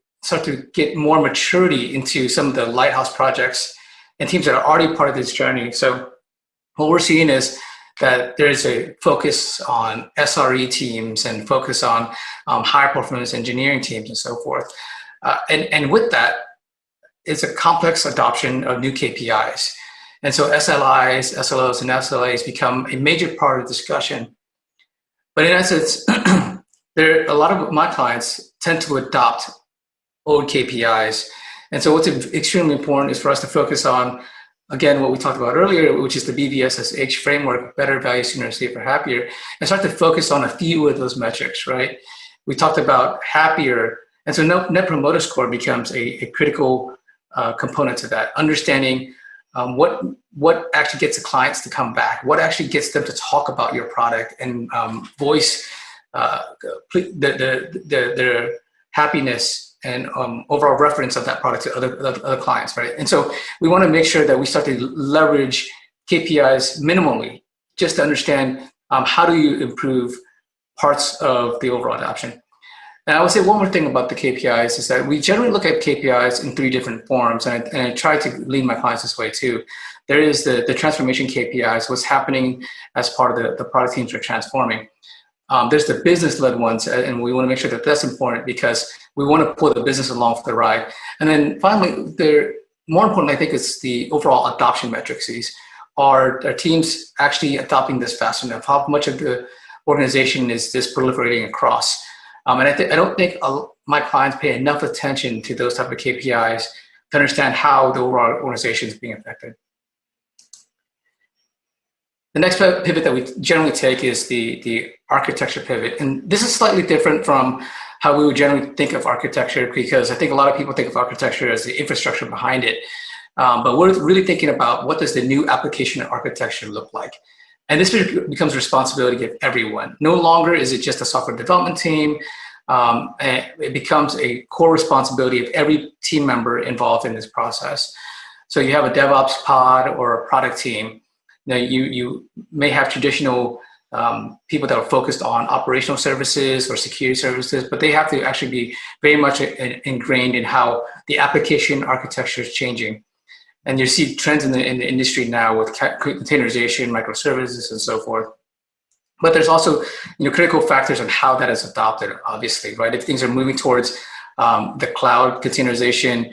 get more maturity into some of the lighthouse projects and teams that are already part of this journey. So what we're seeing is that there's a focus on SRE teams and focus on higher performance engineering teams and so forth. And with that, it's a complex adoption of new KPIs. And so SLIs, SLOs, and SLAs become a major part of the discussion. But in essence, a lot of my clients tend to adopt old KPIs. And so what's extremely important is for us to focus on, again, what we talked about earlier, which is the BVSSH framework, better, value, sooner, safer, happier, and start to focus on a few of those metrics, right? We talked about happier, and so Net Promoter Score becomes a critical component to that. Understanding what actually gets the clients to come back, what actually gets them to talk about your product and voice their happiness and overall reference of that product to other clients, right? And so we want to make sure that we start to leverage KPIs minimally, just to understand how do you improve parts of the overall adoption? And I would say one more thing about the KPIs is that we generally look at KPIs in 3 different forms, and I try to lead my clients this way too. There is the transformation KPIs, what's happening as part of the product teams are transforming. There's the business-led ones, and we want to make sure that that's important because we want to pull the business along for the ride. And then finally, more important, I think, is the overall adoption metrics. Are teams actually adopting this fast enough? How much of the organization is this proliferating across? And I don't think my clients pay enough attention to those type of KPIs to understand how the overall organization is being affected. The next pivot that we generally take is the architecture pivot. And this is slightly different from how we would generally think of architecture, because I think a lot of people think of architecture as the infrastructure behind it. But we're really thinking about what does the new application architecture look like? And this becomes responsibility of everyone. No longer is it just a software development team. It becomes a core responsibility of every team member involved in this process. So you have a DevOps pod or a product team. Now you may have traditional people that are focused on operational services or security services, but they have to actually be very much ingrained in how the application architecture is changing. And you see trends in the industry now with containerization, microservices, and so forth. But there's also critical factors on how that is adopted, obviously, right? If things are moving towards the cloud, containerization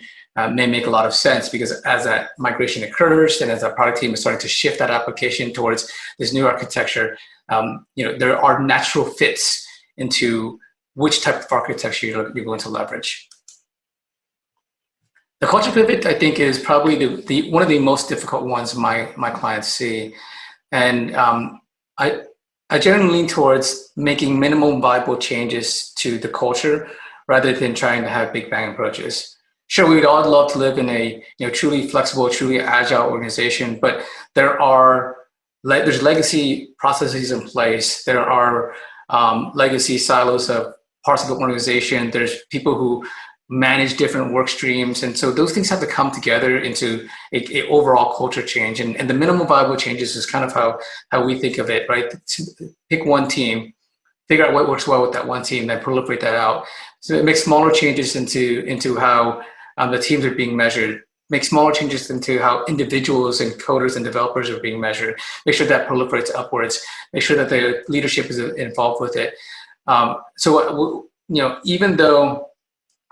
may make a lot of sense, because as that migration occurs and as that product team is starting to shift that application towards this new architecture, there are natural fits into which type of architecture you're going to leverage. The culture pivot, I think, is probably one of the most difficult ones my clients see. And I generally lean towards making minimal viable changes to the culture rather than trying to have big bang approaches. Sure, we would all love to live in a truly flexible, truly agile organization, but there's legacy processes in place. There are legacy silos of parts of the organization. There's people who manage different work streams. And so those things have to come together into a overall culture change. And the minimal viable changes is kind of how we think of it, right? Pick one team, figure out what works well with that one team, then proliferate that out. So it makes smaller changes into how the teams are being measured, make smaller changes into how individuals and coders and developers are being measured, make sure that proliferates upwards, make sure that the leadership is involved with it. So even though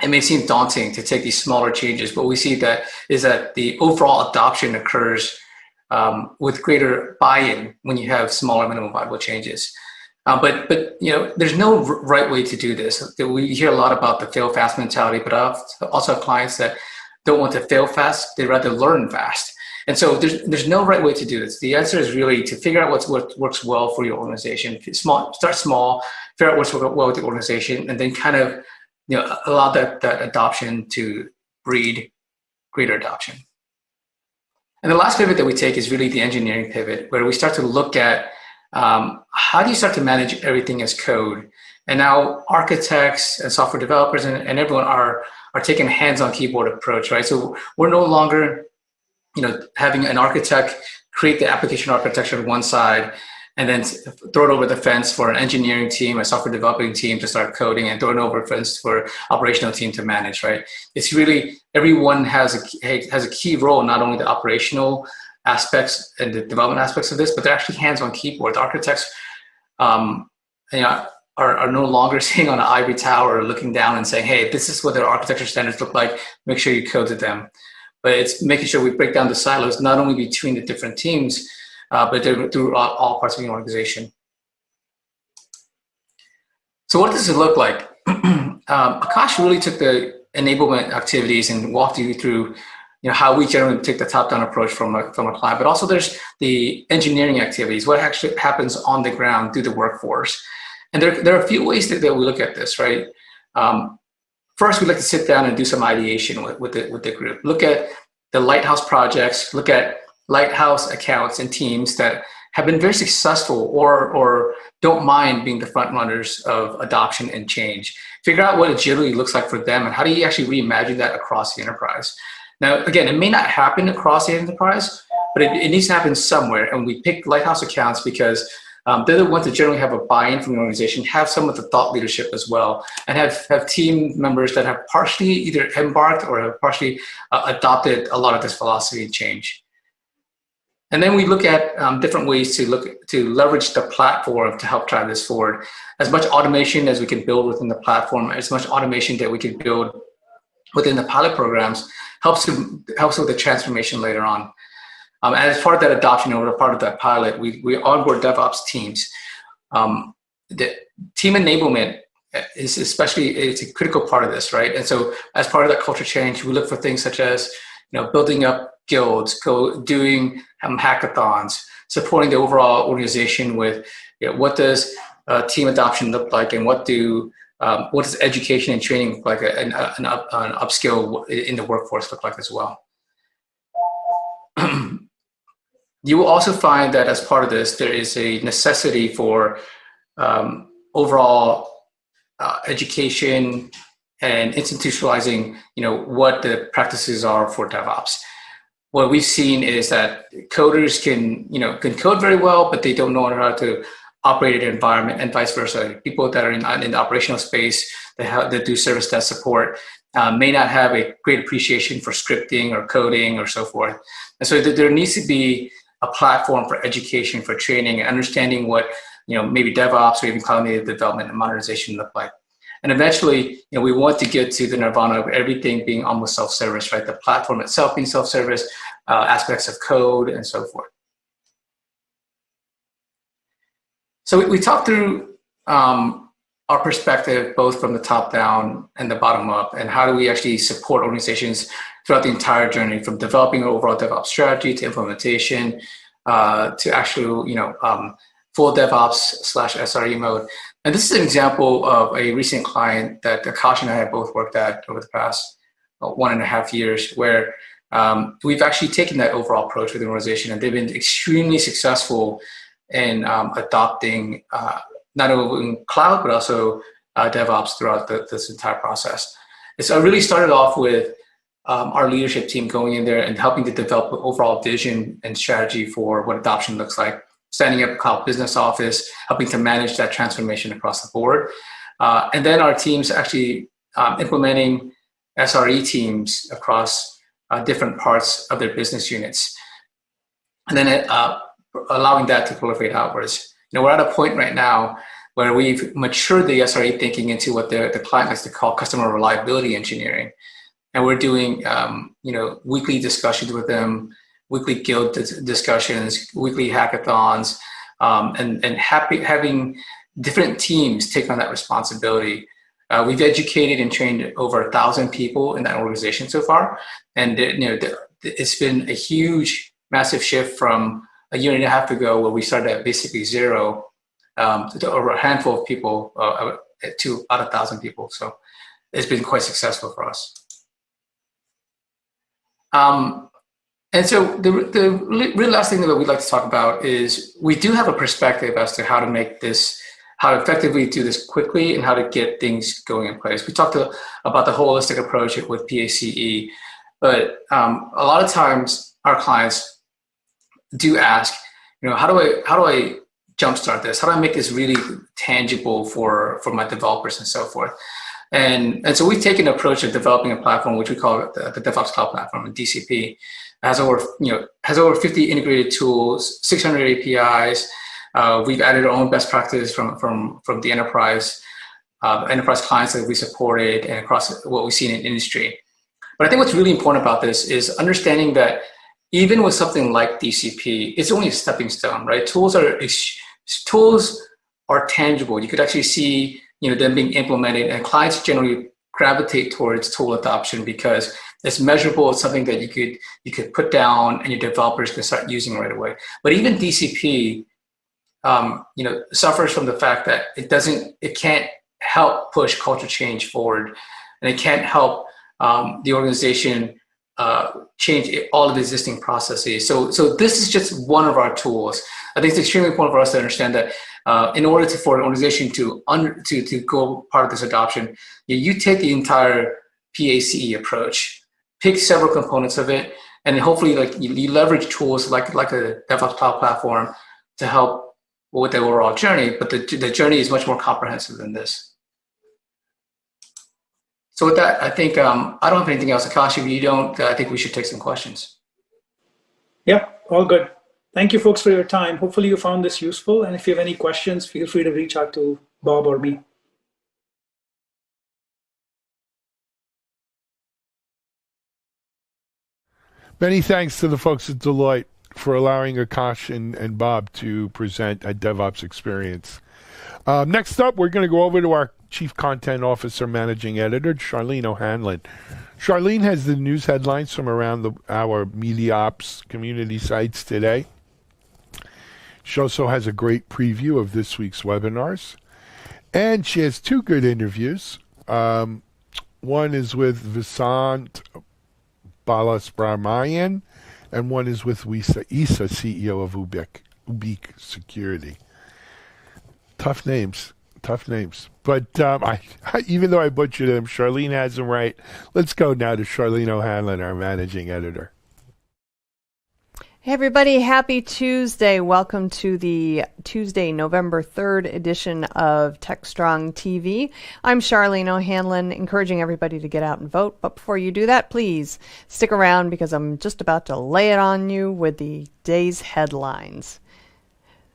it may seem daunting to take these smaller changes, but we see that is that the overall adoption occurs with greater buy-in when you have smaller minimum viable changes. But there's no right way to do this. We hear a lot about the fail fast mentality, but I also have clients that don't want to fail fast; they'd rather learn fast. And so there's no right way to do this. The answer is really to figure out what works well for your organization. Start small, figure out what's well with the organization, and then kind of allow that adoption to breed greater adoption. And the last pivot that we take is really the engineering pivot, where we start to look at how do you start to manage everything as code? And now architects and software developers and everyone are taking a hands-on keyboard approach, right? So we're no longer having an architect create the application architecture on one side and then throw it over the fence for an engineering team, a software developing team to start coding, and throw it over the fence for operational team to manage, right? It's really, everyone has a key role, not only the operational aspects and the development aspects of this, but they're actually hands-on keyboard. The architects are no longer sitting on an ivory tower looking down and saying, hey, this is what their architecture standards look like, make sure you code to them. But it's making sure we break down the silos, not only between the different teams, but through all parts of the organization. So what does it look like? Akash really took the enablement activities and walked you through how we generally take the top-down approach from a client, but also there's the engineering activities, what actually happens on the ground through the workforce. And there are a few ways that we look at this, right? First, we like to sit down and do some ideation with the group. Look at the lighthouse projects, look at lighthouse accounts and teams that have been very successful or don't mind being the front runners of adoption and change. Figure out what agility looks like for them and how do you actually reimagine that across the enterprise. Now, again, it may not happen across the enterprise, but it needs to happen somewhere. And we pick lighthouse accounts because they're the ones that generally have a buy-in from the organization, have some of the thought leadership as well, and have team members that have partially either embarked or have partially adopted a lot of this philosophy and change. And then we look at different ways to leverage the platform to help drive this forward. As much automation as we can build within the platform, as much automation that we can build within the pilot programs helps with the transformation later on. As part of that adoption or part of that pilot, we onboard DevOps teams. The team enablement is it's a critical part of this, right? And so as part of that culture change, we look for things such as building up guilds, doing hackathons, supporting the overall organization with what does team adoption look like, and what does education and training look like, an upskill in the workforce look like as well. You will also find that as part of this, there is a necessity for overall education and institutionalizing, what the practices are for DevOps. What we've seen is that coders can code very well, but they don't know how to operate an environment, and vice versa. People that are in the operational space that do service desk support may not have a great appreciation for scripting or coding or so forth. And so there needs to be a platform for education, for training, and understanding what maybe DevOps or even cloud-native development and modernization look like. And eventually, we want to get to the nirvana of everything being almost self-service, right? The platform itself being self-service, aspects of code, and so forth. So we talked through our perspective, both from the top down and the bottom up, and how do we actually support organizations throughout the entire journey, from developing an overall DevOps strategy to implementation to actually, full DevOps / SRE mode. And this is an example of a recent client that Akash and I have both worked at over the past 1.5 years, where we've actually taken that overall approach with the organization, and they've been extremely successful in adopting not only in cloud, but also DevOps throughout this entire process. And so I really started off with our leadership team going in there and helping to develop an overall vision and strategy for what adoption looks like, standing up a cloud business office, helping to manage that transformation across the board. And then our teams actually implementing SRE teams across different parts of their business units. And then allowing that to proliferate outwards. We're at a point right now where we've matured the SRE thinking into what the client likes to call customer reliability engineering. And we're doing weekly discussions with them, weekly guild discussions, weekly hackathons, and having different teams take on that responsibility. We've educated and trained over 1,000 people in that organization so far. And it's been a huge, massive shift from a 1.5 years ago, where we started at basically zero to over a handful of people to about 1,000 people. So it's been quite successful for us. And so the real last thing that we'd like to talk about is we do have a perspective as to how to make this, how to effectively do this quickly, and how to get things going in place. We talked about the holistic approach with PACE, but a lot of times our clients do ask, how do I jumpstart this? How do I make this really tangible for my developers and so forth? And so we've taken an approach of developing a platform which we call the DevOps Cloud Platform, a DCP. Has over 50 integrated tools, 600 APIs. We've added our own best practices from the enterprise clients that we supported and across what we've seen in industry. But I think what's really important about this is understanding that even with something like DCP, it's only a stepping stone, right? Tools are tangible. You could actually see them being implemented, and clients generally gravitate towards tool adoption because it's measurable. It's something that you could put down and your developers can start using right away. But even DCP, suffers from the fact that it can't help push culture change forward, and it can't help the organization change all of the existing processes. So this is just one of our tools. I think it's extremely important for us to understand that in order for an organization to go part of this adoption, you take the entire PACE approach, pick several components of it, and hopefully you leverage tools like a DevOps Cloud Platform to help with the overall journey, but the journey is much more comprehensive than this. So with that, I think I don't have anything else. Akash, if you don't, I think we should take some questions. Yep, all good. Thank you, folks, for your time. Hopefully you found this useful. And if you have any questions, feel free to reach out to Bob or me. Many thanks to the folks at Deloitte for allowing Akash and Bob to present a DevOps experience. Next up, we're going to go over to our Chief Content Officer Managing Editor, Charlene O'Hanlon. Charlene has the news headlines from around our Media Ops community sites today. She also has a great preview of this week's webinars. And she has two good interviews. One is with Vasant Balasubramanian, and one is with Isa, CEO of Ubik Security. Tough names. But even though I butchered them, Charlene has them right. Let's go now to Charlene O'Hanlon, our managing editor. Hey everybody, happy Tuesday. Welcome to the Tuesday, November 3rd edition of TechStrong TV. I'm Charlene O'Hanlon, encouraging everybody to get out and vote. But before you do that, please stick around because I'm just about to lay it on you with the day's headlines.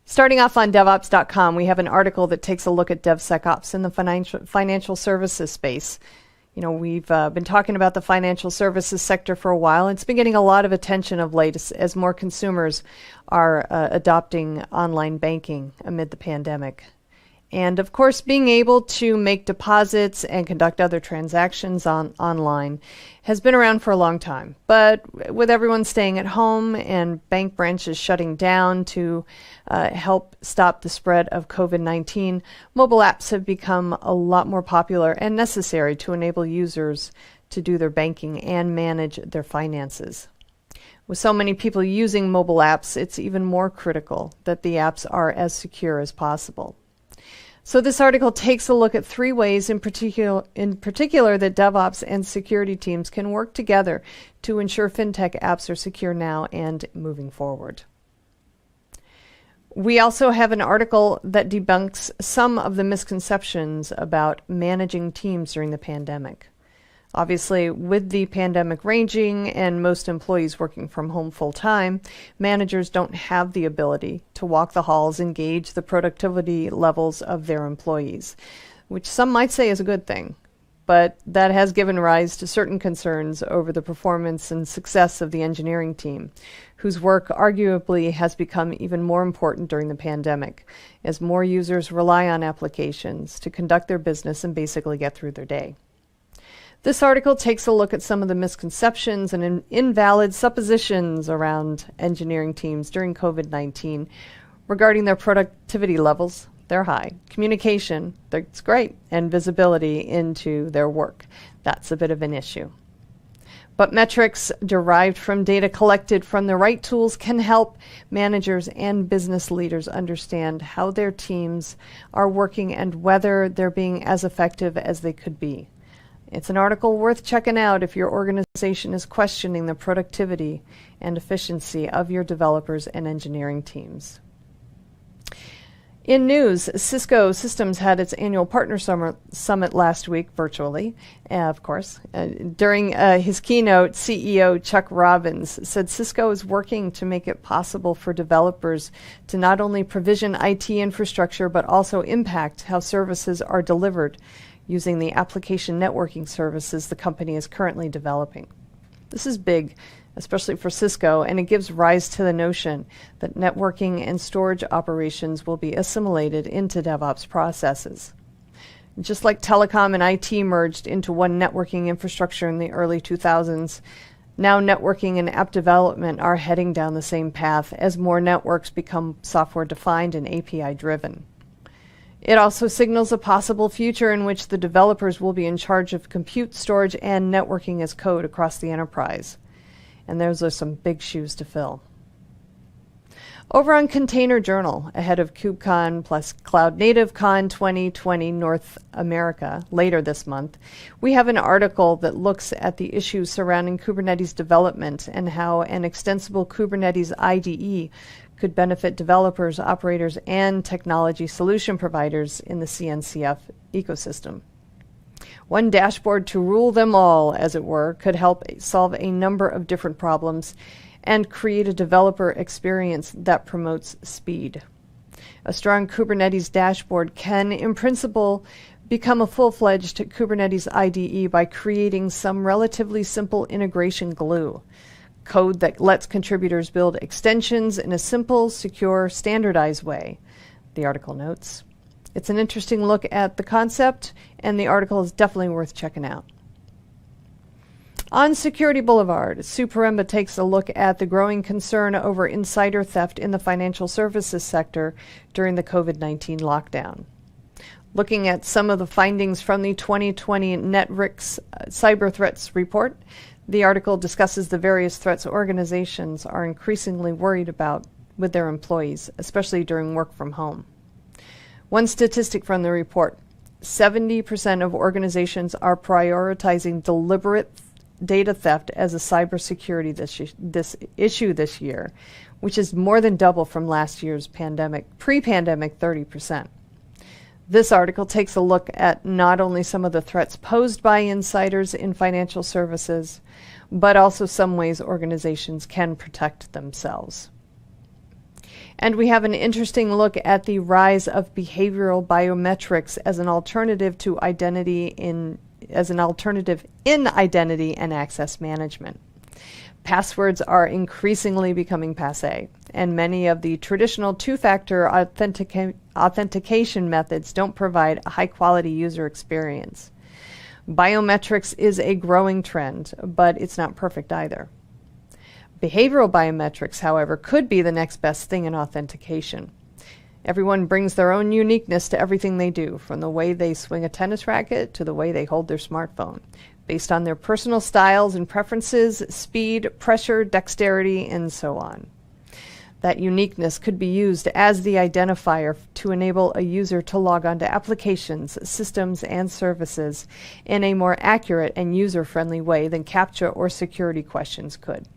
Starting off on DevOps.com, we have an article that takes a look at DevSecOps in the financial services space. You know, we've been talking about the financial services sector for a while. It's been getting a lot of attention of late as more consumers are adopting online banking amid the pandemic. And of course, being able to make deposits and conduct other transactions online has been around for a long time. But with everyone staying at home and bank branches shutting down to help stop the spread of COVID-19, mobile apps have become a lot more popular and necessary to enable users to do their banking and manage their finances. With so many people using mobile apps, it's even more critical that the apps are as secure as possible. So this article takes a look at 3 ways in particular that DevOps and security teams can work together to ensure fintech apps are secure now and moving forward. We also have an article that debunks some of the misconceptions about managing teams during the pandemic. Obviously, with the pandemic raging and most employees working from home full-time, managers don't have the ability to walk the halls and gauge the productivity levels of their employees, which some might say is a good thing. But that has given rise to certain concerns over the performance and success of the engineering team, whose work arguably has become even more important during the pandemic, as more users rely on applications to conduct their business and basically get through their day. This article takes a look at some of the misconceptions and invalid suppositions around engineering teams during COVID-19 regarding their productivity levels. They're high. Communication, that's great. And visibility into their work. That's a bit of an issue. But metrics derived from data collected from the right tools can help managers and business leaders understand how their teams are working and whether they're being as effective as they could be. It's an article worth checking out if your organization is questioning the productivity and efficiency of your developers and engineering teams. In news, Cisco Systems had its annual partner summit last week virtually, of course. During his keynote, CEO Chuck Robbins said Cisco is working to make it possible for developers to not only provision IT infrastructure, but also impact how services are delivered using the application networking services the company is currently developing. This is big, especially for Cisco, and it gives rise to the notion that networking and storage operations will be assimilated into DevOps processes. Just like telecom and IT merged into one networking infrastructure in the early 2000s, now networking and app development are heading down the same path as more networks become software-defined and API-driven. It also signals a possible future in which the developers will be in charge of compute, storage, and networking as code across the enterprise. And those are some big shoes to fill. Over on Container Journal, ahead of KubeCon plus Cloud Native Con 2020 North America later this month, we have an article that looks at the issues surrounding Kubernetes development and how an extensible Kubernetes IDE could benefit developers, operators, and technology solution providers in the CNCF ecosystem. One dashboard to rule them all, as it were, could help solve a number of different problems and create a developer experience that promotes speed. A strong Kubernetes dashboard can, in principle, become a full-fledged Kubernetes IDE by creating some relatively simple integration glue, code that lets contributors build extensions in a simple, secure, standardized way, the article notes. It's an interesting look at the concept, and the article is definitely worth checking out. On Security Boulevard, Sue Peremba takes a look at the growing concern over insider theft in the financial services sector during the COVID-19 lockdown. Looking at some of the findings from the 2020 NetRICS Cyber Threats Report, the article discusses the various threats organizations are increasingly worried about with their employees, especially during work from home. One statistic from the report, 70% of organizations are prioritizing deliberate data theft as a cybersecurity issue this year, which is more than double from last year's pre-pandemic 30%. This article takes a look at not only some of the threats posed by insiders in financial services, but also some ways organizations can protect themselves. And we have an interesting look at the rise of behavioral biometrics as an alternative to identity in identity and access management. Passwords are increasingly becoming passé, and many of the traditional two-factor authentication methods don't provide a high-quality user experience. Biometrics is a growing trend, but it's not perfect either. Behavioral biometrics, however, could be the next best thing in authentication. Everyone brings their own uniqueness to everything they do, from the way they swing a tennis racket to the way they hold their smartphone, based on their personal styles and preferences, speed, pressure, dexterity, and so on. That uniqueness could be used as the identifier to enable a user to log on to applications, systems, and services in a more accurate and user-friendly way than CAPTCHA or security questions could.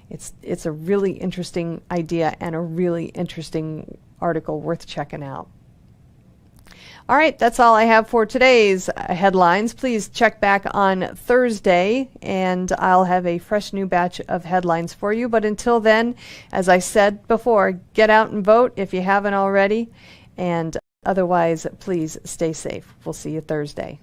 It's a really interesting idea and a really interesting article worth checking out. All right, that's all I have for today's headlines. Please check back on Thursday, and I'll have a fresh new batch of headlines for you. But until then, as I said before, get out and vote if you haven't already. And otherwise, please stay safe. We'll see you Thursday.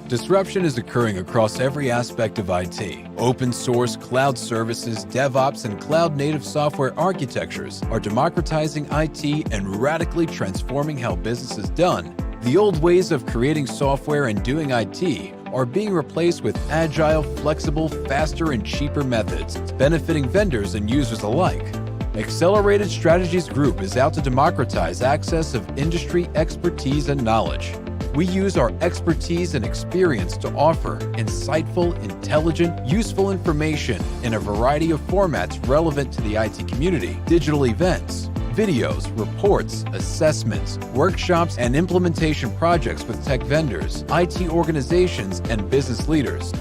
Disruption is occurring across every aspect of IT. Open source, cloud services, DevOps, and cloud-native software architectures are democratizing IT and radically transforming how business is done. The old ways of creating software and doing IT are being replaced with agile, flexible, faster, and cheaper methods, benefiting vendors and users alike. Accelerated Strategies Group is out to democratize access of industry expertise and knowledge. We use our expertise and experience to offer insightful, intelligent, useful information in a variety of formats relevant to the IT community, digital events, videos, reports, assessments, workshops, and implementation projects with tech vendors, IT organizations, and business leaders.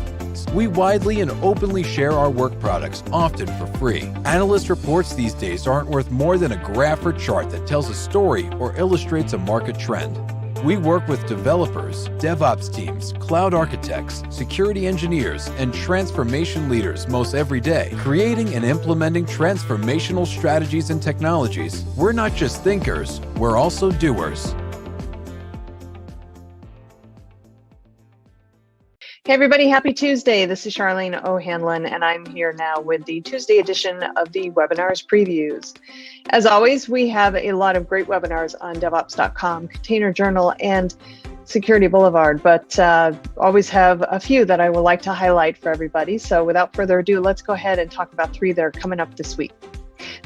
We widely and openly share our work products, often for free. Analyst reports these days aren't worth more than a graph or chart that tells a story or illustrates a market trend. We work with developers, DevOps teams, cloud architects, security engineers, and transformation leaders most every day, creating and implementing transformational strategies and technologies. We're not just thinkers, we're also doers. Hey everybody, happy Tuesday. This is Charlene O'Hanlon, and I'm here now with the Tuesday edition of the webinars previews. As always, we have a lot of great webinars on DevOps.com, Container Journal, and Security Boulevard, but always have a few that I would like to highlight for everybody. So without further ado, let's go ahead and talk about three that are coming up this week.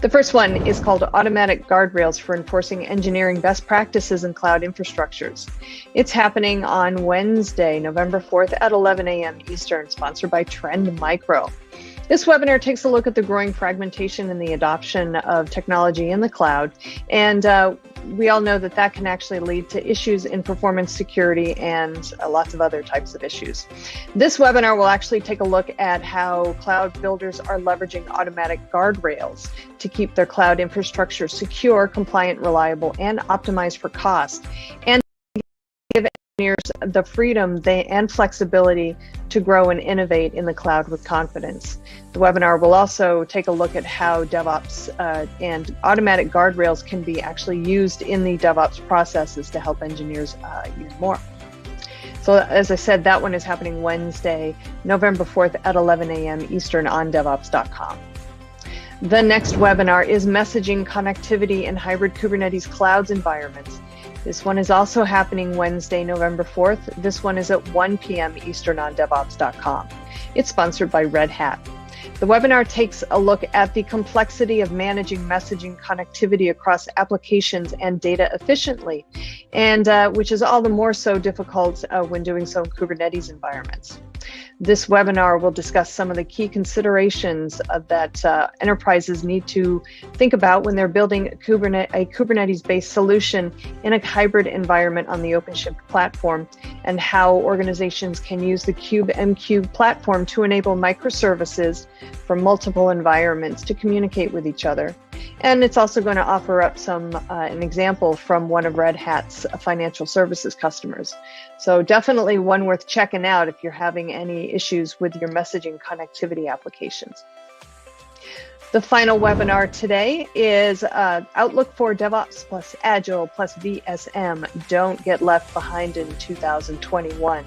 The first one is called Automatic Guardrails for Enforcing Engineering Best Practices in Cloud Infrastructures. It's happening on Wednesday, November 4th at 11 a.m. Eastern, sponsored by Trend Micro. This webinar takes a look at the growing fragmentation and the adoption of technology in the cloud. And we all know that can actually lead to issues in performance security and lots of other types of issues. This webinar will actually take a look at how cloud builders are leveraging automatic guardrails to keep their cloud infrastructure secure, compliant, reliable, and optimized for cost, and give engineers the freedom and flexibility to grow and innovate in the cloud with confidence. The webinar will also take a look at how DevOps and automatic guardrails can be actually used in the DevOps processes to help engineers use more. So as I said, that one is happening Wednesday, November 4th at 11 a.m. Eastern on DevOps.com. The next webinar is Messaging Connectivity in Hybrid Kubernetes Clouds Environments. This one is also happening Wednesday, November 4th. This one is at 1 p.m. Eastern on DevOps.com. It's sponsored by Red Hat. The webinar takes a look at the complexity of managing messaging connectivity across applications and data efficiently, and which is all the more so difficult when doing so in Kubernetes environments. This webinar will discuss some of the key considerations that enterprises need to think about when they're building a Kubernetes-based solution in a hybrid environment on the OpenShift platform, and how organizations can use the KubeMQ platform to enable microservices from multiple environments to communicate with each other. And it's also going to offer up an example from one of Red Hat's financial services customers. So definitely one worth checking out if you're having any issues with your messaging connectivity applications. The final webinar today is Outlook for DevOps plus Agile plus VSM. Don't get left behind in 2021.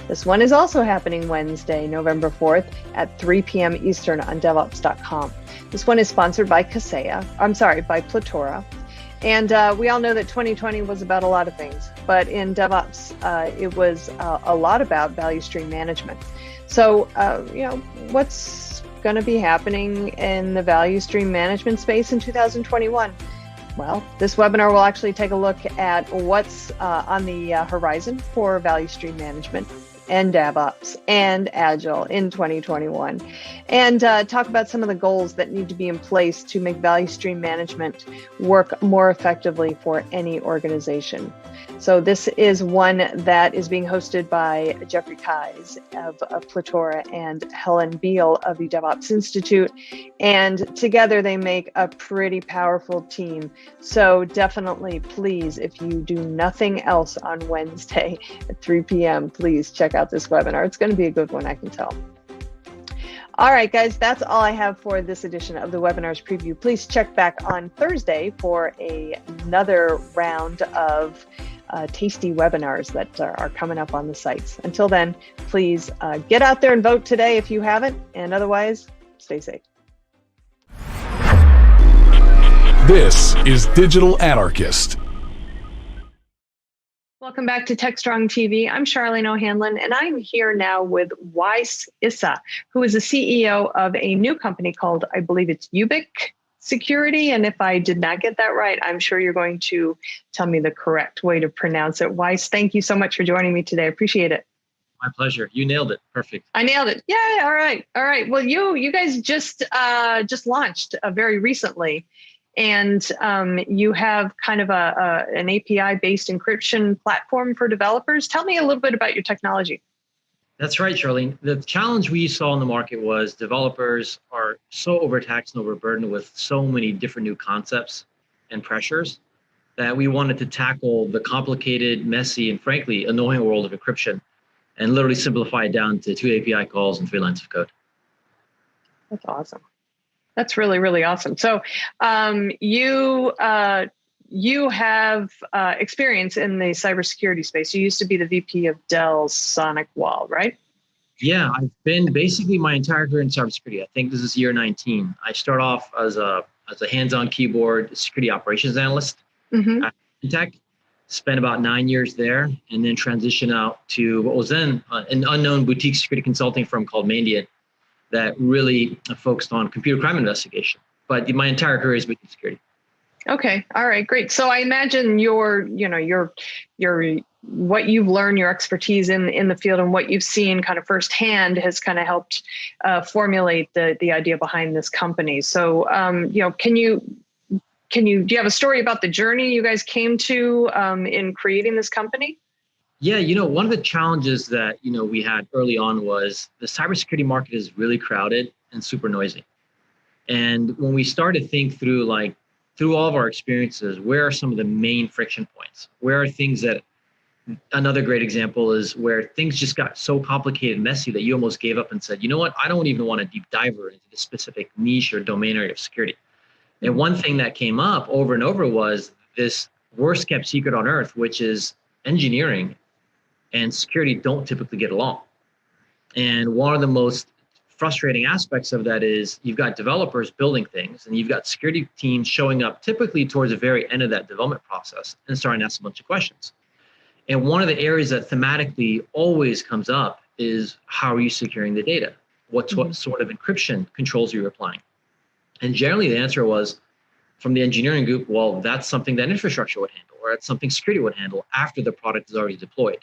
This one is also happening Wednesday, November 4th at 3 p.m. Eastern on DevOps.com. This one is sponsored by by Platora. And we all know that 2020 was about a lot of things, but in DevOps, it was a lot about value stream management. So, what's going to be happening in the value stream management space in 2021? Well, this webinar will actually take a look at what's on the horizon for value stream management and DevOps and Agile in 2021, and talk about some of the goals that need to be in place to make value stream management work more effectively for any organization. So this is one that is being hosted by Jeffrey Keyes of Platora and Helen Beal of the DevOps Institute. And together they make a pretty powerful team. So definitely, please, if you do nothing else on Wednesday at 3 p.m., please check out this webinar. It's going to be a good one, I can tell. All right, guys, that's all I have for this edition of the Webinars Preview. Please check back on Thursday for another round of tasty webinars that are coming up on the sites. Until then, please get out there and vote today if you haven't, and otherwise, stay safe. This is Digital Anarchist. Welcome back to TechStrong TV. I'm Charlene O'Hanlon, and I'm here now with Weiss Issa, who is the CEO of a new company called, I believe it's Ubic Security. And if I did not get that right, I'm sure you're going to tell me the correct way to pronounce it. Weiss, thank you so much for joining me today. I appreciate it. My pleasure. You nailed it. Perfect. I nailed it. Yeah. All right. All right. Well, you guys just launched very recently. And you have kind of an API-based encryption platform for developers. Tell me a little bit about your technology. That's right, Charlene. The challenge we saw in the market was developers are so overtaxed and overburdened with so many different new concepts and pressures that we wanted to tackle the complicated, messy, and frankly, annoying world of encryption and literally simplify it down to 2 API calls and 3 lines of code. That's awesome. That's really, really awesome. So you have experience in the cybersecurity space. You used to be the VP of Dell's Sonic Wall, right? Yeah, I've been basically my entire career in cybersecurity. I think this is year 19. I start off as a hands-on keyboard security operations analyst at Tech. Spent about 9 years there, and then transitioned out to what was then an unknown boutique security consulting firm called Mandiant that really focused on computer crime investigation. But my entire career is been security. Okay. All right. Great. So I imagine your what you've learned, your expertise in the field, and what you've seen kind of firsthand has kind of helped formulate the idea behind this company. So can you do you have a story about the journey you guys came to in creating this company? Yeah, one of the challenges that, we had early on was the cybersecurity market is really crowded and super noisy. And when we started to think through, through all of our experiences, where are some of the main friction points? Where are things that, another great example is where things just got so complicated and messy that you almost gave up and said, you know what, I don't even want to deep dive into the specific niche or domain area of security. And one thing that came up over and over was this worst kept secret on earth, which is engineering and security don't typically get along. And one of the most frustrating aspects of that is you've got developers building things and you've got security teams showing up typically towards the very end of that development process and starting to ask a bunch of questions. And one of the areas that thematically always comes up is how are you securing the data? What sort of encryption controls are you applying? And generally the answer was from the engineering group, well, that's something that infrastructure would handle, or that's something security would handle after the product is already deployed.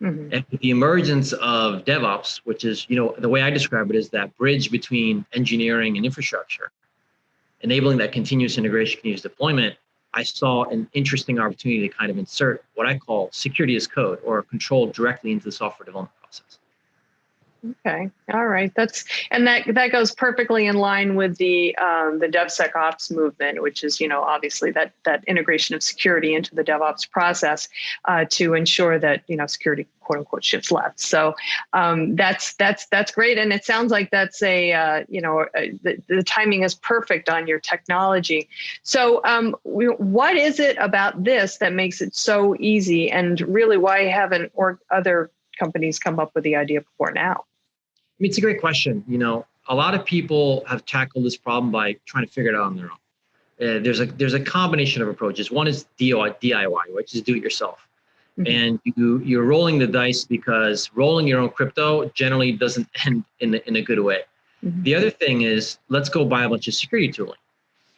And with the emergence of DevOps, which is, the way I describe it is that bridge between engineering and infrastructure, enabling that continuous integration, continuous deployment, I saw an interesting opportunity to kind of insert what I call security as code or control directly into the software development process. Okay. All right. That goes perfectly in line with the DevSecOps movement, which is, obviously that integration of security into the DevOps process to ensure that, security, quote unquote, shifts left. So that's great. And it sounds like that's the timing is perfect on your technology. So what is it about this that makes it so easy? And really, why haven't other companies come up with the idea before now? I mean, it's a great question. A lot of people have tackled this problem by trying to figure it out on their own. There's a combination of approaches. One is DIY, which is do it yourself. And you're rolling the dice because rolling your own crypto generally doesn't end in a good way. The other thing is, let's go buy a bunch of security tooling.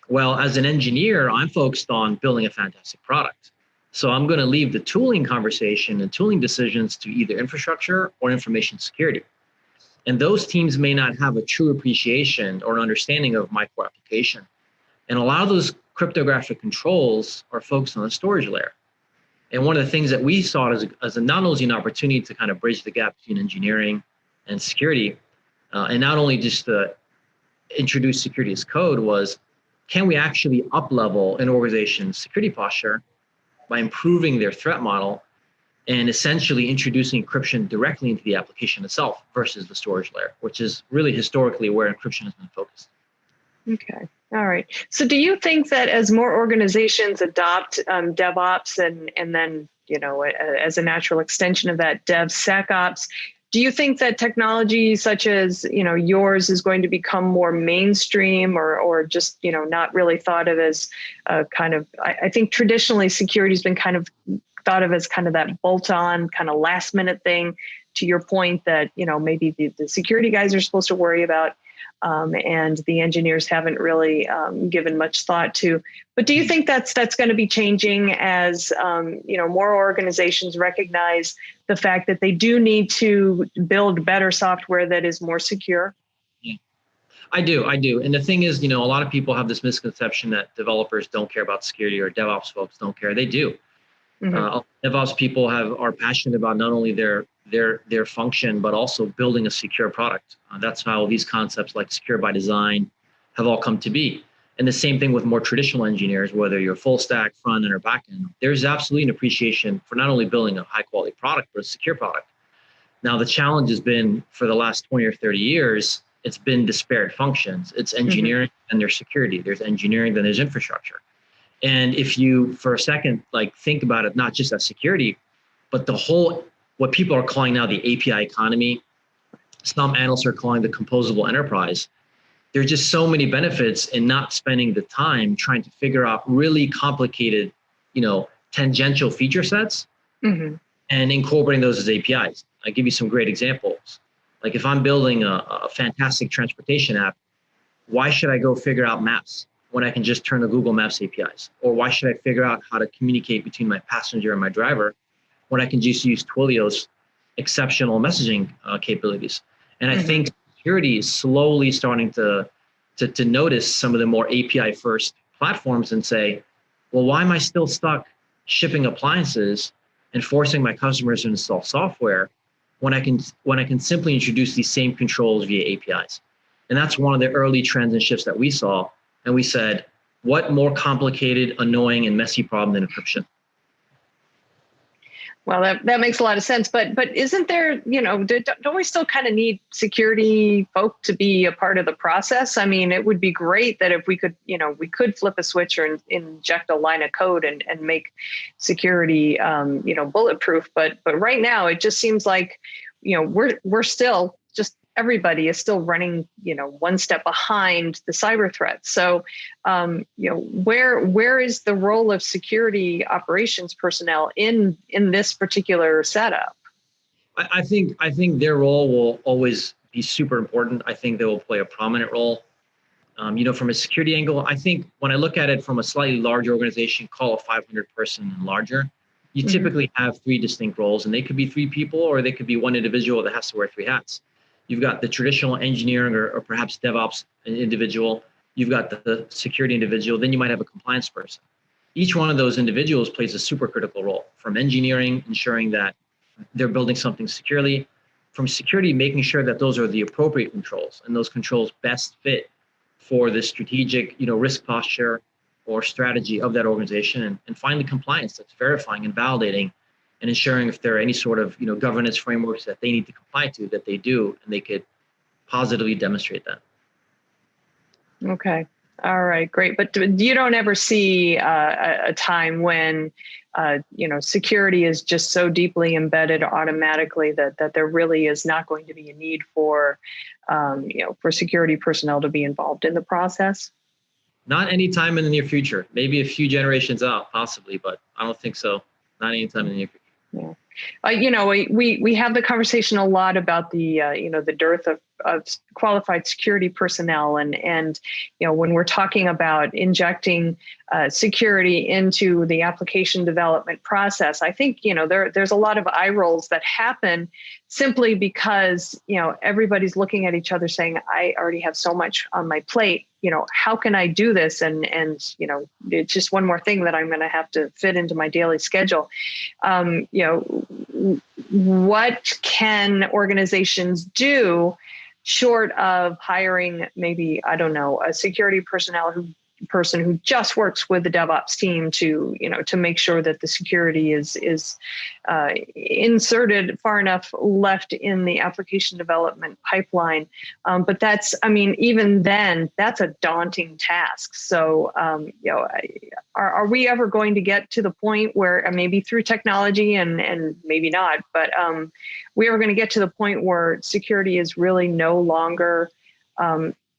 Well, as an engineer, I'm focused on building a fantastic product. So I'm going to leave the tooling conversation and tooling decisions to either infrastructure or information security. And those teams may not have a true appreciation or understanding of my core application. And a lot of those cryptographic controls are focused on the storage layer. And one of the things that we saw as a not only an opportunity to kind of bridge the gap between engineering and security, and not only just to introduce security as code, was can we actually up-level an organization's security posture by improving their threat model and essentially introducing encryption directly into the application itself versus the storage layer, which is really historically where encryption has been focused. Okay. All right. So do you think that as more organizations adopt DevOps and then, as a natural extension of that, DevSecOps, do you think that technology such as, yours is going to become more mainstream or just, not really thought of as kind of, I think traditionally security has been kind of thought of as kind of that bolt-on kind of last minute thing, to your point that, maybe the security guys are supposed to worry about and the engineers haven't really given much thought to. But do you think that's going to be changing as, more organizations recognize the fact that they do need to build better software that is more secure? Yeah, I do. And the thing is, a lot of people have this misconception that developers don't care about security or DevOps folks don't care. They do. DevOps people are passionate about not only their function, but also building a secure product. That's how these concepts like secure by design have all come to be. And the same thing with more traditional engineers, whether you're full stack, front end or back end, there's absolutely an appreciation for not only building a high quality product, but a secure product. Now, the challenge has been for the last 20 or 30 years, it's been disparate functions. It's engineering and there's security. There's engineering, then there's infrastructure. And if you, for a second, think about it, not just as security, but the whole, what people are calling now the API economy, some analysts are calling the composable enterprise. There's just so many benefits in not spending the time trying to figure out really complicated, tangential feature sets and incorporating those as APIs. I'll give you some great examples. Like if I'm building a fantastic transportation app, why should I go figure out maps when I can just turn to Google Maps APIs? Or why should I figure out how to communicate between my passenger and my driver when I can just use Twilio's exceptional messaging capabilities? And I think security is slowly starting to notice some of the more API first platforms and say, well, why am I still stuck shipping appliances and forcing my customers to install software when I can simply introduce these same controls via APIs? And that's one of the early trends and shifts that we saw. And we said, what more complicated, annoying, and messy problem than encryption? Well, that makes a lot of sense, but isn't there, don't we still kind of need security folk to be a part of the process? I mean, it would be great that if we could, we could flip a switch or inject a line of code and make security, bulletproof. But right now, it just seems like, we're still just everybody is still running, one step behind the cyber threat. So, where is the role of security operations personnel in this particular setup? I think their role will always be super important. I think they will play a prominent role. From a security angle, I think when I look at it from a slightly larger organization, call a 500 person and larger, you typically have 3 distinct roles, and they could be 3 people, or they could be one individual that has to wear 3 hats. You've got the traditional engineering or perhaps DevOps individual. You've got the security individual. Then you might have a compliance person. Each one of those individuals plays a super critical role, from engineering, ensuring that they're building something securely, from security, making sure that those are the appropriate controls and those controls best fit for the strategic, risk posture or strategy of that organization. And finally, compliance, that's verifying and validating and ensuring if there are any sort of governance frameworks that they need to comply to, that they do, and they could positively demonstrate that. Okay. All right, great. But you don't ever see a time when, security is just so deeply embedded automatically that there really is not going to be a need for, for security personnel to be involved in the process? Not anytime in the near future. Maybe a few generations out, possibly, but I don't think so. Not anytime in the near future. Yeah. We have the conversation a lot about the the dearth of qualified security personnel, and when we're talking about injecting security into the application development process, I think there's a lot of eye rolls that happen simply because everybody's looking at each other saying, I already have so much on my plate. How can I do this? And it's just one more thing that I'm going to have to fit into my daily schedule. What can organizations do short of hiring maybe, I don't know, a security person who just works with the DevOps team to make sure that the security is inserted far enough left in the application development pipeline. But even then, that's a daunting task. So, are we ever going to get to the point where maybe through technology and maybe not, but we are going to get to the point where security is really no longer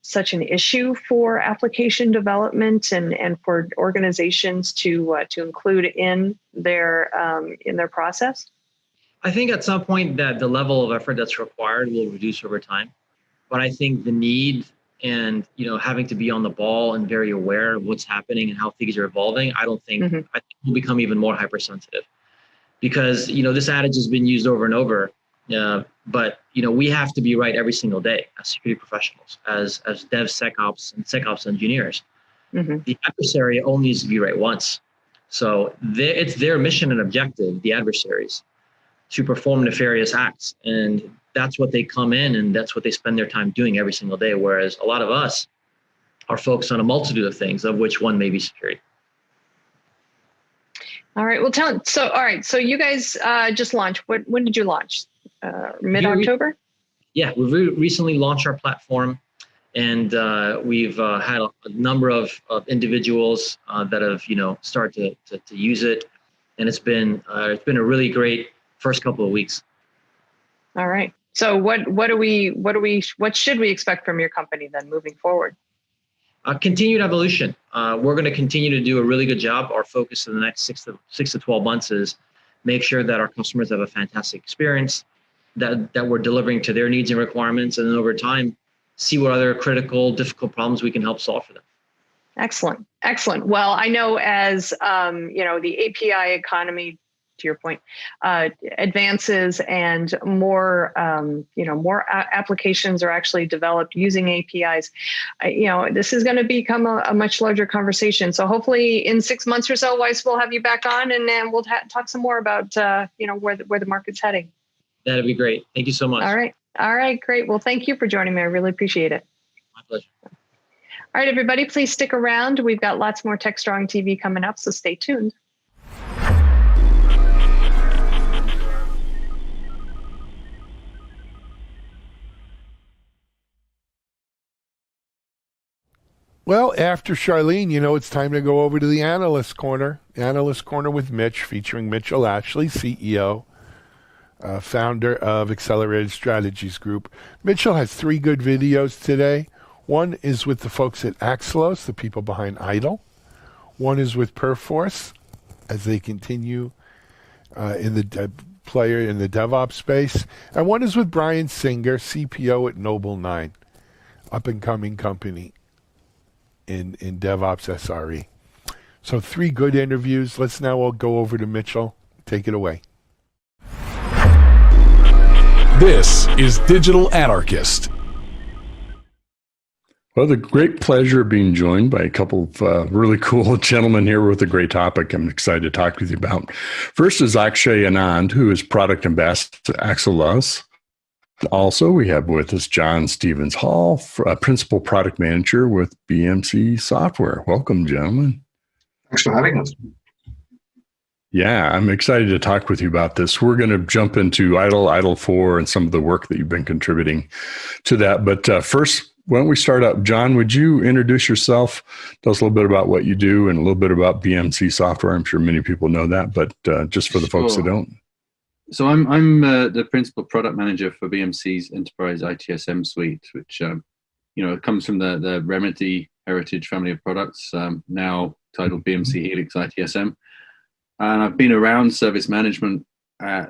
such an issue for application development and for organizations to include in their process? I think at some point that the level of effort that's required will reduce over time, but I think the need and having to be on the ball and very aware of what's happening and how things are evolving, I think we'll become even more hypersensitive, because this adage has been used over and over. But we have to be right every single day as security professionals, as DevSecOps and SecOps engineers. The adversary only needs to be right once. So it's their mission and objective, the adversaries, to perform nefarious acts, and that's what they come in and that's what they spend their time doing every single day. Whereas a lot of us are focused on a multitude of things, of which one may be security. All right. Well, so you guys just launched. When did you launch? Mid-October? Yeah, we've recently launched our platform, and we've had a number of individuals that have started to use it, and it's been a really great first couple of weeks. All right. So what should we expect from your company then moving forward? Continued evolution. We're going to continue to do a really good job. Our focus in the next 6 to 12 months is make sure that our customers have a fantastic experience, that we're delivering to their needs and requirements, and then over time, see what other critical, difficult problems we can help solve for them. Excellent. Well, I know as the API economy to your point, advances and more, more applications are actually developed using APIs, this is going to become a much larger conversation. So hopefully in 6 months or so, Weiss, we'll have you back on, and then we'll talk some more about, where the market's heading. That'd be great. Thank you so much. All right, great. Well, thank you for joining me. I really appreciate it. My pleasure. All right, everybody, please stick around. We've got lots more TechStrong TV coming up, so stay tuned. Well, after Charlene, it's time to go over to the Analyst Corner. Analyst Corner with Mitch, featuring Mitchell Ashley, CEO, founder of Accelerated Strategies Group. Mitchell has 3 good videos today. One is with the folks at Axelos, the people behind IDLE. One is with Perforce, as they continue in the player in the DevOps space. And one is with Brian Singer, CPO at Noble 9, up-and-coming company in DevOps SRE. So 3 good interviews. Let's now all go over to Mitchell. Take it away. This is Digital Anarchist. Well, the great pleasure of being joined by a couple of really cool gentlemen here with a great topic I'm excited to talk with you about. First is Akshay Anand, who is Product Ambassador to Axelos. Also, we have with us John Stevens Hall, Principal Product Manager with BMC Software. Welcome, gentlemen. Thanks for having us. Yeah, I'm excited to talk with you about this. We're going to jump into IDLE 4, and some of the work that you've been contributing to that. But first, why don't we start up? John, would you introduce yourself? Tell us a little bit about what you do and a little bit about BMC Software. I'm sure many people know that, but just for the folks that don't. So I'm the Principal Product Manager for BMC's Enterprise ITSM Suite, which comes from the Remedy Heritage family of products, now titled BMC Helix ITSM. And I've been around service management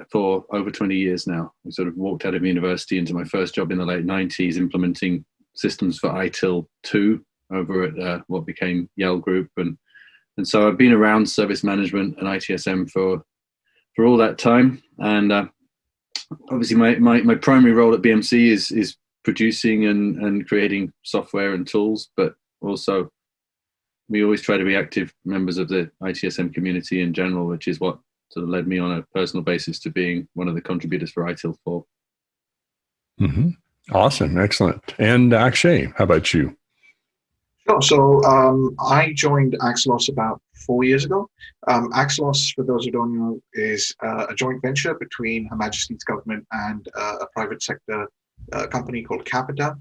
for over 20 years now. I sort of walked out of university into my first job in the late 90s, implementing systems for ITIL 2 over at what became Yale Group. And so I've been around service management and ITSM for all that time. And obviously my primary role at BMC is producing and creating software and tools, but also we always try to be active members of the ITSM community in general, which is what sort of led me on a personal basis to being one of the contributors for ITIL 4. Mm-hmm. Awesome. Excellent. And Akshay, how about you? Sure. So I joined Axelos about 4 years ago. Axelos, for those who don't know, is a joint venture between Her Majesty's government and a private sector company called Capita.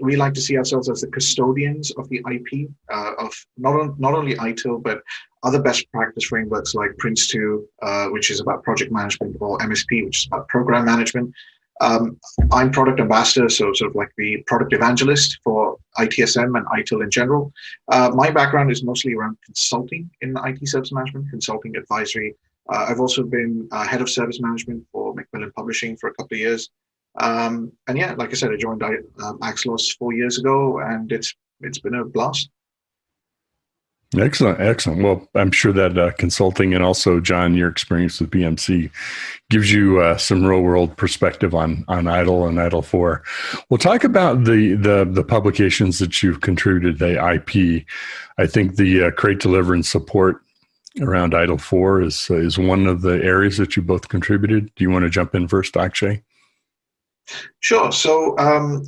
We like to see ourselves as the custodians of the IP of not only ITIL, but other best practice frameworks like Prince2, which is about project management, or MSP, which is about program management. I'm product ambassador, so sort of like the product evangelist for ITSM and ITIL in general. My background is mostly around consulting in IT service management, consulting advisory. I've also been head of service management for Macmillan Publishing for a couple of years. And yeah, like I said, I joined Axelos 4 years ago, and it's been a blast. Excellent. Excellent. Well, I'm sure that consulting, and also, John, your experience with BMC gives you some real world perspective on IDLE and IDLE 4. We'll talk about the publications that you've contributed to the IP. I think the create, deliver, and support around IDLE 4 is one of the areas that you both contributed. Do you want to jump in first, Akshay? Sure. So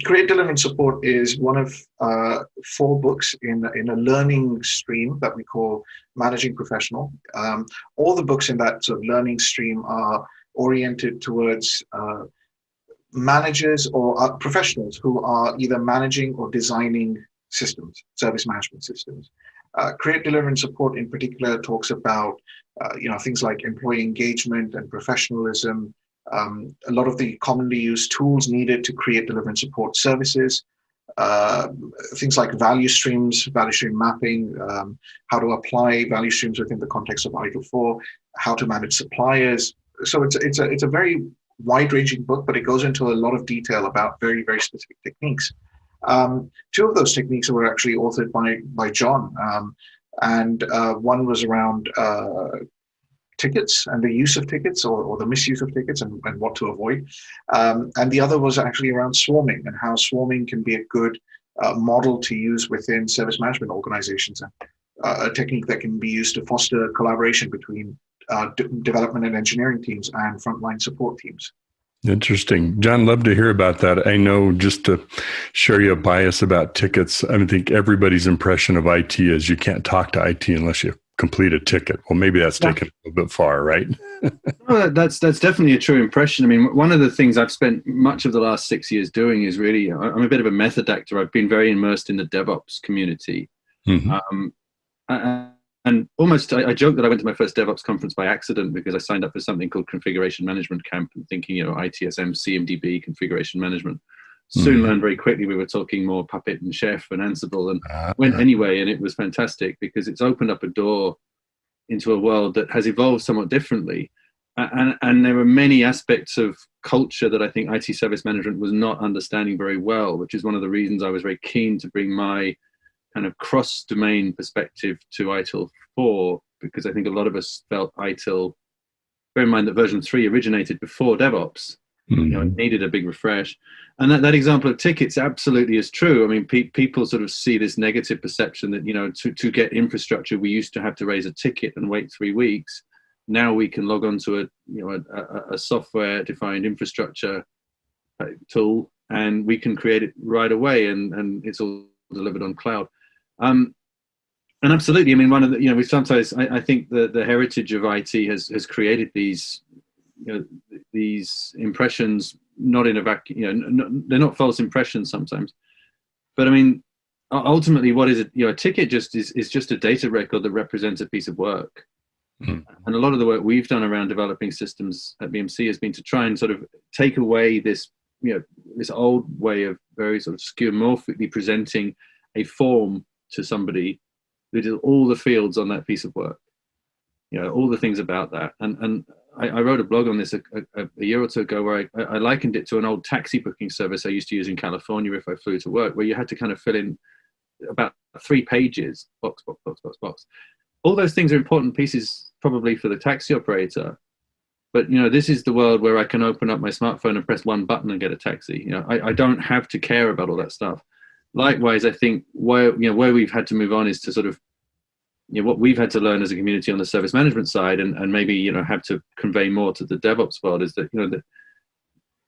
Create, Deliver, and Support is one of 4 books in a learning stream that we call Managing Professional. All the books in that sort of learning stream are oriented towards managers or professionals who are either managing or designing systems, service management systems. Create, Deliver, and Support in particular talks about things like employee engagement and professionalism, a lot of the commonly used tools needed to create, deliver, and support services, things like value stream mapping, how to apply value streams within the context of IDLE 4, how to manage suppliers. So it's a very wide-ranging book, but it goes into a lot of detail about very, very specific techniques. 2 of those techniques were actually authored by John, and one was around tickets and the use of tickets or the misuse of tickets and what to avoid. And the other was actually around swarming and how swarming can be a good model to use within service management organizations, and a technique that can be used to foster collaboration between development and engineering teams and frontline support teams. Interesting. John, love to hear about that. I know, just to share you a bias about tickets, I think everybody's impression of IT is you can't talk to IT unless you complete a ticket. Well, maybe that's taken a little bit far, right? Well, that's definitely a true impression. I mean, one of the things I've spent much of the last 6 years doing is really, I'm a bit of a method actor. I've been very immersed in the DevOps community. And almost, I joke that I went to my first DevOps conference by accident because I signed up for something called Configuration Management Camp and thinking, ITSM, CMDB, configuration management. Soon learned very quickly we were talking more Puppet and Chef and Ansible, and went anyway, and it was fantastic because it's opened up a door into a world that has evolved somewhat differently. And there were many aspects of culture that I think IT service management was not understanding very well, which is one of the reasons I was very keen to bring my kind of cross-domain perspective to ITIL 4, because I think a lot of us felt ITIL, bear in mind that version 3 originated before DevOps, it needed a big refresh. And that example of tickets absolutely is true. I mean, people sort of see this negative perception that, to get infrastructure, we used to have to raise a ticket and wait 3 weeks. Now we can log on to a software-defined infrastructure tool, and we can create it right away, and it's all delivered on cloud. And absolutely, I mean, one of the, we sometimes, I think the heritage of IT has created these, these impressions, not in a vacuum, they're not false impressions sometimes. But I mean, ultimately, what is it? A ticket is just a data record that represents a piece of work. And a lot of the work we've done around developing systems at BMC has been to try and sort of take away this, this old way of very sort of skeuomorphically presenting a form to somebody who did all the fields on that piece of work, all the things about that. And I wrote a blog on this a year or two ago where I likened it to an old taxi booking service I used to use in California if I flew to work, where you had to kind of fill in about 3 pages, box. All those things are important pieces probably for the taxi operator. But, this is the world where I can open up my smartphone and press one button and get a taxi. I don't have to care about all that stuff. Likewise, I think where we've had to move on is to sort of, what we've had to learn as a community on the service management side, and maybe, have to convey more to the DevOps world, is that, that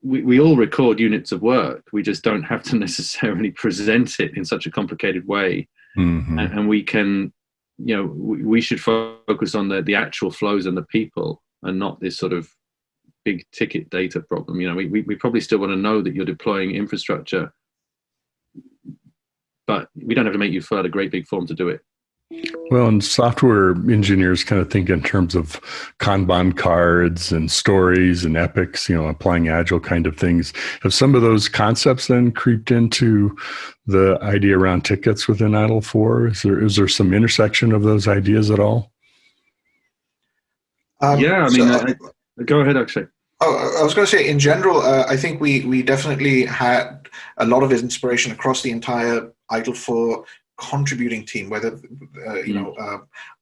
we all record units of work. We just don't have to necessarily present it in such a complicated way. And we can, we should focus on the actual flows and the people, and not this sort of big ticket data problem. We probably still want to know that you're deploying infrastructure, but we don't have to make you fill out a great big form to do it. Well, and software engineers kind of think in terms of Kanban cards and stories and epics, applying agile kind of things. Have some of those concepts then creeped into the idea around tickets within ITIL 4? Is there some intersection of those ideas at all? Yeah, I mean, go ahead, Akshay. Oh, I was going to say, in general, I think we definitely had a lot of inspiration across the entire ITIL 4 contributing team, whether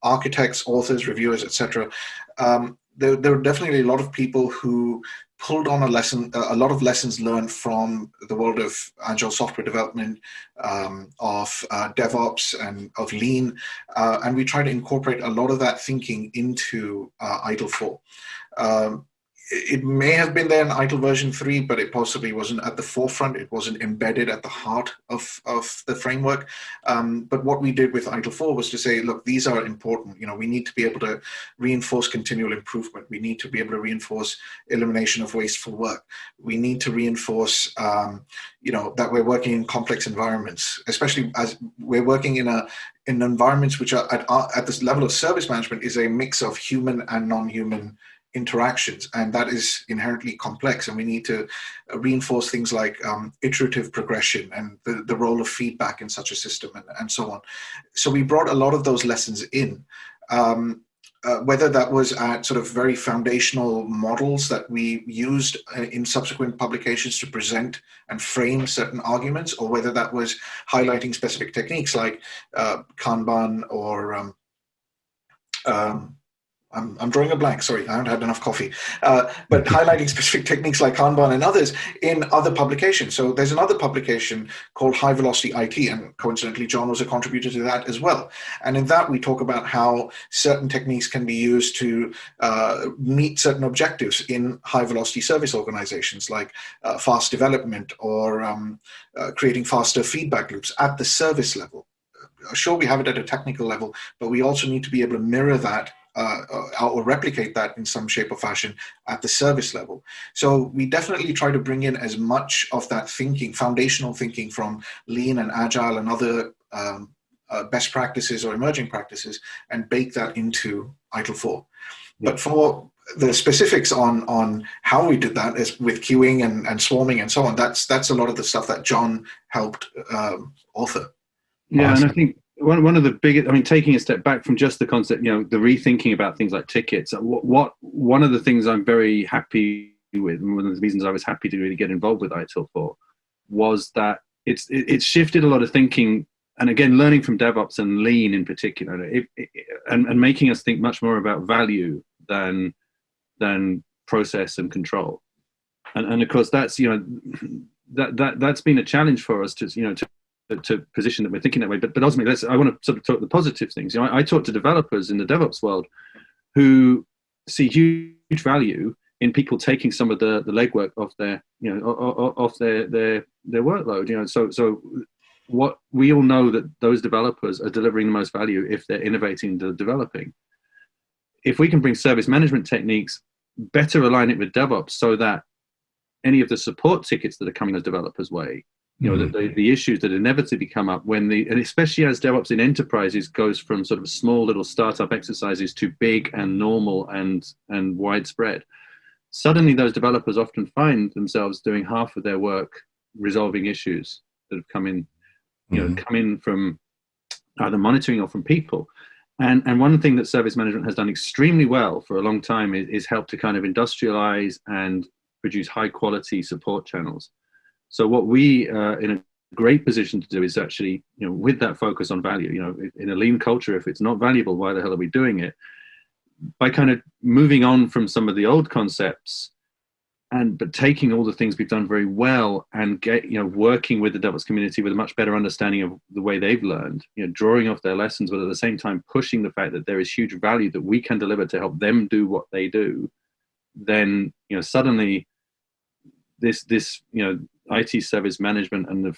architects, authors, reviewers, etc. There were definitely a lot of people who pulled on a lot of lessons learned from the world of agile software development, of DevOps, and of Lean, and we try to incorporate a lot of that thinking into ITIL 4. It may have been there in ITIL version 3, but it possibly wasn't at the forefront. It wasn't embedded at the heart of the framework. But what we did with ITIL 4 was to say, look, these are important. We need to be able to reinforce continual improvement. We need to be able to reinforce elimination of wasteful work. We need to reinforce, that we're working in complex environments, especially as we're working in environments which are at this level of service management is a mix of human and non-human interactions, and that is inherently complex, and we need to reinforce things like iterative progression and the role of feedback in such a system, and so on. So we brought a lot of those lessons in, whether that was at sort of very foundational models that we used in subsequent publications to present and frame certain arguments, or whether that was highlighting specific techniques like Kanban or I'm drawing a blank, sorry, I haven't had enough coffee, but highlighting specific techniques like Kanban and others in other publications. So there's another publication called High Velocity IT, and coincidentally, John was a contributor to that as well. And in that, we talk about how certain techniques can be used to meet certain objectives in high velocity service organizations, like fast development or creating faster feedback loops at the service level. Sure, we have it at a technical level, but we also need to be able to mirror that or replicate that in some shape or fashion at the service level. So we definitely try to bring in as much of that thinking, foundational thinking from lean and agile and other best practices or emerging practices, and bake that into ITIL 4. But for the specifics on how we did that is with queuing and swarming and so on, that's a lot of the stuff that John helped author. Yeah, awesome. And I think one of the biggest, I mean, taking a step back from just the concept, the rethinking about things like tickets, one of the things I'm very happy with, and one of the reasons I was happy to really get involved with ITIL 4 was that it's shifted a lot of thinking, and again, learning from DevOps and Lean in particular, and making us think much more about value than process and control. And of course, that's, that's been a challenge for us to position that we're thinking that way, but ultimately, I want to sort of talk the positive things. I talk to developers in the DevOps world who see huge value in people taking some of the legwork off their workload. So what we all know that those developers are delivering the most value if they're innovating, they're developing. If we can bring service management techniques, better align it with DevOps, so that any of the support tickets that are coming as developers' way, the issues that inevitably come up and especially as DevOps in enterprises goes from sort of small little startup exercises to big and normal and widespread, suddenly those developers often find themselves doing half of their work resolving issues that have come in, come in from either monitoring or from people. And one thing that service management has done extremely well for a long time is help to kind of industrialize and produce high quality support channels. So what we are in a great position to do is actually, with that focus on value, in a lean culture, if it's not valuable, why the hell are we doing it? By kind of moving on from some of the old concepts, but taking all the things we've done very well and working with the DevOps community with a much better understanding of the way they've learned, drawing off their lessons, but at the same time pushing the fact that there is huge value that we can deliver to help them do what they do, then suddenly this IT service management and the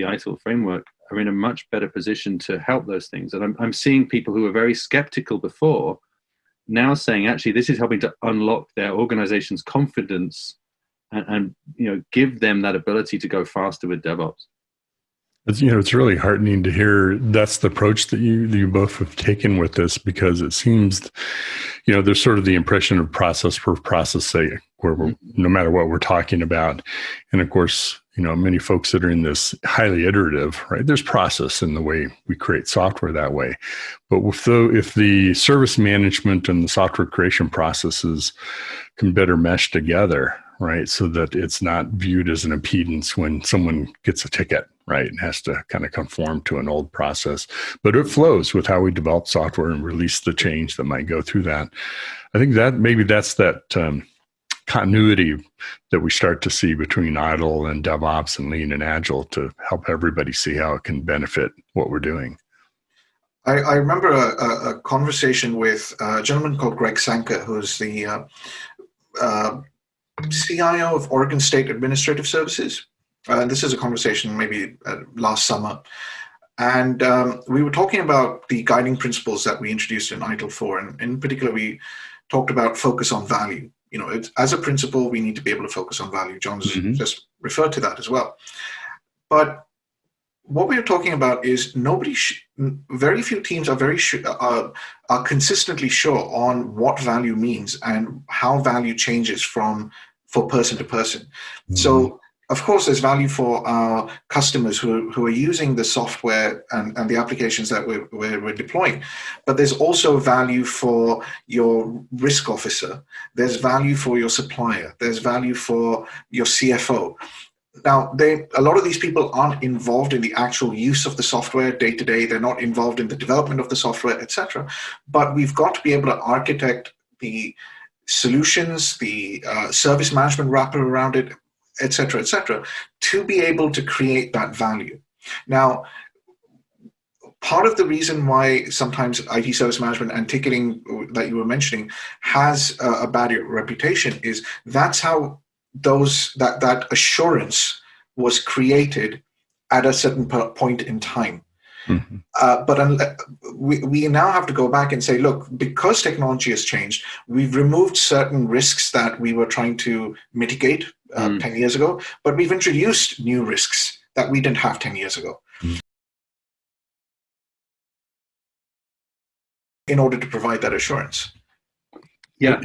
ITIL framework are in a much better position to help those things. And I'm seeing people who were very skeptical before now saying, actually, this is helping to unlock their organization's confidence and give them that ability to go faster with DevOps. It's really heartening to hear that's the approach that you both have taken with this, because it seems, there's sort of the impression of process for process sake, where no matter what we're talking about. And of course, many folks that are in this highly iterative, right? There's process in the way we create software that way. But if the service management and the software creation processes can better mesh together, right? So that it's not viewed as an impedance when someone gets a ticket, right? And has to kind of conform to an old process, but it flows with how we develop software and release the change that might go through that. I think that maybe that's that continuity that we start to see between ITIL and DevOps and Lean and Agile to help everybody see how it can benefit what we're doing. I remember a conversation with a gentleman called Greg Sanker, who's the CIO of Oregon State Administrative Services. This is a conversation maybe last summer. And we were talking about the guiding principles that we introduced in ITIL 4. And in particular, we talked about focus on value. As a principle, we need to be able to focus on value. John's just referred to that as well. But what we are talking about is very few teams are are consistently sure on what value means and how value changes for person to person. So, of course, there's value for our customers who are using the software and the applications that we're deploying. But there's also value for your risk officer. There's value for your supplier. There's value for your CFO. Now, a lot of these people aren't involved in the actual use of the software day to day. They're not involved in the development of the software, etc. But we've got to be able to architect the solutions, the service management wrapper around it, etc., to be able to create that value. Now, part of the reason why sometimes IT service management and ticketing that you were mentioning has a bad reputation is that's how that assurance was created at a certain point in time. Mm-hmm. But we now have to go back and say, look, because technology has changed, we've removed certain risks that we were trying to mitigate 10 years ago, but we've introduced new risks that we didn't have 10 years ago. In order to provide that assurance. Yeah,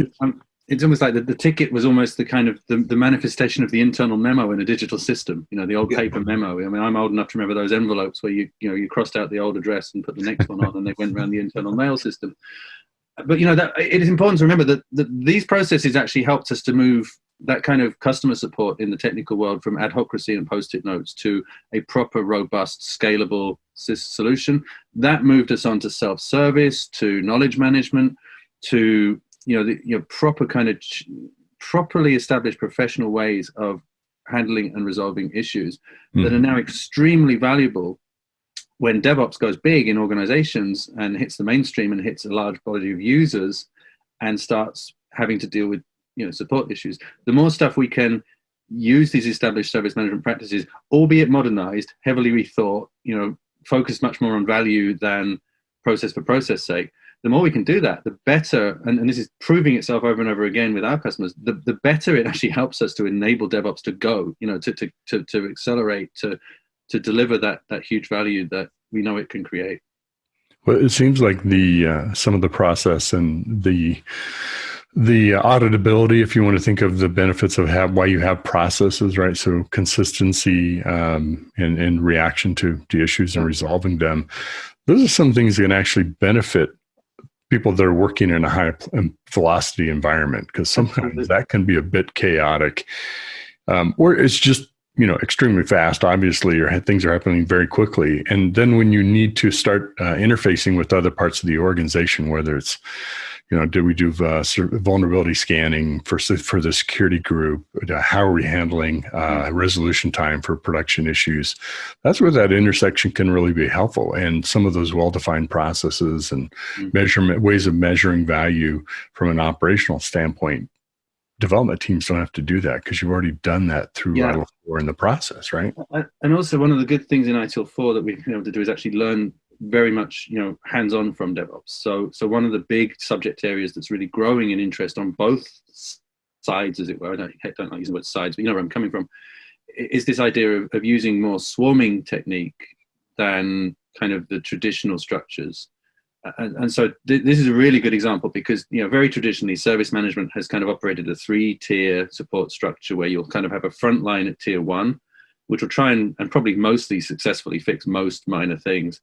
it's almost like the ticket was almost the kind of the manifestation of the internal memo in a digital system. You know, the old paper memo. I mean, I'm old enough to remember those envelopes where you crossed out the old address and put the next one on, and they went around the internal mail system. But that it is important to remember that these processes actually helped us to move that kind of customer support in the technical world from ad hocracy and post-it notes to a proper, robust, scalable solution. That moved us on to self-service, to knowledge management, to proper kind of properly established professional ways of handling and resolving issues that are now extremely valuable when DevOps goes big in organizations and hits the mainstream and hits a large body of users and starts having to deal with support issues. The more stuff we can use these established service management practices, albeit modernized, heavily rethought, focused much more on value than process for process sake, the more we can do that, the better, and this is proving itself over and over again with our customers, the better it actually helps us to enable DevOps to go, to accelerate, to deliver that huge value that we know it can create. Well, it seems like some of the process and the auditability, if you want to think of the benefits of why you have processes, right? So consistency and reaction to issues and resolving them. Those are some things that can actually benefit people that are working in a high velocity environment, because sometimes that can be a bit chaotic, or it's just extremely fast, obviously, or things are happening very quickly. And then when you need to start interfacing with other parts of the organization, whether it's did we do vulnerability scanning for the security group? How are we handling resolution time for production issues? That's where that intersection can really be helpful. And some of those well-defined processes and ways of measuring value from an operational standpoint, development teams don't have to do that because you've already done that through ITIL 4 in the process, right? And also one of the good things in ITIL 4 that we've been able to do is actually learn very much, hands-on from DevOps. So one of the big subject areas that's really growing in interest on both sides, as it were, I don't like using the word sides, but you know where I'm coming from, is this idea of using more swarming technique than kind of the traditional structures. And so this is a really good example because, very traditionally, service management has kind of operated a 3-tier support structure where you'll kind of have a front line at tier 1, which will try and probably mostly successfully fix most minor things.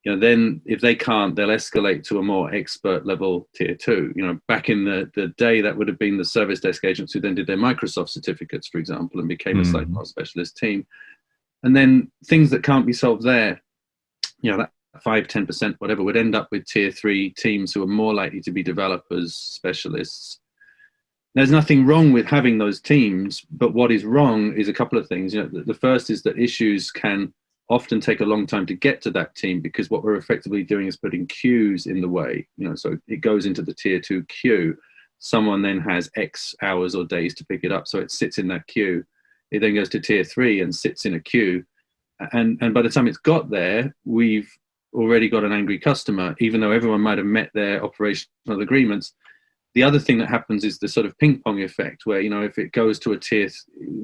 Then if they can't, they'll escalate to a more expert level tier 2. Back in the day, that would have been the service desk agents who then did their Microsoft certificates, for example, and became a slightly more specialist team. And then things that can't be solved there, that 5-10%, whatever, would end up with tier 3 teams who are more likely to be developers, specialists. There's nothing wrong with having those teams, but what is wrong is a couple of things. The first is that issues can often take a long time to get to that team because what we're effectively doing is putting queues in the way. So it goes into the tier 2 queue. Someone then has X hours or days to pick it up, so it sits in that queue. It then goes to tier 3 and sits in a queue. And by the time it's got there, we've already got an angry customer, even though everyone might have met their operational agreements. The other thing that happens is the sort of ping pong effect where, if it goes to a tier,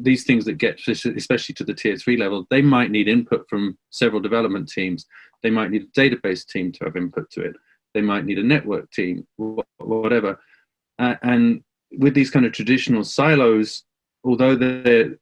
these things that get, especially to the tier 3 level, they might need input from several development teams. They might need a database team to have input to it. They might need a network team, whatever. And with these kind of traditional silos, although they're,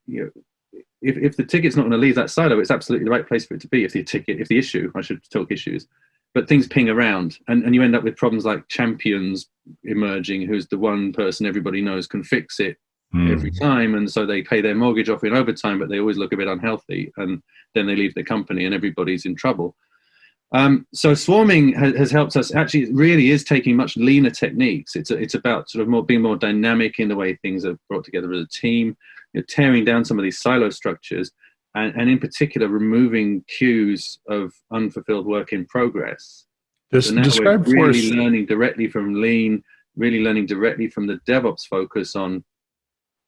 if the ticket's not going to leave that silo, it's absolutely the right place for it to be. If the issue, I should talk issues, but things ping around and you end up with problems like champions emerging, who's the one person everybody knows can fix it every time, and so they pay their mortgage off in overtime, but they always look a bit unhealthy, and then they leave the company and everybody's in trouble. So swarming has helped us. Actually, it really is taking much leaner techniques. It's about sort of being more dynamic in the way things are brought together as a team, tearing down some of these silo structures, and in particular removing queues of unfulfilled work in progress. So now Describe we're for us. really learning directly from lean, really learning directly from the DevOps focus on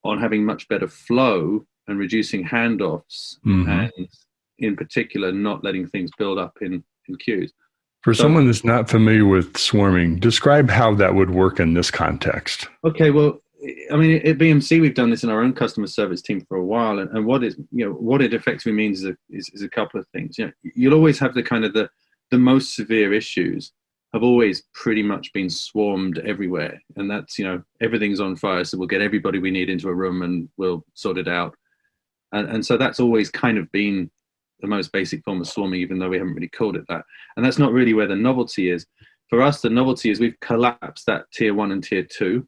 having much better flow and reducing handoffs, and in particular not letting things build up in queues. For someone that's not familiar with swarming, describe how that would work in this context. Okay, well, I mean, at BMC, we've done this in our own customer service team for a while, and what it effectively means is a couple of things. You'll always have the most severe issues have always pretty much been swarmed everywhere, and that's everything's on fire, so we'll get everybody we need into a room and we'll sort it out, and so that's always kind of been the most basic form of swarming, even though we haven't really called it that. And that's not really where the novelty is. For us, the novelty is we've collapsed that tier 1 and tier 2.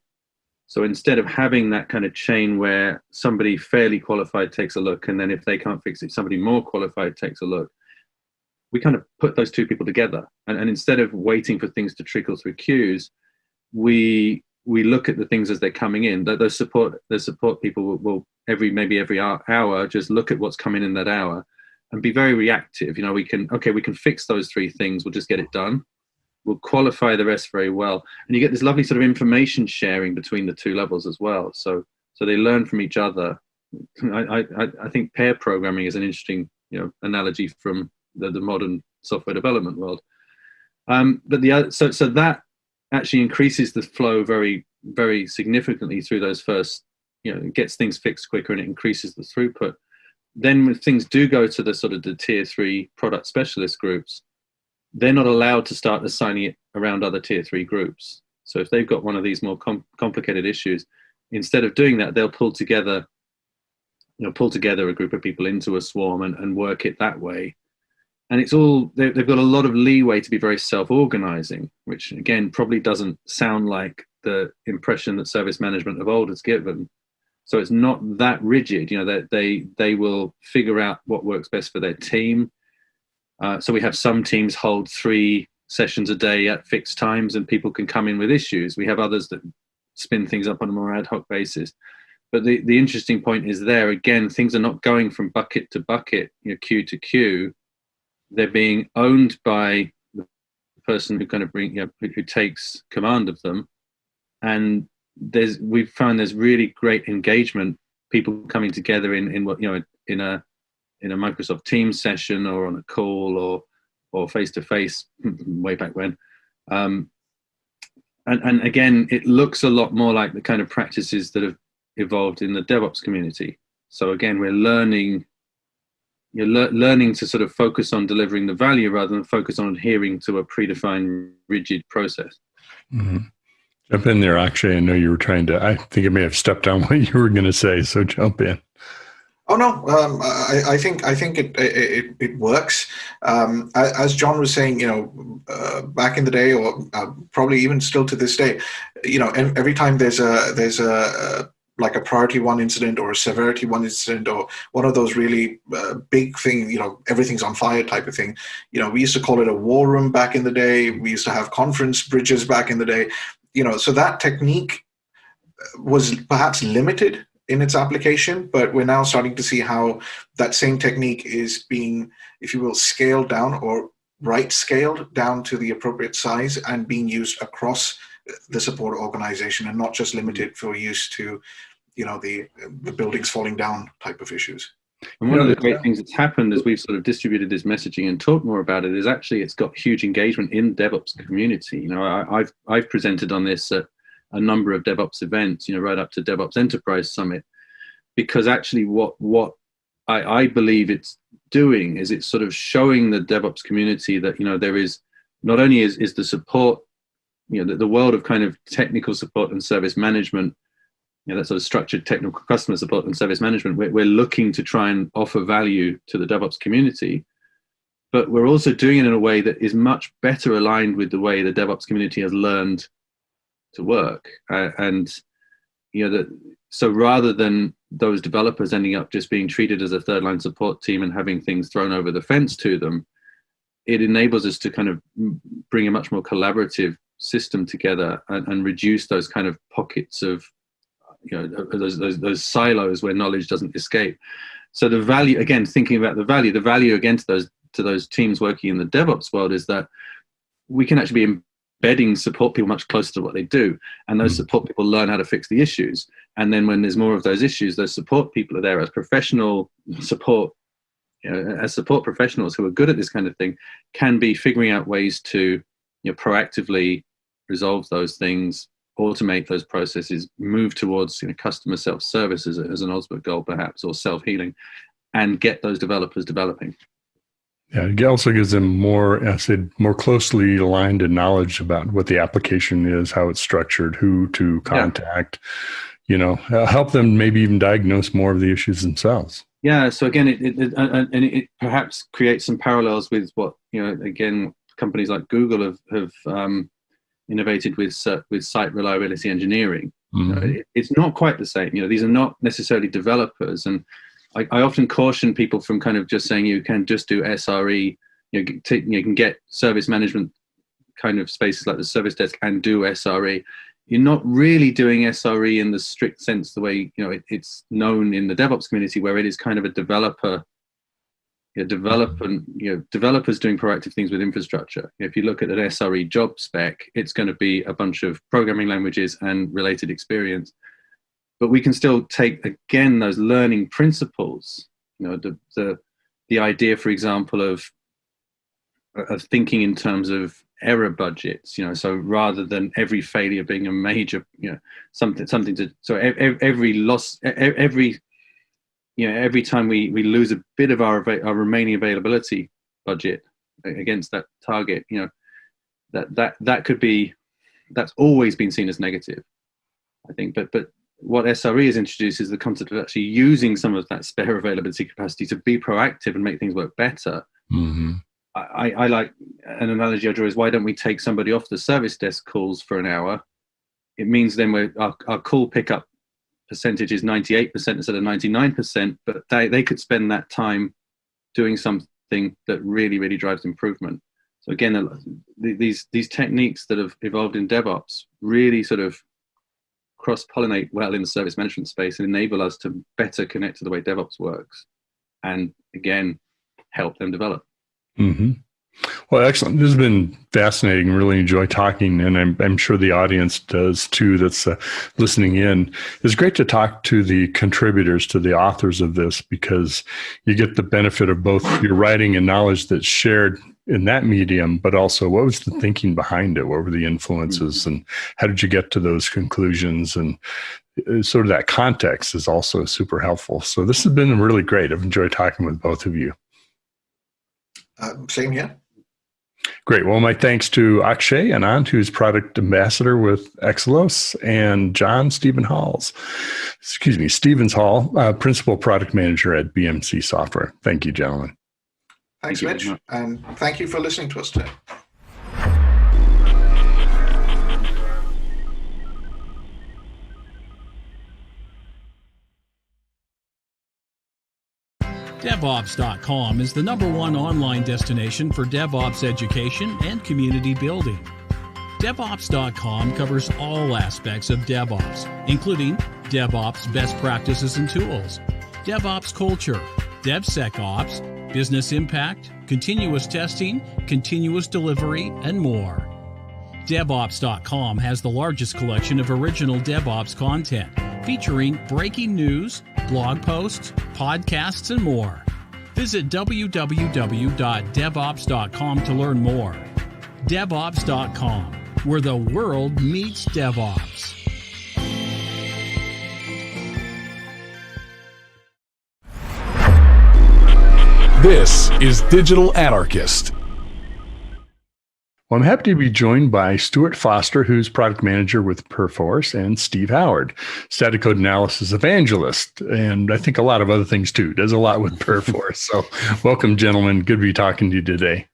So instead of having that kind of chain where somebody fairly qualified takes a look, and then if they can't fix it, somebody more qualified takes a look, we kind of put those two people together. And instead of waiting for things to trickle through queues, we look at the things as they're coming in. Those support people will maybe every hour just look at what's coming in that hour and be very reactive. We can fix those 3 things. We'll just get it done. We'll qualify the rest very well. And you get this lovely sort of information sharing between the 2 levels as well. So they learn from each other. I think pair programming is an interesting analogy from the modern software development world. But so that actually increases the flow very, very significantly through those first, it gets things fixed quicker and it increases the throughput. Then when things do go to the sort of the tier 3 product specialist groups, they're not allowed to start assigning it around other tier 3 groups. So if they've got one of these more complicated issues, instead of doing that, they'll pull together a group of people into a swarm and work it that way. And they've got a lot of leeway to be very self-organizing, which again probably doesn't sound like the impression that service management of old has given. So it's not that rigid, that they will figure out what works best for their team. So we have some teams hold 3 sessions a day at fixed times and people can come in with issues. We have others that spin things up on a more ad hoc basis. But the interesting point is there, again, things are not going from bucket to bucket, queue to queue. They're being owned by the person who kind of who takes command of them. And we've found there's really great engagement, people coming together in what, in a Microsoft Teams session or on a call or face-to-face way back when. And again, it looks a lot more like the kind of practices that have evolved in the DevOps community. So again, we're learning to sort of focus on delivering the value rather than focus on adhering to a predefined rigid process. Mm-hmm. Jump in there, Akshay. I know you were I think it may have stepped on what you were going to say, so jump in. Oh no, I think it works. As John was saying, back in the day, or probably even still to this day, every time there's a like a priority 1 incident or a severity 1 incident or one of those really big thing, everything's on fire type of thing. We used to call it a war room back in the day. We used to have conference bridges back in the day. So that technique was perhaps limited in its application, but we're now starting to see how that same technique is being, if you will, scaled down or scaled down to the appropriate size and being used across the support organization and not just limited for use to, the buildings falling down type of issues. And one of the great things that's happened as we've sort of distributed this messaging and talked more about it is actually it's got huge engagement in DevOps community. I've presented on this at a number of DevOps events, right up to DevOps Enterprise Summit, because actually what I believe it's doing is it's sort of showing the DevOps community that, there is not only is the support, the world of kind of technical support and service management, that sort of structured technical customer support and service management, we're looking to try and offer value to the DevOps community, but we're also doing it in a way that is much better aligned with the way the DevOps community has learned to work. And that So rather than those developers ending up just being treated as a third line support team and having things thrown over the fence to them, it enables us to kind of bring a much more collaborative system together and reduce those kind of pockets of, those silos where knowledge doesn't escape. So the value, again, thinking about the value again to those teams working in the DevOps world is that we can actually be embedding support people much closer to what they do, and those support people learn how to fix the issues. And then when there's more of those issues, those support people are there as professional support, as support professionals who are good at this kind of thing, can be figuring out ways to proactively resolve those things, automate those processes, move towards customer self-service as an ultimate goal perhaps, or self-healing, and get those developers developing. Yeah, it also gives them more closely aligned in knowledge about what the application is, how it's structured, who to contact, help them maybe even diagnose more of the issues themselves. Yeah, so again, it perhaps creates some parallels with what, again, companies like Google have innovated with site reliability engineering. Mm-hmm. It's not quite the same. These are not necessarily developers, and I often caution people from kind of just saying you can just do SRE. You can get service management kind of spaces like the service desk and do SRE. You're not really doing SRE in the strict sense the way it's known in the DevOps community, where it is kind of a developers doing proactive things with infrastructure. If you look at an SRE job spec, it's going to be a bunch of programming languages and related experience. But we can still take, again, those learning principles, the idea, for example, of thinking in terms of error budgets, so rather than every failure being a major, something to, so every loss, every time we lose a bit of our remaining availability budget against that target, that could be, that's always been seen as negative, I think. But what SRE has introduced is the concept of actually using some of that spare availability capacity to be proactive and make things work better. Mm-hmm. I like an analogy I draw is, why don't we take somebody off the service desk calls for an hour? It means then our call pickup percentage is 98% instead of 99%, but they could spend that time doing something that really, really drives improvement. So again, these techniques that have evolved in DevOps really sort of cross-pollinate well in the service management space and enable us to better connect to the way DevOps works, and again, help them develop. Mm-hmm. Well, excellent. This has been fascinating. Really enjoy talking, and I'm sure the audience does too that's listening in. It's great to talk to the contributors, to the authors of this, because you get the benefit of both your writing and knowledge that's shared in that medium, but also what was the thinking behind it? What were the influences, and how did you get to those conclusions? And sort of that context is also super helpful. So this has been really great. I've enjoyed talking with both of you. Same here. Great. Well, my thanks to Akshay Anand, who's product ambassador with Exelos, and Stevens Hall, principal product manager at BMC Software. Thank you, gentlemen. Thanks, Mitch. And thank you for listening to us today. DevOps.com is the #1 online destination for DevOps education and community building. DevOps.com covers all aspects of DevOps, including DevOps best practices and tools, DevOps culture, DevSecOps, business impact, continuous testing, continuous delivery, and more. DevOps.com has the largest collection of original DevOps content, featuring breaking news, blog posts, podcasts, and more. Visit www.devops.com to learn more. DevOps.com, where the world meets DevOps. This is Digital Anarchist. Well, I'm happy to be joined by Stuart Foster, who's product manager with Perforce, and Steve Howard, static code analysis evangelist, and I think a lot of other things too. Does a lot with Perforce. So welcome, gentlemen. Good to be talking to you today.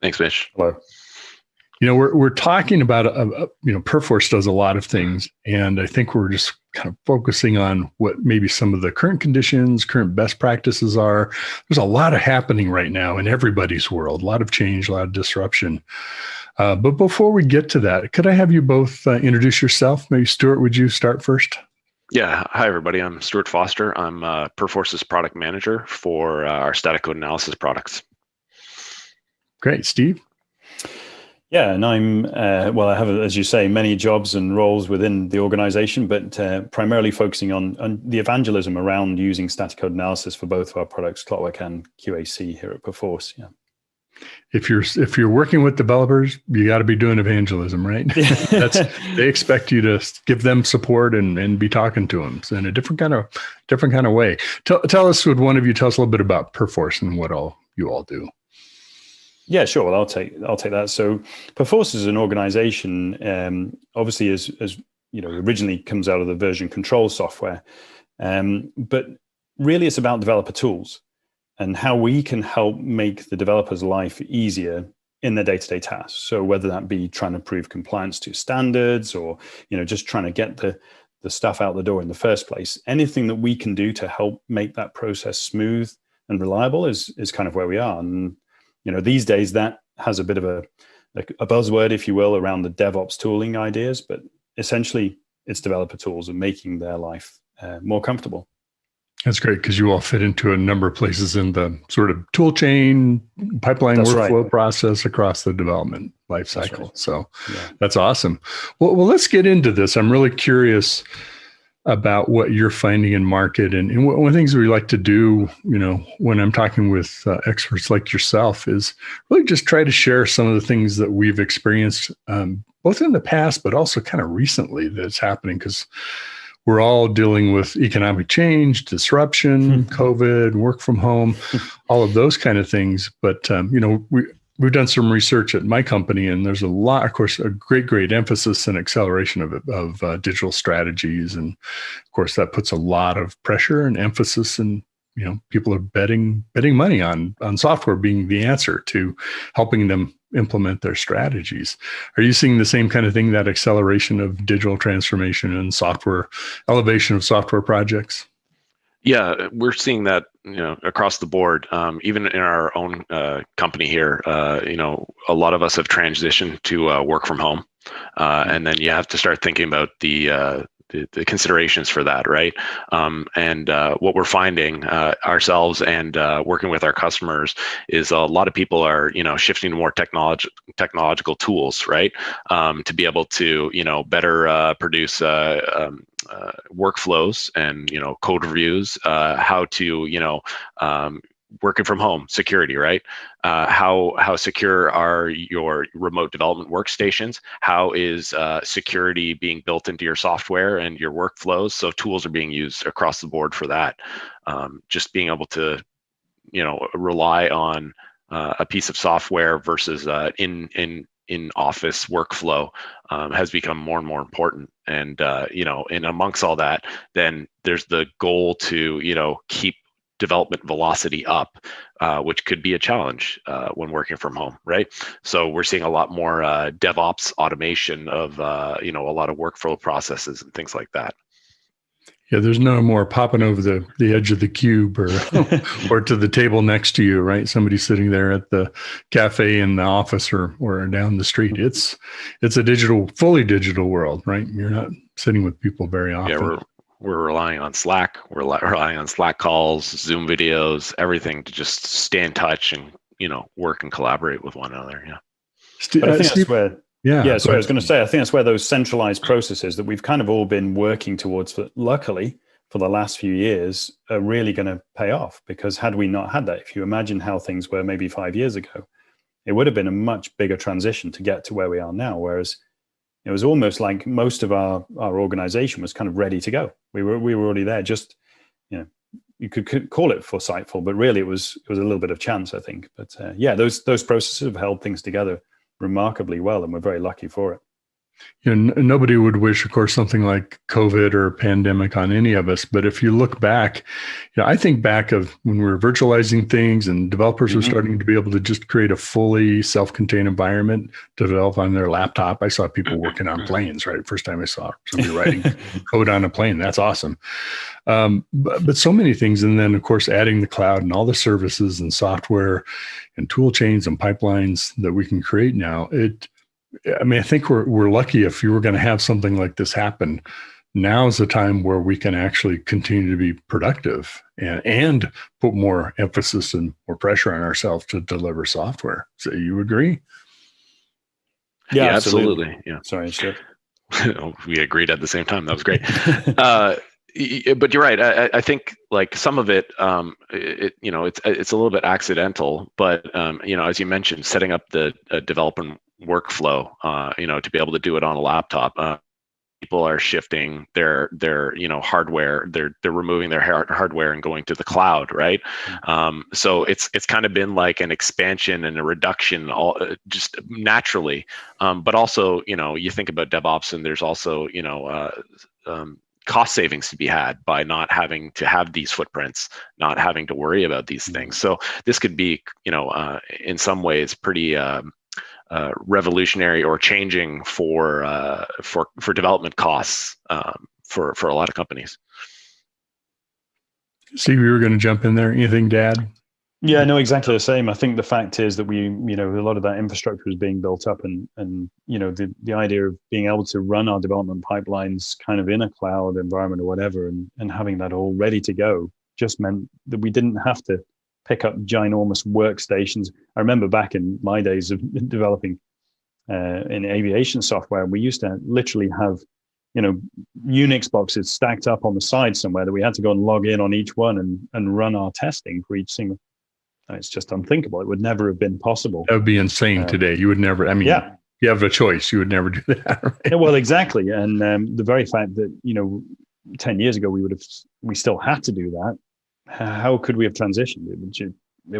Thanks, Mitch. Hello. We're talking about Perforce does a lot of things, and I think we're just kind of focusing on what maybe some of the current conditions, current best practices are. There's a lot of happening right now in everybody's world, a lot of change, a lot of disruption. But before we get to that, could I have you both introduce yourself? Maybe Stuart, would you start first? Yeah. Hi, everybody. I'm Stuart Foster. I'm Perforce's product manager for our static code analysis products. Great. Steve? Yeah, and I'm, I have, as you say, many jobs and roles within the organization, but primarily focusing on the evangelism around using static code analysis for both of our products, Clockwork and QAC here at Perforce. Yeah. If you're working with developers, you got to be doing evangelism, right? They expect you to give them support and be talking to them in a different kind of way. Tell us, would one of you tell us a little bit about Perforce and what all you all do? Yeah, sure. Well, I'll take that. So Perforce is an organization, obviously, as originally comes out of the version control software, but really it's about developer tools and how we can help make the developer's life easier in their day-to-day tasks. So whether that be trying to prove compliance to standards or just trying to get the stuff out the door in the first place, anything that we can do to help make that process smooth and reliable is kind of where we are. And these days that has a bit of a buzzword, if you will, around the DevOps tooling ideas, but essentially it's developer tools and making their life more comfortable. That's great because you all fit into a number of places in the sort of tool chain, pipeline workflow process across the development lifecycle. Right. So That's awesome. Well, let's get into this. I'm really curious about what you're finding in market. And one of the things we like to do, when I'm talking with experts like yourself is really just try to share some of the things that we've experienced, both in the past, but also kind of recently that's happening because we're all dealing with economic change, disruption, COVID, work from home, all of those kind of things. But, we've done some research at my company, and there's a lot, of course, a great emphasis and acceleration of digital strategies. And of course, that puts a lot of pressure and emphasis, and people are betting money on software being the answer to helping them implement their strategies. Are you seeing the same kind of thing, that acceleration of digital transformation and elevation of software projects? Yeah, we're seeing that, across the board. Even in our own company here, a lot of us have transitioned to work from home, and then you have to start thinking about the considerations for that, right? And what we're finding ourselves and working with our customers is a lot of people are, shifting to more technological tools, right? To be able to, better produce workflows and, code reviews, how to, working from home, security, right? How secure are your remote development workstations? How is security being built into your software and your workflows? So tools are being used across the board for that. Just being able to, rely on a piece of software versus in office workflow has become more and more important. And and amongst all that, then there's the goal to keep development velocity up, which could be a challenge when working from home, right? So we're seeing a lot more DevOps automation of a lot of workflow processes and things like that. Yeah, there's no more popping over the edge of the cube or or to the table next to you, right? Somebody sitting there at the cafe in the office or down the street. It's a fully digital world, right? You're not sitting with people very often. Yeah, we're relying on Slack. We're relying on Slack calls, Zoom videos, everything to just stay in touch and work and collaborate with one another. Yeah, but I think that's where. Yeah. So I was going to say, I think that's where those centralized processes that we've kind of all been working towards, luckily for the last few years, are really going to pay off. Because had we not had that, if you imagine how things were maybe 5 years ago, it would have been a much bigger transition to get to where we are now. Whereas it was almost like most of our organization was kind of ready to go. We were already there. Just you could call it foresightful, but really it was a little bit of chance, I think. But those processes have held things together remarkably well, and we're very lucky for it. Nobody would wish, of course, something like COVID or a pandemic on any of us. But if you look back, I think back of when we were virtualizing things and developers were starting to be able to just create a fully self-contained environment to develop on their laptop. I saw people working on planes, right? First time I saw somebody writing code on a plane. That's awesome. But so many things. And then, of course, adding the cloud and all the services and software and tool chains and pipelines that we can create now. I think we're lucky if you were going to have something like this happen. Now is the time where we can actually continue to be productive and put more emphasis and more pressure on ourselves to deliver software. So you agree? Yeah, absolutely. Yeah. Sorry, sure. We agreed at the same time. That was great. But you're right. I think like some of it, it's a little bit accidental. But as you mentioned, setting up the development workflow, to be able to do it on a laptop. People are shifting their hardware. They're removing their hardware and going to the cloud, right? So it's kind of been like an expansion and a reduction, all just naturally. But also, you think about DevOps, and there's also cost savings to be had by not having to have these footprints, not having to worry about these things. So this could be, in some ways, pretty revolutionary or changing for development costs for a lot of companies. Steve, you were going to jump in there. Anything, Dad? Yeah, no, exactly the same. I think the fact is that a lot of that infrastructure is being built up, and the idea of being able to run our development pipelines kind of in a cloud environment or whatever, and having that all ready to go just meant that we didn't have to pick up ginormous workstations. I remember back in my days of developing in aviation software, we used to literally have, Unix boxes stacked up on the side somewhere that we had to go and log in on each one and run our testing for each single. It's just unthinkable. It would never have been possible. That would be insane today. You would never, you have a choice. You would never do that. Right? Yeah, well, exactly. And the very fact that, 10 years ago, we still had to do that. How could we have transitioned? It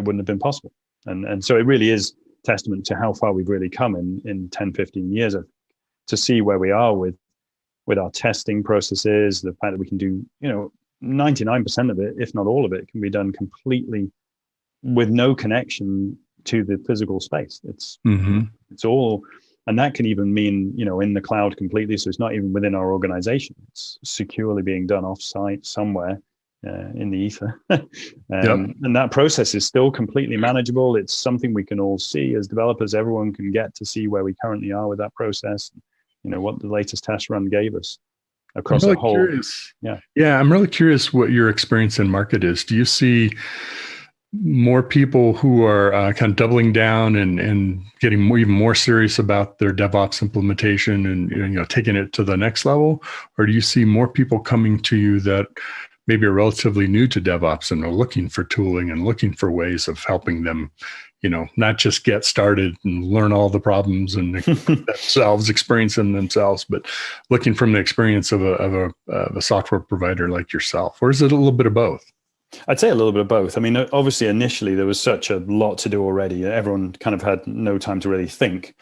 wouldn't have been possible. And so it really is testament to how far we've really come in 10, 15 years to see where we are with our testing processes, the fact that we can do, 99% of it, if not all of it, can be done completely with no connection to the physical space. It's all, and that can even mean, in the cloud completely. So it's not even within our organization. It's securely being done offsite somewhere. In the ether. And that process is still completely manageable. It's something we can all see as developers. Everyone can get to see where we currently are with that process, what the latest test run gave us across the whole. Curious. Yeah, I'm really curious what your experience in market is. Do you see more people who are kind of doubling down and getting even more serious about their DevOps implementation and taking it to the next level? Or do you see more people coming to you that maybe are relatively new to DevOps and are looking for tooling and looking for ways of helping them, not just get started and learn all the problems and experience them themselves, but looking from the experience of a software provider like yourself? Or is it a little bit of both? I'd say a little bit of both. I mean, obviously, initially, there was such a lot to do already. Everyone kind of had no time to really think,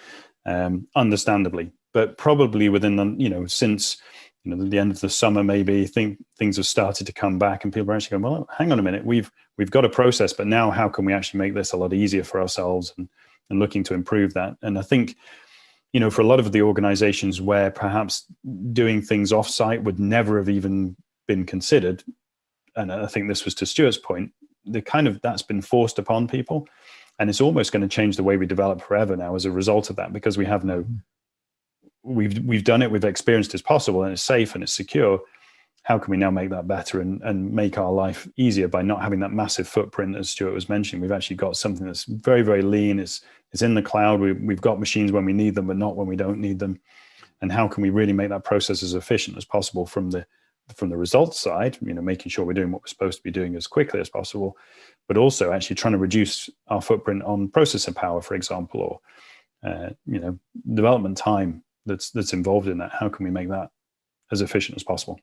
understandably. But probably within since the end of the summer, maybe things have started to come back, and people are actually going, well, hang on a minute, we've got a process, but now how can we actually make this a lot easier for ourselves, and looking to improve that. And I think, for a lot of the organizations where perhaps doing things offsite would never have even been considered, and I think this was to Stuart's point, that's been forced upon people, and it's almost going to change the way we develop forever now as a result of that, because we have we've done it, we've experienced it's possible, and it's safe and it's secure. How can we now make that better and make our life easier by not having that massive footprint, as Stuart was mentioning? We've actually got something that's very, very lean. It's in the cloud. We've got machines when we need them, but not when we don't need them. And how can we really make that process as efficient as possible from the results side, making sure we're doing what we're supposed to be doing as quickly as possible, but also actually trying to reduce our footprint on processor power, for example, or development time that's involved in that. How can we make that as efficient as possible?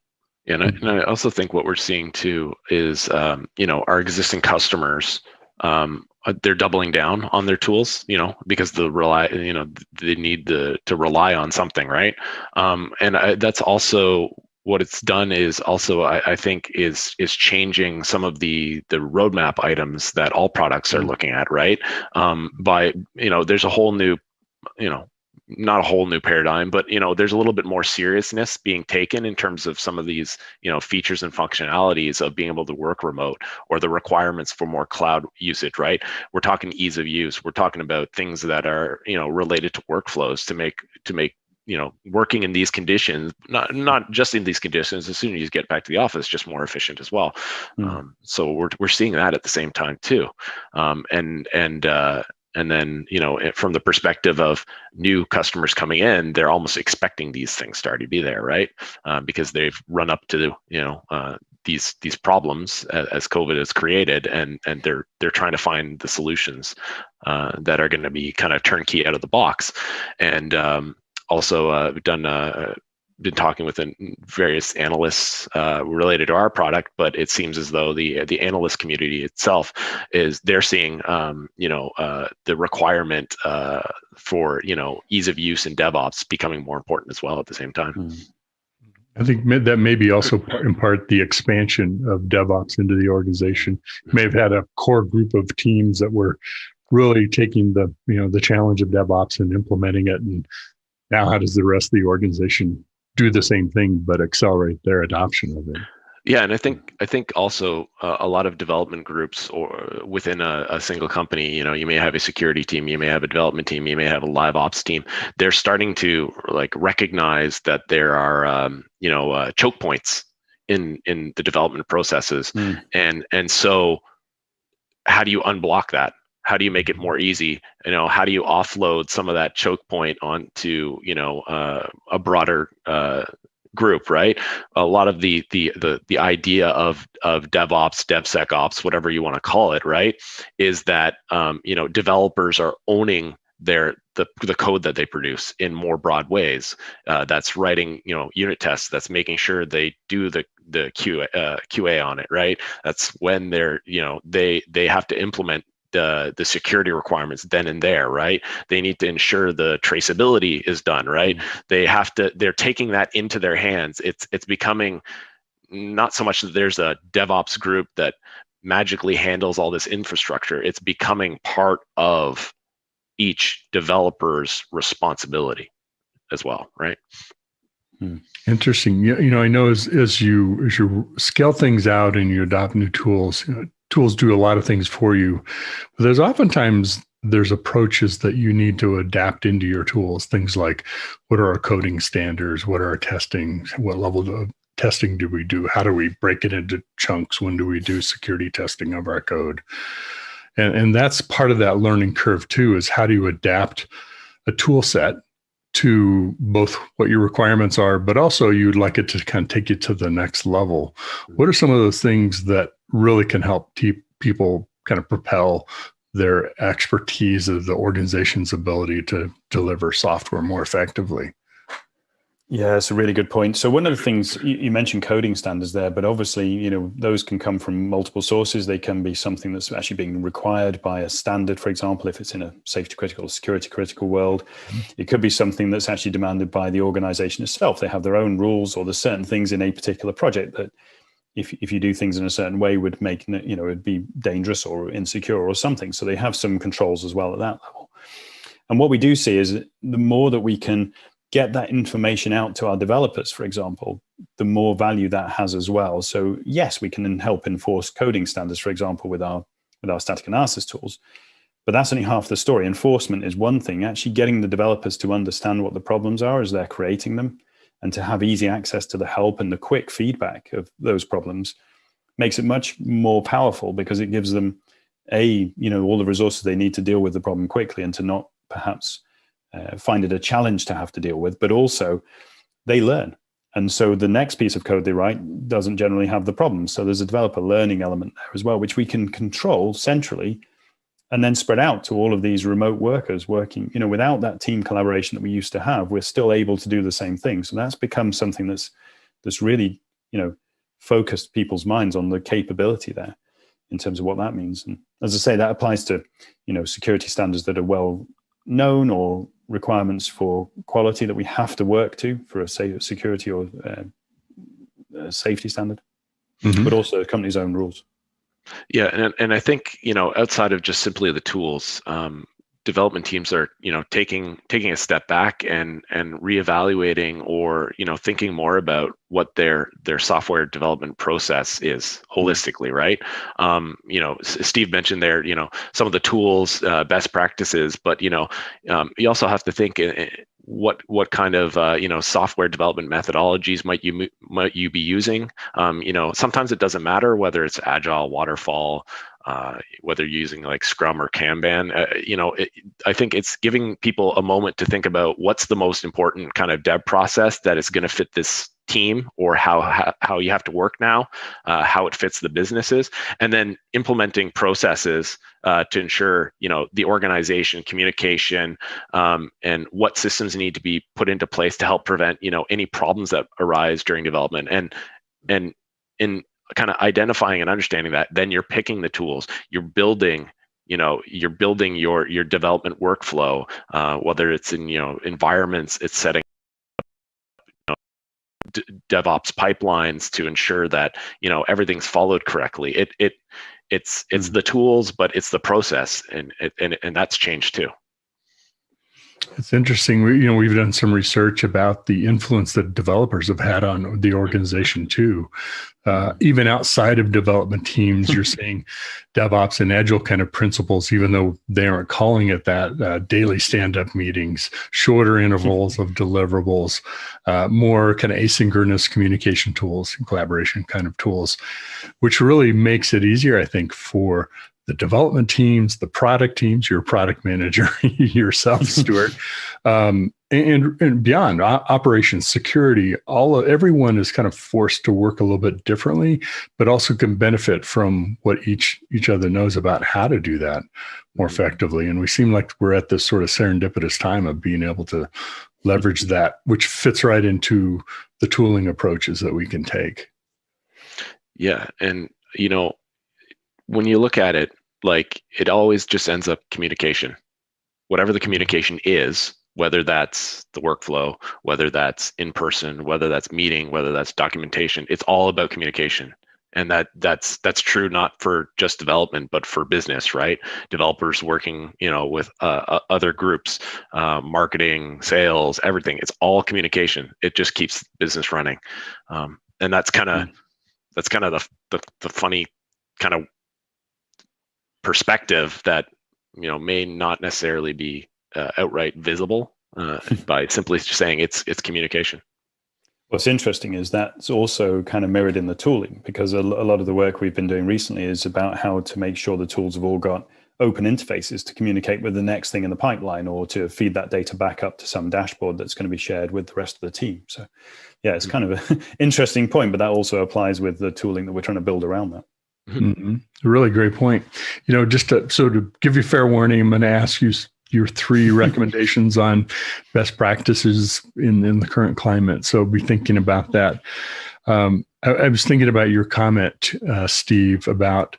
Yeah, and I also think what we're seeing too is, our existing customers they're doubling down on their tools, because they need to rely on something, right? That's also what it's done is also, I think, is changing some of the roadmap items that all products are looking at, right? There's a whole new, not a whole new paradigm, but there's a little bit more seriousness being taken in terms of some of these features and functionalities of being able to work remote, or the requirements for more cloud usage, right? We're talking ease of use. We're talking about things that are related to workflows to make working in these conditions, not just in these conditions, as soon as you get back to the office, just more efficient as well. So we're seeing that at the same time too, and then, from the perspective of new customers coming in, they're almost expecting these things to already be there, right? Because they've run up to these problems as COVID has created, and they're trying to find the solutions that are going to be kind of turnkey out of the box. And also, we've been talking with various analysts related to our product, but it seems as though the analyst community itself they're seeing the requirement for ease of use in DevOps becoming more important as well at the same time. I think that may be also in part the expansion of DevOps into the organization. You may have had a core group of teams that were really taking the challenge of DevOps and implementing it, and now how does the rest of the organization do the same thing but accelerate their adoption of it? Yeah, and I think also a lot of development groups or within a single company, you may have a security team, you may have a development team, you may have a live ops team. They're starting to recognize that there are choke points in the development processes, and so how do you unblock that? How do you make it more easy? How do you offload some of that choke point onto a broader group, right? A lot of the idea of DevOps, DevSecOps, whatever you want to call it, right, is that developers are owning the code that they produce in more broad ways. That's writing unit tests. That's making sure they do the QA on it, right? That's when they have to implement the security requirements then and there, right? They need to ensure the traceability is done, right? They're taking that into their hands. It's becoming not so much that there's a DevOps group that magically handles all this infrastructure. It's becoming part of each developer's responsibility as well, right? Interesting. I know as you scale things out and you adopt new tools, tools do a lot of things for you, but there's approaches that you need to adapt into your tools. Things like, what are our coding standards? What are our testing? What level of testing do we do? How do we break it into chunks? When do we do security testing of our code? And that's part of that learning curve too, is how do you adapt a tool set to both what your requirements are, but also you'd like it to kind of take you to the next level. What are some of those things that really can help people kind of propel their expertise of the organization's ability to deliver software more effectively? Yeah, that's a really good point. So one of the things you mentioned coding standards there, but obviously, those can come from multiple sources. They can be something that's actually being required by a standard, for example, if it's in a safety critical, security critical world. It could be something that's actually demanded by the organization itself. They have their own rules, or there's certain things in a particular project that if you do things in a certain way would make, it'd be dangerous or insecure or something. So they have some controls as well at that level. And what we do see is the more that we can get that information out to our developers, for example, the more value that has as well. So yes, we can help enforce coding standards, for example, with our static analysis tools, but that's only half the story. Enforcement is one thing. Actually getting the developers to understand what the problems are as they're creating them, and to have easy access to the help and the quick feedback of those problems makes it much more powerful, because it gives them all the resources they need to deal with the problem quickly, and to not perhaps find it a challenge to have to deal with, but also they learn. And so the next piece of code they write doesn't generally have the problem. So there's a developer learning element there as well, which we can control centrally and then spread out to all of these remote workers working, without that team collaboration that we used to have, we're still able to do the same thing. So that's become something that's really, focused people's minds on the capability there in terms of what that means. And as I say, that applies to, security standards that are well known or requirements for quality that we have to work to for a security or safety standard, but also companies' own rules. Yeah, and I think, outside of just simply the tools, development teams are, taking a step back and reevaluating or, thinking more about what their software development process is holistically, right? Steve mentioned there, some of the tools, best practices, but, you also have to think what kind of software development methodologies might you be using. Sometimes it doesn't matter whether it's agile, waterfall, whether you're using like Scrum or Kanban. I think it's giving people a moment to think about what's the most important kind of dev process that is going to fit this team, or how you have to work now, how it fits the businesses, and then implementing processes to ensure the organization, communication, and what systems need to be put into place to help prevent any problems that arise during development. And in kind of identifying and understanding that, then you're picking the tools, you're building your development workflow, whether it's in environments, it's setting DevOps pipelines to ensure that everything's followed correctly. It's the tools, but it's the process, and that's changed too. It's interesting. We've done some research about the influence that developers have had on the organization too. Even outside of development teams, you're seeing DevOps and Agile kind of principles, even though they aren't calling it that, daily stand-up meetings, shorter intervals of deliverables, more kind of asynchronous communication tools and collaboration kind of tools, which really makes it easier, I think, for the development teams, the product teams, your product manager, yourself, Stuart, and beyond, operations, security, everyone is kind of forced to work a little bit differently, but also can benefit from what each other knows about how to do that more effectively. And we seem like we're at this sort of serendipitous time of being able to leverage that, which fits right into the tooling approaches that we can take. Yeah, and when you look at it, like, it always just ends up communication. Whatever the communication is, whether that's the workflow, whether that's in person, whether that's meeting, whether that's documentation, it's all about communication. And that's true not for just development, but for business, right? Developers working, with other groups, marketing, sales, everything. It's all communication. It just keeps business running, and that's kind of the funny kind of perspective that may not necessarily be outright visible by simply saying it's communication. What's interesting is that's also kind of mirrored in the tooling, because a lot of the work we've been doing recently is about how to make sure the tools have all got open interfaces to communicate with the next thing in the pipeline, or to feed that data back up to some dashboard that's going to be shared with the rest of the team. So yeah, it's kind of an interesting point, but that also applies with the tooling that we're trying to build around that. Mm-hmm. A really great point. Just to give you fair warning, I'm going to ask you your 3 recommendations on best practices in the current climate. So be thinking about that. I was thinking about your comment, Steve, about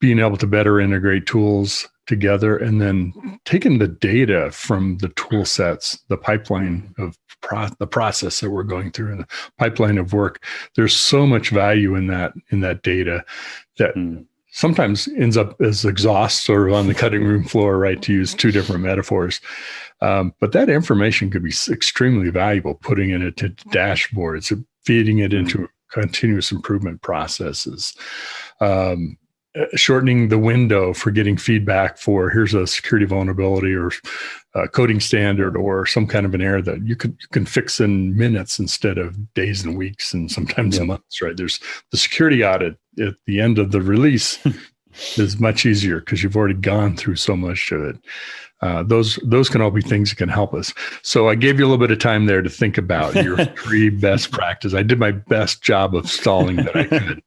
being able to better integrate tools together, and then taking the data from the tool sets, the pipeline of the process that we're going through, and the pipeline of work. There's so much value in that data that sometimes ends up as exhaust or on the cutting room floor, right, to use 2 different metaphors. But that information could be extremely valuable, putting it into dashboards, feeding it into continuous improvement processes, shortening the window for getting feedback for, here's a security vulnerability or a coding standard or some kind of an error that you can fix in minutes instead of days and weeks and sometimes months, right? There's the security audit at the end of the release is much easier because you've already gone through so much of it. Those can all be things that can help us. So I gave you a little bit of time there to think about your 3 best practices. I did my best job of stalling that I could.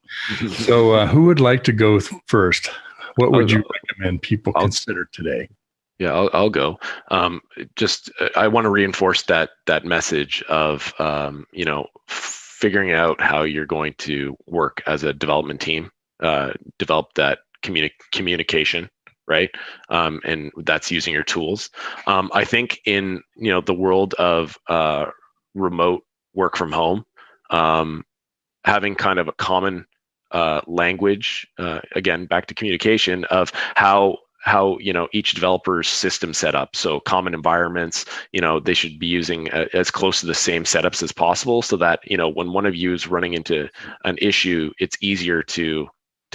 So who would like to go first? What would you recommend people consider today? Yeah, I'll go. I want to reinforce that message of figuring out how you're going to work as a development team, develop that communication, right? And that's using your tools. I think in the world of remote work from home, having kind of a common language, again, back to communication, of how each developer's system set up. So common environments, they should be using as close to the same setups as possible, so that when one of you is running into an issue, it's easier to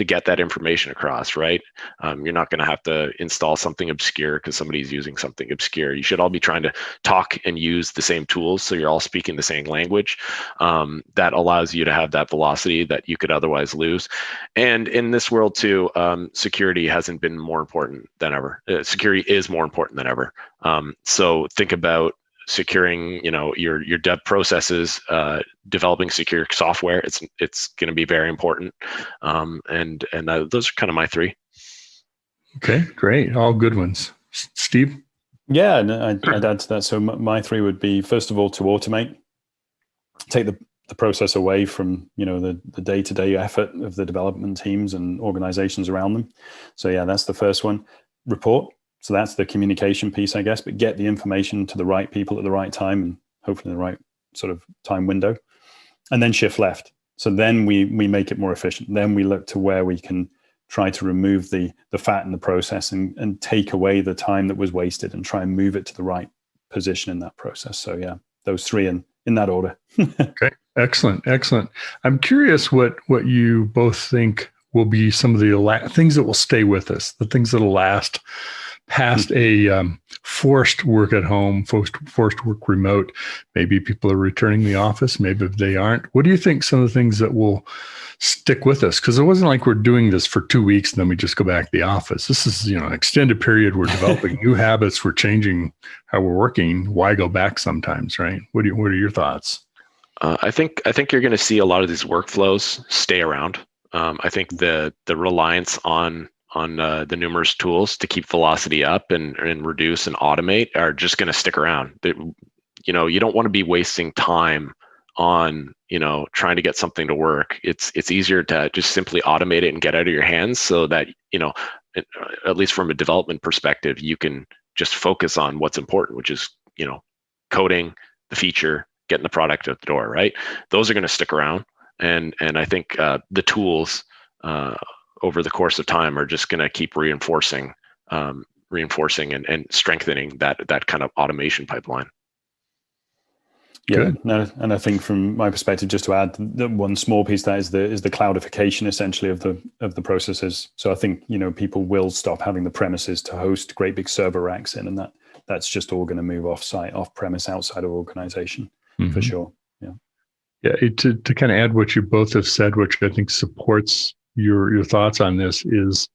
get that information across, right? You're not going to have to install something obscure because somebody's using something obscure. You should all be trying to talk and use the same tools, so you're all speaking the same language. That allows you to have that velocity that you could otherwise lose. And in this world too, security hasn't been more important than ever. Security is more important than ever. So think about securing, your dev processes, developing secure software. It's going to be very important. And those are kind of my three. Okay, great. All good ones. Steve? Yeah, and I'd add to that. So my three would be, first of all, to automate, take the process away from, the day-to-day effort of the development teams and organizations around them. So yeah, that's the first one. Report. So that's the communication piece, I guess, but get the information to the right people at the right time, and hopefully the right sort of time window. And then shift left. So then we make it more efficient. Then we look to where we can try to remove the fat in the process and take away the time that was wasted and try and move it to the right position in that process. So yeah, those three in that order. Okay, excellent. I'm curious what you both think will be some of the things that will stay with us, the things that will last past a forced work at home, forced work remote. Maybe people are returning to the office, maybe they aren't. What do you think some of the things that will stick with us? Because it wasn't like we're doing this for 2 weeks and then we just go back to the office. This is an extended period. We're developing new habits. We're changing how we're working. Why go back sometimes, right? What are your thoughts? I think you're going to see a lot of these workflows stay around. I think the reliance on the numerous tools to keep velocity up and reduce and automate are just going to stick around. You don't want to be wasting time on trying to get something to work. It's easier to just simply automate it and get out of your hands, so that at least from a development perspective, you can just focus on what's important, which is coding the feature, getting the product out the door, right? Those are going to stick around, and I think the tools over the course of time are just going to keep reinforcing and strengthening that kind of automation pipeline. Yeah, no, and I think from my perspective, just to add, the one small piece that is the cloudification essentially of the processes. So I think people will stop having the premises to host great big server racks in, and that's just all going to move off-site, off-premise, outside of organization for sure. Yeah. To kind of add what you both have said, which I think supports your thoughts on this, is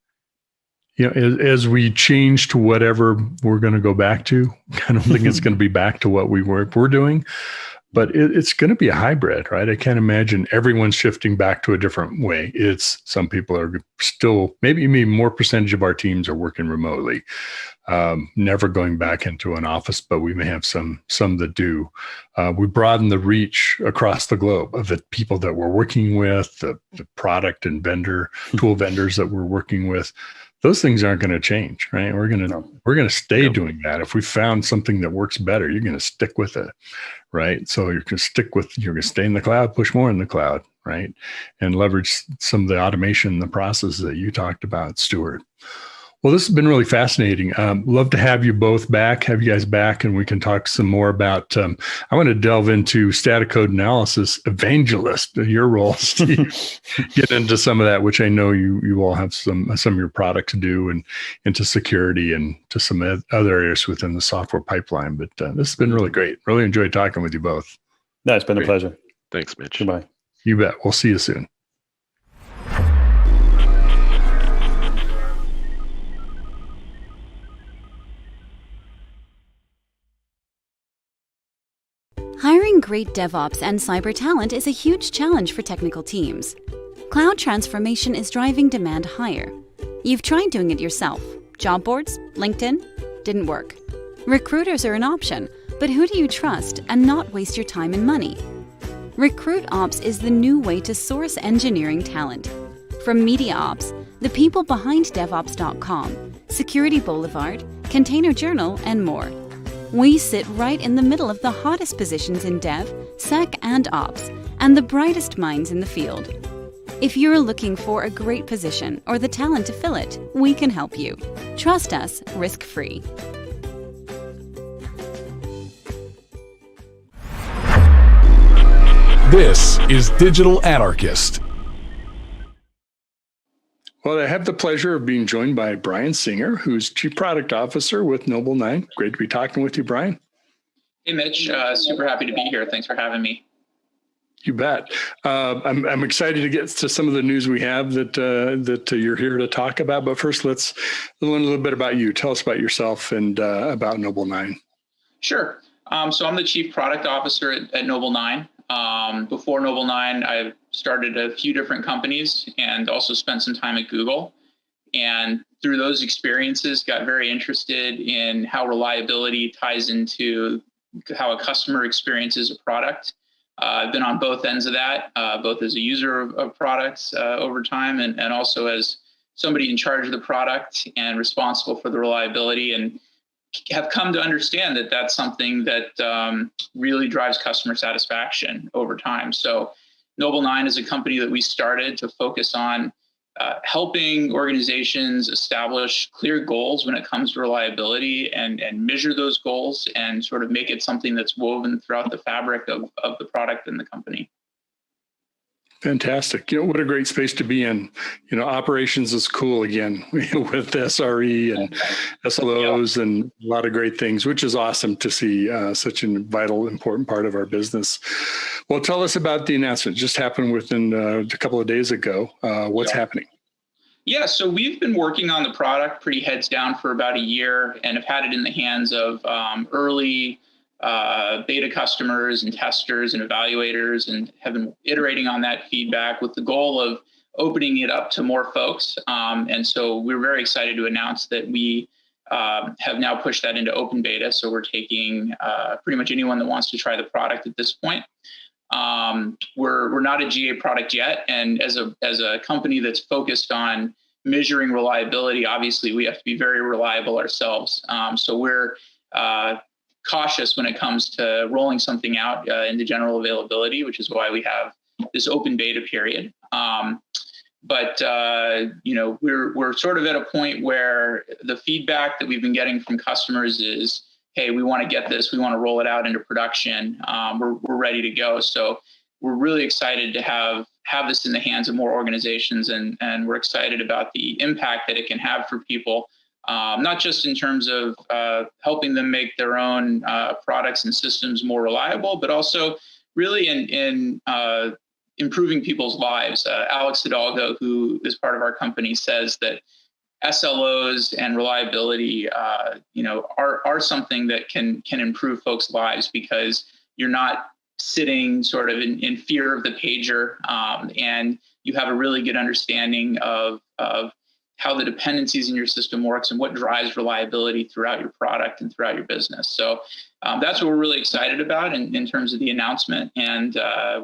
as we change to whatever we're going to go back to, I don't think it's going to be back to what we're doing, but it's going to be a hybrid, right? I can't imagine everyone's shifting back to a different way. It's some people are still, maybe more percentage of our teams are working remotely, never going back into an office, but we may have some that do. We broaden the reach across the globe of the people that we're working with, the product and tool vendors that we're working with. Those things aren't going to change, right? We're going to stay doing that. If we found something that works better, you're going to stick with it, right? So you're going to stay in the cloud, push more in the cloud, right? And leverage some of the automation, the processes that you talked about, Stuart. Well, this has been really fascinating. Love to have you both back, have you guys back, and we can talk some more about, I want to delve into static code analysis evangelist, your role, Steve, get into some of that, which I know you all have some of your products do, and into security and to some other areas within the software pipeline. But this has been really great. Really enjoyed talking with you both. No, it's been a pleasure. Thanks, Mitch. Goodbye. You bet. We'll see you soon. Hiring great DevOps and cyber talent is a huge challenge for technical teams. Cloud transformation is driving demand higher. You've tried doing it yourself. Job boards, LinkedIn, didn't work. Recruiters are an option, but who do you trust and not waste your time and money? RecruitOps is the new way to source engineering talent. From media ops the people behind DevOps.com, Security Boulevard, Container Journal, and more. We sit right in the middle of the hottest positions in Dev, Sec, and Ops, and the brightest minds in the field. If you're looking for a great position or the talent to fill it, we can help you. Trust us, risk-free. This is Digital Anarchist. Well, I have the pleasure of being joined by Brian Singer, who's Chief Product Officer with Noble9. Great to be talking with you, Brian. Hey, Mitch. Super happy to be here. Thanks for having me. You bet. I'm excited to get to some of the news we have that you're here to talk about. But first, let's learn a little bit about you. Tell us about yourself and about Noble9. Sure. So I'm the Chief Product Officer at Noble9. Before Noble9, I started a few different companies and also spent some time at Google. And through those experiences, got very interested in how reliability ties into how a customer experiences a product. I've been on both ends of that, both as a user of products over time and also as somebody in charge of the product and responsible for the reliability, and have come to understand that that's something that really drives customer satisfaction over time. So Noble9 is a company that we started to focus on helping organizations establish clear goals when it comes to reliability and measure those goals and sort of make it something that's woven throughout the fabric of the product and the company. Fantastic. What a great space to be in. Operations is cool again with SRE and SLOs and a lot of great things, which is awesome to see such a vital, important part of our business. Well, tell us about the announcement. It just happened within a couple of days ago. What's happening? Yeah, so we've been working on the product pretty heads down for about a year and have had it in the hands of early beta customers and testers and evaluators, and have been iterating on that feedback with the goal of opening it up to more folks. And so we're very excited to announce that we have now pushed that into open beta. So we're taking pretty much anyone that wants to try the product at this point. We're not a GA product yet, and as a company that's focused on measuring reliability, obviously we have to be very reliable ourselves. So we're cautious when it comes to rolling something out into general availability, which is why we have this open beta period. But we're sort of at a point where the feedback that we've been getting from customers is, hey, we want to get this, we want to roll it out into production. We're ready to go. So we're really excited to have this in the hands of more organizations, and we're excited about the impact that it can have for people. Not just in terms of helping them make their own products and systems more reliable, but also really in improving people's lives. Alex Hidalgo, who is part of our company, says that SLOs and reliability, are something that can improve folks' lives, because you're not sitting sort of in fear of the pager, and you have a really good understanding of how the dependencies in your system works and what drives reliability throughout your product and throughout your business. So that's what we're really excited about in terms of the announcement. And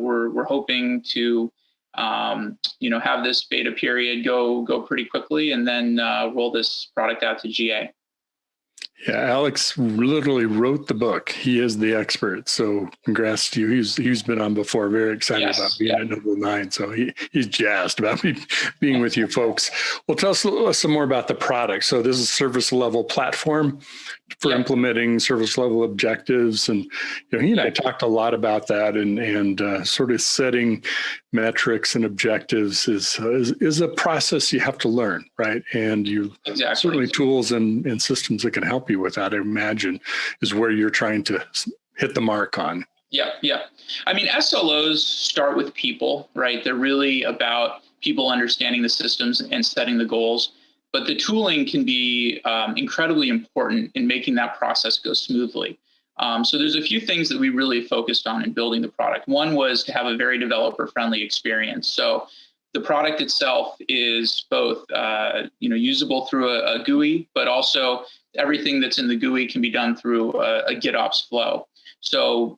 we're hoping to have this beta period go pretty quickly, and then roll this product out to GA. Yeah, Alex literally wrote the book. He is the expert. So congrats to you. He's been on before. Very excited about being at Noble9. So he's jazzed about me being with you folks. Well, tell us some more about the product. So this is a service level platform for implementing service level objectives. And he and I talked a lot about that, and sort of setting metrics and objectives is a process you have to learn, right? And certainly tools and systems that can help you with that, I imagine, is where you're trying to hit the mark on. Yeah. I mean, SLOs start with people, right? They're really about people understanding the systems and setting the goals. But the tooling can be incredibly important in making that process go smoothly. So there's a few things that we really focused on in building the product. One was to have a very developer-friendly experience. So the product itself is both usable through a GUI, but also everything that's in the GUI can be done through a GitOps flow. So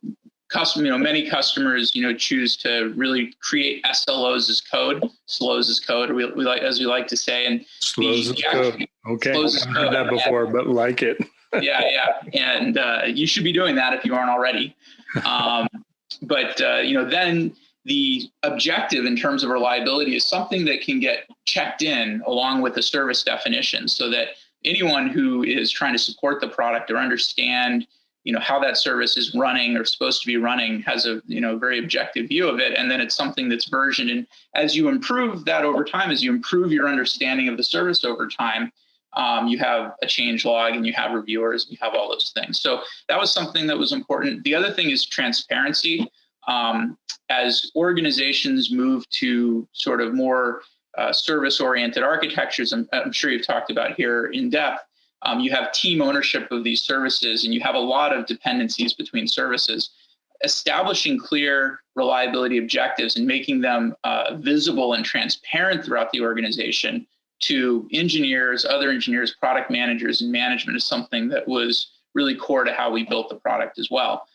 many customers, choose to really create SLOs as code, slows as code, we like, as we like to say, and slows as code. Okay, I've heard that before, but like it. yeah, and you should be doing that if you aren't already. But then the objective in terms of reliability is something that can get checked in along with the service definition, so that anyone who is trying to support the product or understand how that service is running or supposed to be running has a very objective view of it. And then it's something that's versioned. And as you improve that over time, as you improve your understanding of the service over time, you have a change log and you have reviewers, and you have all those things. So that was something that was important. The other thing is transparency. As organizations move to sort of more service-oriented architectures, I'm sure you've talked about here in depth, you have team ownership of these services, and you have a lot of dependencies between services. Establishing clear reliability objectives and making them visible and transparent throughout the organization to engineers, other engineers, product managers, and management is something that was really core to how we built the product as well.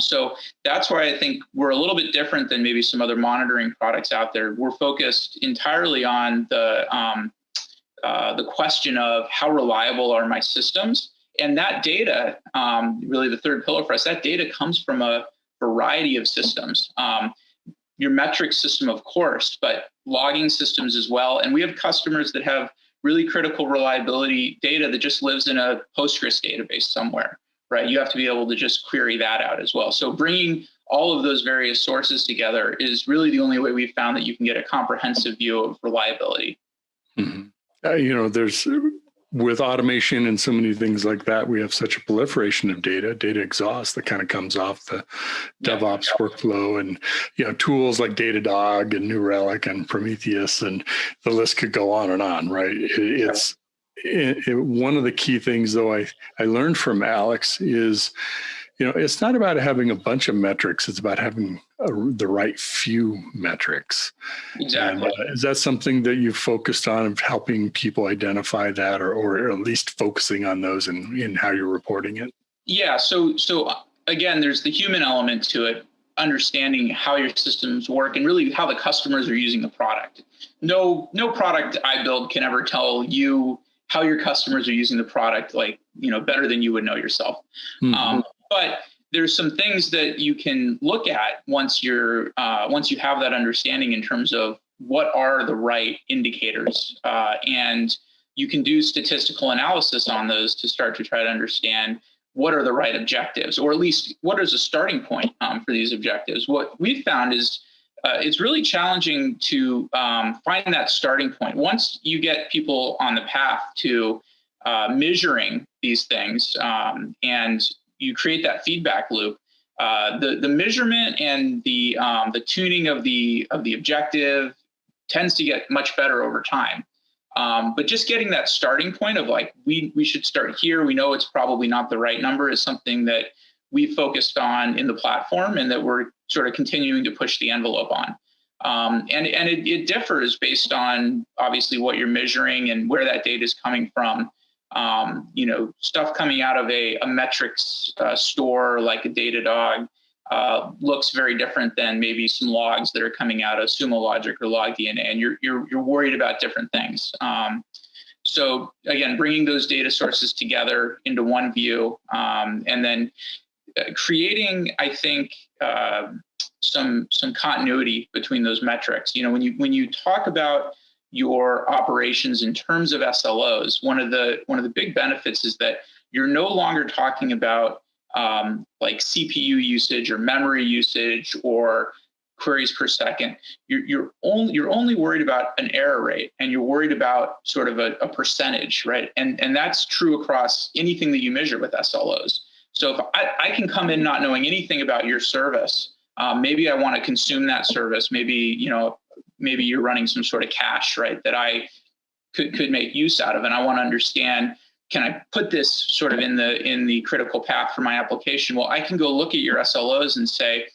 So that's why I think we're a little bit different than maybe some other monitoring products out there. We're focused entirely on the question of how reliable are my systems, and that data, really the third pillar for us, that data comes from a variety of systems. Your metric system, of course, but logging systems as well. And we have customers that have really critical reliability data that just lives in a Postgres database somewhere, right? You have to be able to just query that out as well. So bringing all of those various sources together is really the only way we've found that you can get a comprehensive view of reliability. Mm-hmm. There's, with automation and so many things like that, we have such a proliferation of data exhaust that kind of comes off the DevOps workflow, and tools like Datadog and New Relic and Prometheus, and the list could go on and on, right? It's one of the key things, though, I learned from Alex is, it's not about having a bunch of metrics. It's about having the right few metrics. Exactly. And, is that something that you've focused on, of helping people identify that, or at least focusing on those in how you're reporting it? Yeah. So again, there's the human element to it, understanding how your systems work and really how the customers are using the product. No product I build can ever tell you how your customers are using the product, better than you would know yourself. Mm-hmm. But there's some things that you can look at once you have that understanding in terms of what are the right indicators, and you can do statistical analysis on those to start to try to understand what are the right objectives, or at least what is a starting point for these objectives. What we've found is it's really challenging to find that starting point. Once you get people on the path to measuring these things, and you create that feedback loop, the measurement and the tuning of the objective tends to get much better over time. But just getting that starting point of we should start here. We know it's probably not the right number is something that we focused on in the platform, and that we're sort of continuing to push the envelope on. And it differs based on obviously what you're measuring and where that data is coming from. Stuff coming out of a metrics store like a Datadog looks very different than maybe some logs that are coming out of Sumo Logic or LogDNA, and you're worried about different things. So again, bringing those data sources together into one view, and then creating, I think, some continuity between those metrics. When you talk about your operations in terms of SLOs, one of the big benefits is that you're no longer talking about CPU usage or memory usage or queries per second. You're only worried about an error rate, and you're worried about sort of a percentage, right? And that's true across anything that you measure with SLOs. So if I can come in not knowing anything about your service, maybe I want to consume that service. Maybe you're running some sort of cache, right, that I could make use out of, and I want to understand, can I put this sort of in the critical path for my application? Well, I can go look at your SLOs and say,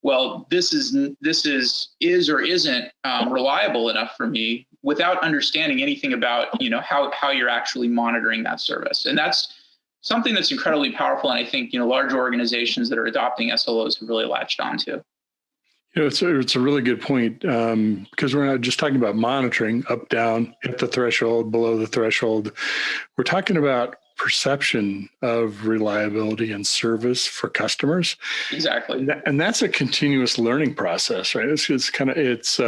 well, this is or isn't reliable enough for me, without understanding anything about how you're actually monitoring that service. And that's something that's incredibly powerful. And I think, large organizations that are adopting SLOs have really latched onto. It's a really good point, because we're not just talking about monitoring up, down, hit the threshold, below the threshold. We're talking about perception of reliability and service for customers. Exactly. And that's a continuous learning process, right? It's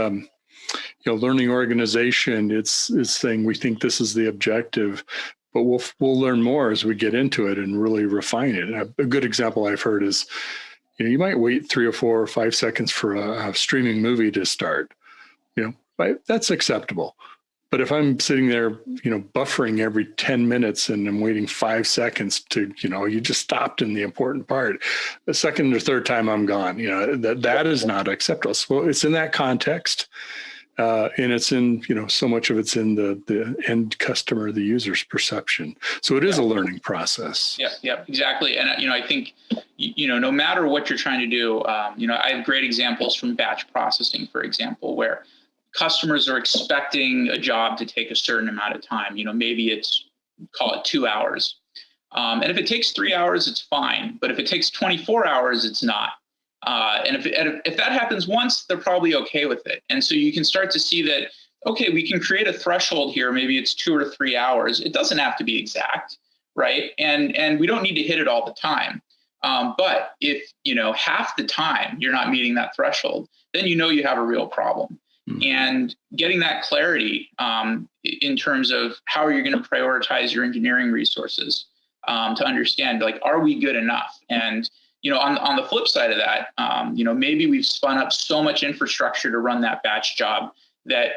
learning organization. It's saying we think this is the objective, but we'll learn more as we get into it and really refine it. And a good example I've heard is, you might wait 3 or 4 or 5 seconds for a streaming movie to start. That's acceptable. But if I'm sitting there, buffering every 10 minutes and I'm waiting 5 seconds to, you just stopped in the important part, the second or third time I'm gone. That is not acceptable. So it's in that context. And it's in, so much of it's in the end customer, the user's perception. So it is a learning process. Yeah, exactly. And, I think, no matter what you're trying to do, I have great examples from batch processing, for example, where customers are expecting a job to take a certain amount of time. Maybe it's, call it 2 hours. And if it takes 3 hours, it's fine. But if it takes 24 hours, it's not. And if that happens once, they're probably okay with it. And so you can start to see that, okay, we can create a threshold here. Maybe it's 2 or 3 hours. It doesn't have to be exact, right? And we don't need to hit it all the time. But if, half the time you're not meeting that threshold, then you have a real problem. And getting that clarity in terms of how you're going to prioritize your engineering resources to understand, are we good enough? And on the flip side of that, maybe we've spun up so much infrastructure to run that batch job that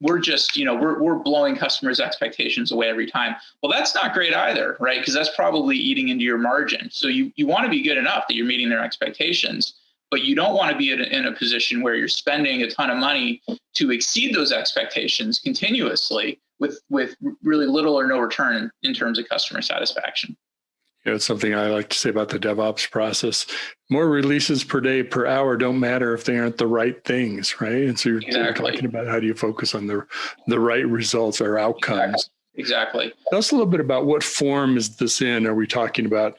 we're just, we're blowing customers' expectations away every time. Well, that's not great either, right? Because that's probably eating into your margin. So you want to be good enough that you're meeting their expectations, but you don't want to be in a position where you're spending a ton of money to exceed those expectations continuously with really little or no return in terms of customer satisfaction. It's something I like to say about the DevOps process. More releases per day, per hour don't matter if they aren't the right things, right? And so you're talking about how do you focus on the right results or outcomes. Exactly. Tell us a little bit about what form is this in? Are we talking about,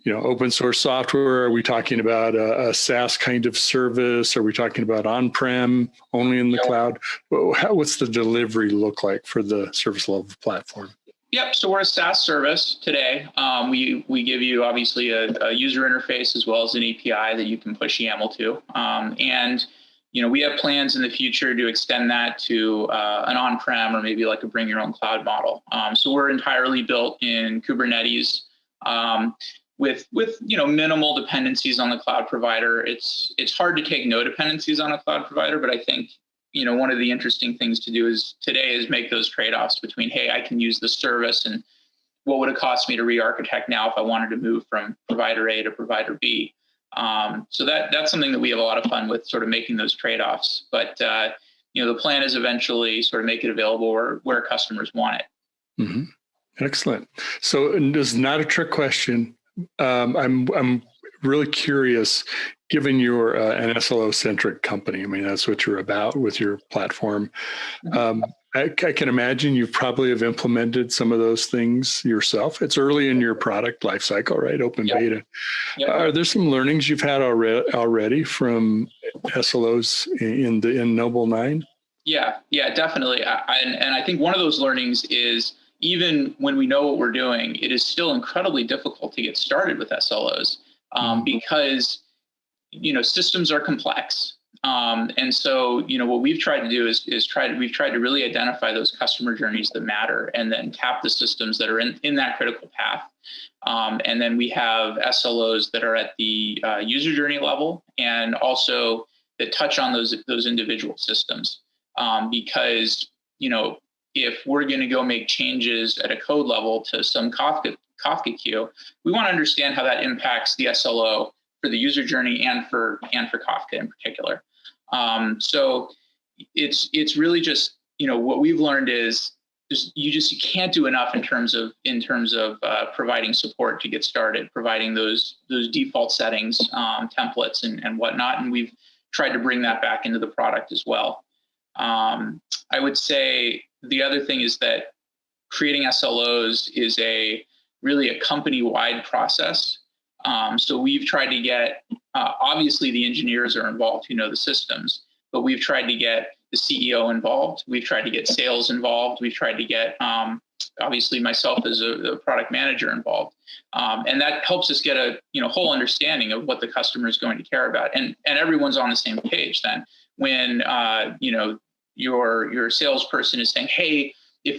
open source software? Are we talking about a SaaS kind of service? Are we talking about on-prem, only in the cloud? What's the delivery look like for the service level platform? Yep. So we're a SaaS service today. We give you obviously a user interface as well as an API that you can push YAML to. And we have plans in the future to extend that to an on-prem or maybe like a bring your own cloud model. So we're entirely built in Kubernetes with minimal dependencies on the cloud provider. It's hard to take no dependencies on a cloud provider, but I think one of the interesting things to do today is make those trade-offs between, hey, I can use the service and what would it cost me to re-architect now if I wanted to move from provider A to provider B. So that's something that we have a lot of fun with, sort of making those trade-offs. But the plan is eventually sort of make it available where customers want it. Mm-hmm. Excellent. So this is not a trick question. I'm really curious, given you're an SLO-centric company, I mean, that's what you're about with your platform. I can imagine you probably have implemented some of those things yourself. It's early in your product lifecycle, right? Open beta. Are there some learnings you've had already from SLOs in Noble 9? Yeah, definitely. And I think one of those learnings is even when we know what we're doing, it is still incredibly difficult to get started with SLOs because systems are complex. And so, what we've tried to do is we've tried to really identify those customer journeys that matter and then tap the systems that are in that critical path. And then we have SLOs that are at the user journey level and also that touch on those individual systems. Because, if we're going to go make changes at a code level to some Kafka queue, we want to understand how that impacts the SLO for the user journey and for Kafka in particular. So it's really just, what we've learned is you can't do enough in terms of providing support to get started, providing those default settings, templates and whatnot. And we've tried to bring that back into the product as well. I would say the other thing is that creating SLOs is a really a company-wide process. So we've tried to get, obviously the engineers are involved who know the systems, but we've tried to get the CEO involved. We've tried to get sales involved. We've tried to get, obviously myself as a product manager involved. And that helps us get a whole understanding of what the customer is going to care about. And everyone's on the same page then. When, your salesperson is saying, hey,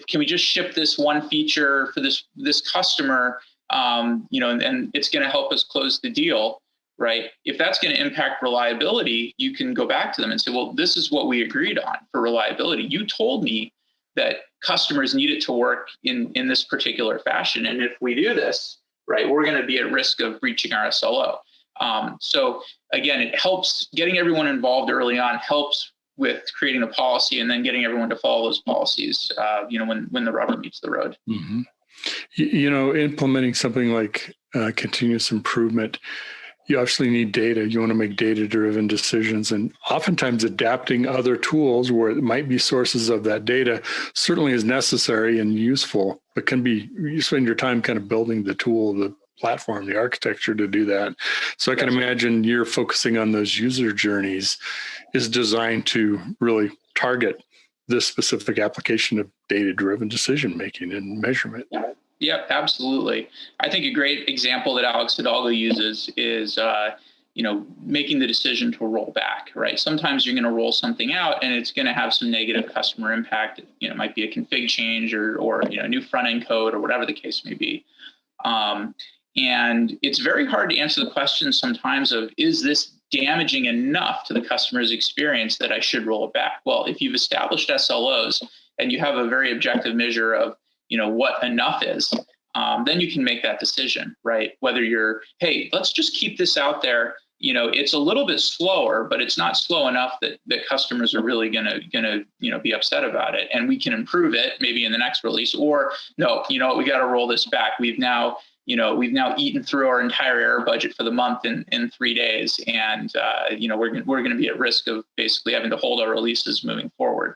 can we just ship this one feature for this customer, and it's going to help us close the deal, right? If that's going to impact reliability, you can go back to them and say, well, this is what we agreed on for reliability. You told me that customers need it to work in this particular fashion. And if we do this, right, we're going to be at risk of breaching our SLO. So again, it helps getting everyone involved early on, helps with creating a policy and then getting everyone to follow those policies, when the rubber meets the road. Mm-hmm. Implementing something like continuous improvement, you obviously need data. You want to make data-driven decisions, and oftentimes adapting other tools where it might be sources of that data certainly is necessary and useful, but you spend your time kind of building the tool, the platform, the architecture to do that. So I can imagine you're focusing on those user journeys is designed to really target this specific application of data-driven decision-making and measurement. Yep, absolutely. I think a great example that Alex Hidalgo uses is, making the decision to roll back, right? Sometimes you're going to roll something out and it's going to have some negative customer impact. It might be a config change or new front-end code or whatever the case may be. And it's very hard to answer the question sometimes of, is this damaging enough to the customer's experience that I should roll it back? Well, if you've established SLOs and you have a very objective measure of, what enough is, then you can make that decision, right? Whether hey, let's just keep this out there. It's a little bit slower, but it's not slow enough that customers are really gonna be upset about it, and we can improve it maybe in the next release. Or no, we got to roll this back. We've now eaten through our entire error budget for the month in 3 days, and we're going to be at risk of basically having to hold our releases moving forward.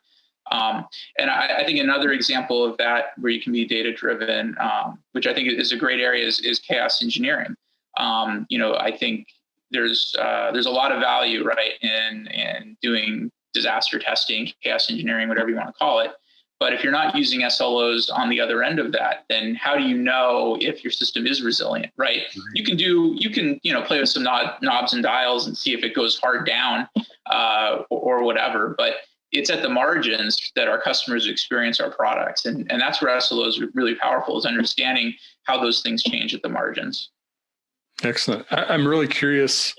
And I think another example of that where you can be data driven, which I think is a great area, is chaos engineering. I think there's a lot of value, right, in doing disaster testing, chaos engineering, whatever you want to call it. But if you're not using SLOs on the other end of that, then how do you know if your system is resilient, right? You can play with some knobs and dials and see if it goes hard down or whatever, but it's at the margins that our customers experience our products. And that's where SLOs are really powerful, is understanding how those things change at the margins. Excellent. I'm really curious.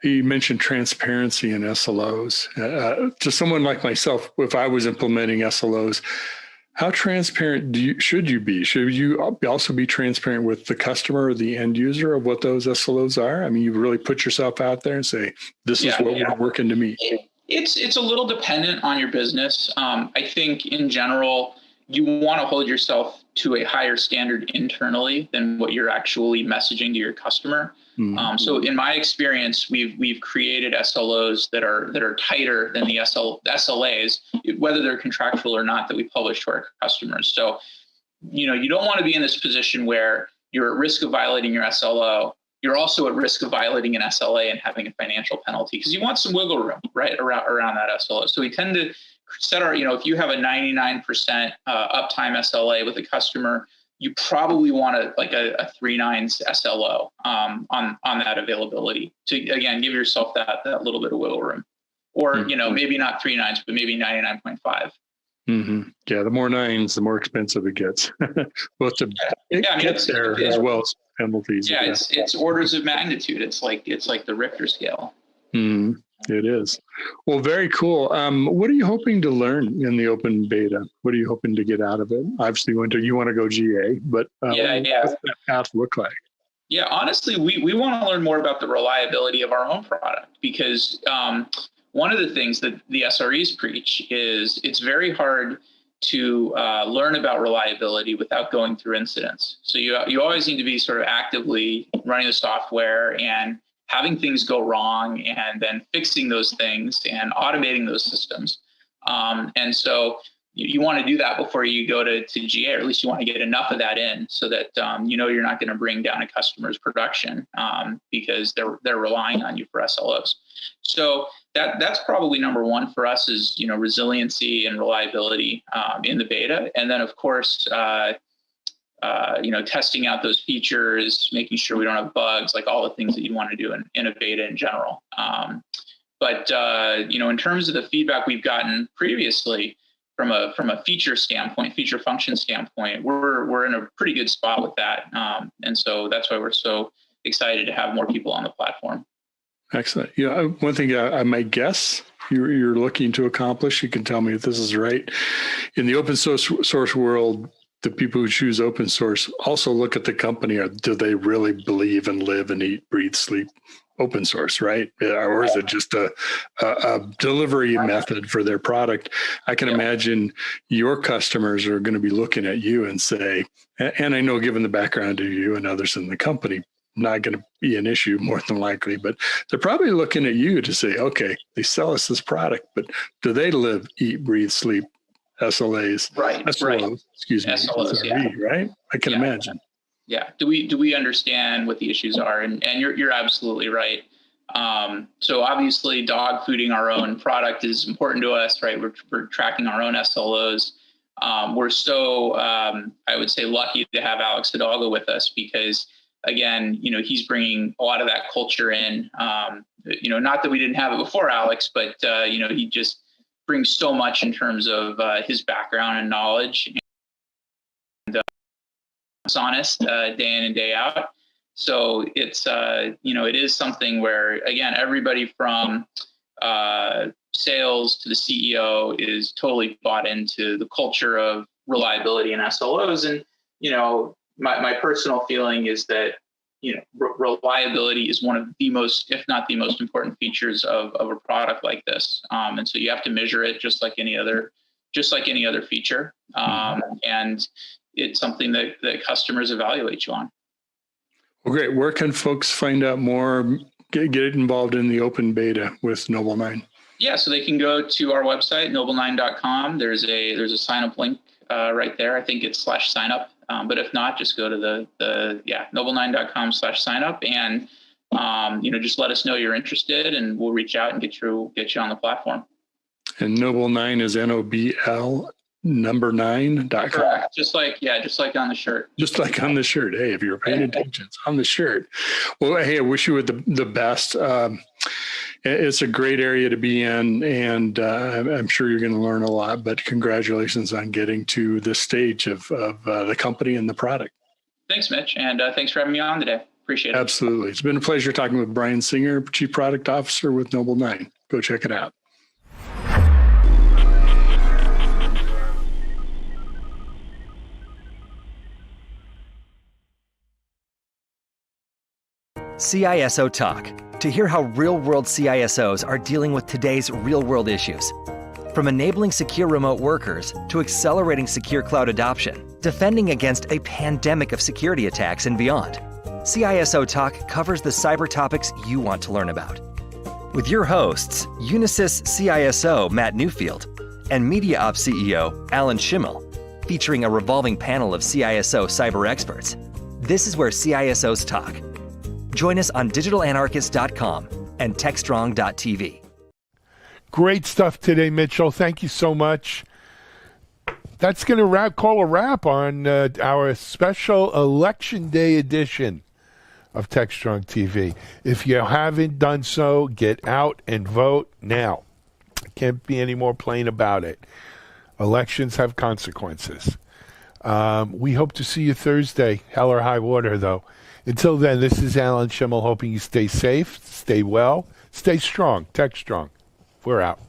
You mentioned transparency in SLOs. To someone like myself, if I was implementing SLOs, how transparent should you be? Should you also be transparent with the customer or the end user of what those SLOs are? I mean, you really put yourself out there and say, this is what we're working to meet. It's a little dependent on your business. I think in general, you want to hold yourself to a higher standard internally than what you're actually messaging to your customer. Mm-hmm. So in my experience, we've created SLOs that are tighter than the SLAs, whether they're contractual or not, that we publish to our customers. So, you don't want to be in this position where you're at risk of violating your SLO. You're also at risk of violating an SLA and having a financial penalty, because you want some wiggle room, right, around that SLO. So we tend to set our, if you have a 99% uptime SLA with a customer, you probably want a 3.9 SLO on that availability to, again, give yourself that little bit of wiggle room. Or, maybe not 3.9s, but maybe 99.5. Mm-hmm. Yeah, the more nines, the more expensive it gets. Both to get there as well as penalties. Yeah, it's orders of magnitude. It's like the Richter scale. Mm, it is. Well, very cool. What are you hoping to learn in the open beta? What are you hoping to get out of it? Obviously, you want to go GA, but what's that path look like? Yeah, honestly, we want to learn more about the reliability of our own product, because one of the things that the SREs preach is it's very hard to learn about reliability without going through incidents. So you always need to be sort of actively running the software and having things go wrong and then fixing those things and automating those systems. And so you want to do that before you go to GA, or at least you want to get enough of that in so that you're not going to bring down a customer's production because they're relying on you for SLOs. So that's probably number one for us is resiliency and reliability in the beta, and then of course testing out those features, making sure we don't have bugs, like all the things that you want to do in a beta in general. But in terms of the feedback we've gotten previously, from a feature standpoint, feature function standpoint, we're in a pretty good spot with that, and so that's why we're so excited to have more people on the platform. Excellent. One thing I might guess you're looking to accomplish, you can tell me if this is right. In the open source world, the people who choose open source also look at the company. Do they really believe and live and eat, breathe, sleep open source, right? Or is it just a delivery method for their product? I can imagine your customers are going to be looking at you and say, and I know given the background of you and others in the company, not going to be an issue more than likely, but they're probably looking at you to say, okay, they sell us this product, but do they live, eat, breathe, sleep SLAs? Right. SLOs, excuse me. SLOs, SRE, right? I can imagine. Yeah. Do we understand what the issues are? And you're absolutely right. So obviously dog fooding our own product is important to us, right? We're tracking our own SLOs. We're so, I would say, lucky to have Alex Hidalgo with us because, again, he's bringing a lot of that culture in. Not that we didn't have it before Alex, but, he just brings so much in terms of his background and knowledge. And it's honest day in and day out. So it's, it is something where, again, everybody from sales to the CEO is totally bought into the culture of reliability and SLOs. And, my personal feeling is that, reliability is one of the most, if not the most important features of a product like this. And so you have to measure it just like any other feature. And it's something that customers evaluate you on. Well, great. Where can folks find out more, get involved in the open beta with Noble 9? Yeah, so they can go to our website, noble9.com. There's a sign up link right there. I think it's /signup. But if not, just go to the noble9.com/signup and just let us know you're interested, and we'll reach out and get you on the platform. And Noble 9 is NOBL number 9.com. Correct. Just like on the shirt. Just like on the shirt. Hey, if you're paying attention, it's on the shirt. Well, hey, I wish you the best. It's a great area to be in, and I'm sure you're going to learn a lot, but congratulations on getting to this stage of the company and the product. Thanks, Mitch, and thanks for having me on today. Appreciate it. Absolutely. It's been a pleasure talking with Brian Singer, Chief Product Officer with Noble 9. Go check it out. CISO Talk, to hear how real-world CISOs are dealing with today's real-world issues. From enabling secure remote workers to accelerating secure cloud adoption, defending against a pandemic of security attacks and beyond, CISO Talk covers the cyber topics you want to learn about. With your hosts, Unisys CISO Matt Newfield and MediaOps CEO Alan Schimmel, featuring a revolving panel of CISO cyber experts. This is where CISOs talk. Join us on digitalanarchist.com and TechStrong.tv. Great stuff today, Mitchell. Thank you so much. That's going to call a wrap on our special Election Day edition of TechStrong TV. If you haven't done so, get out and vote now. Can't be any more plain about it. Elections have consequences. We hope to see you Thursday, hell or high water, though. Until then, this is Alan Schimmel hoping you stay safe, stay well, stay strong, tech strong. We're out.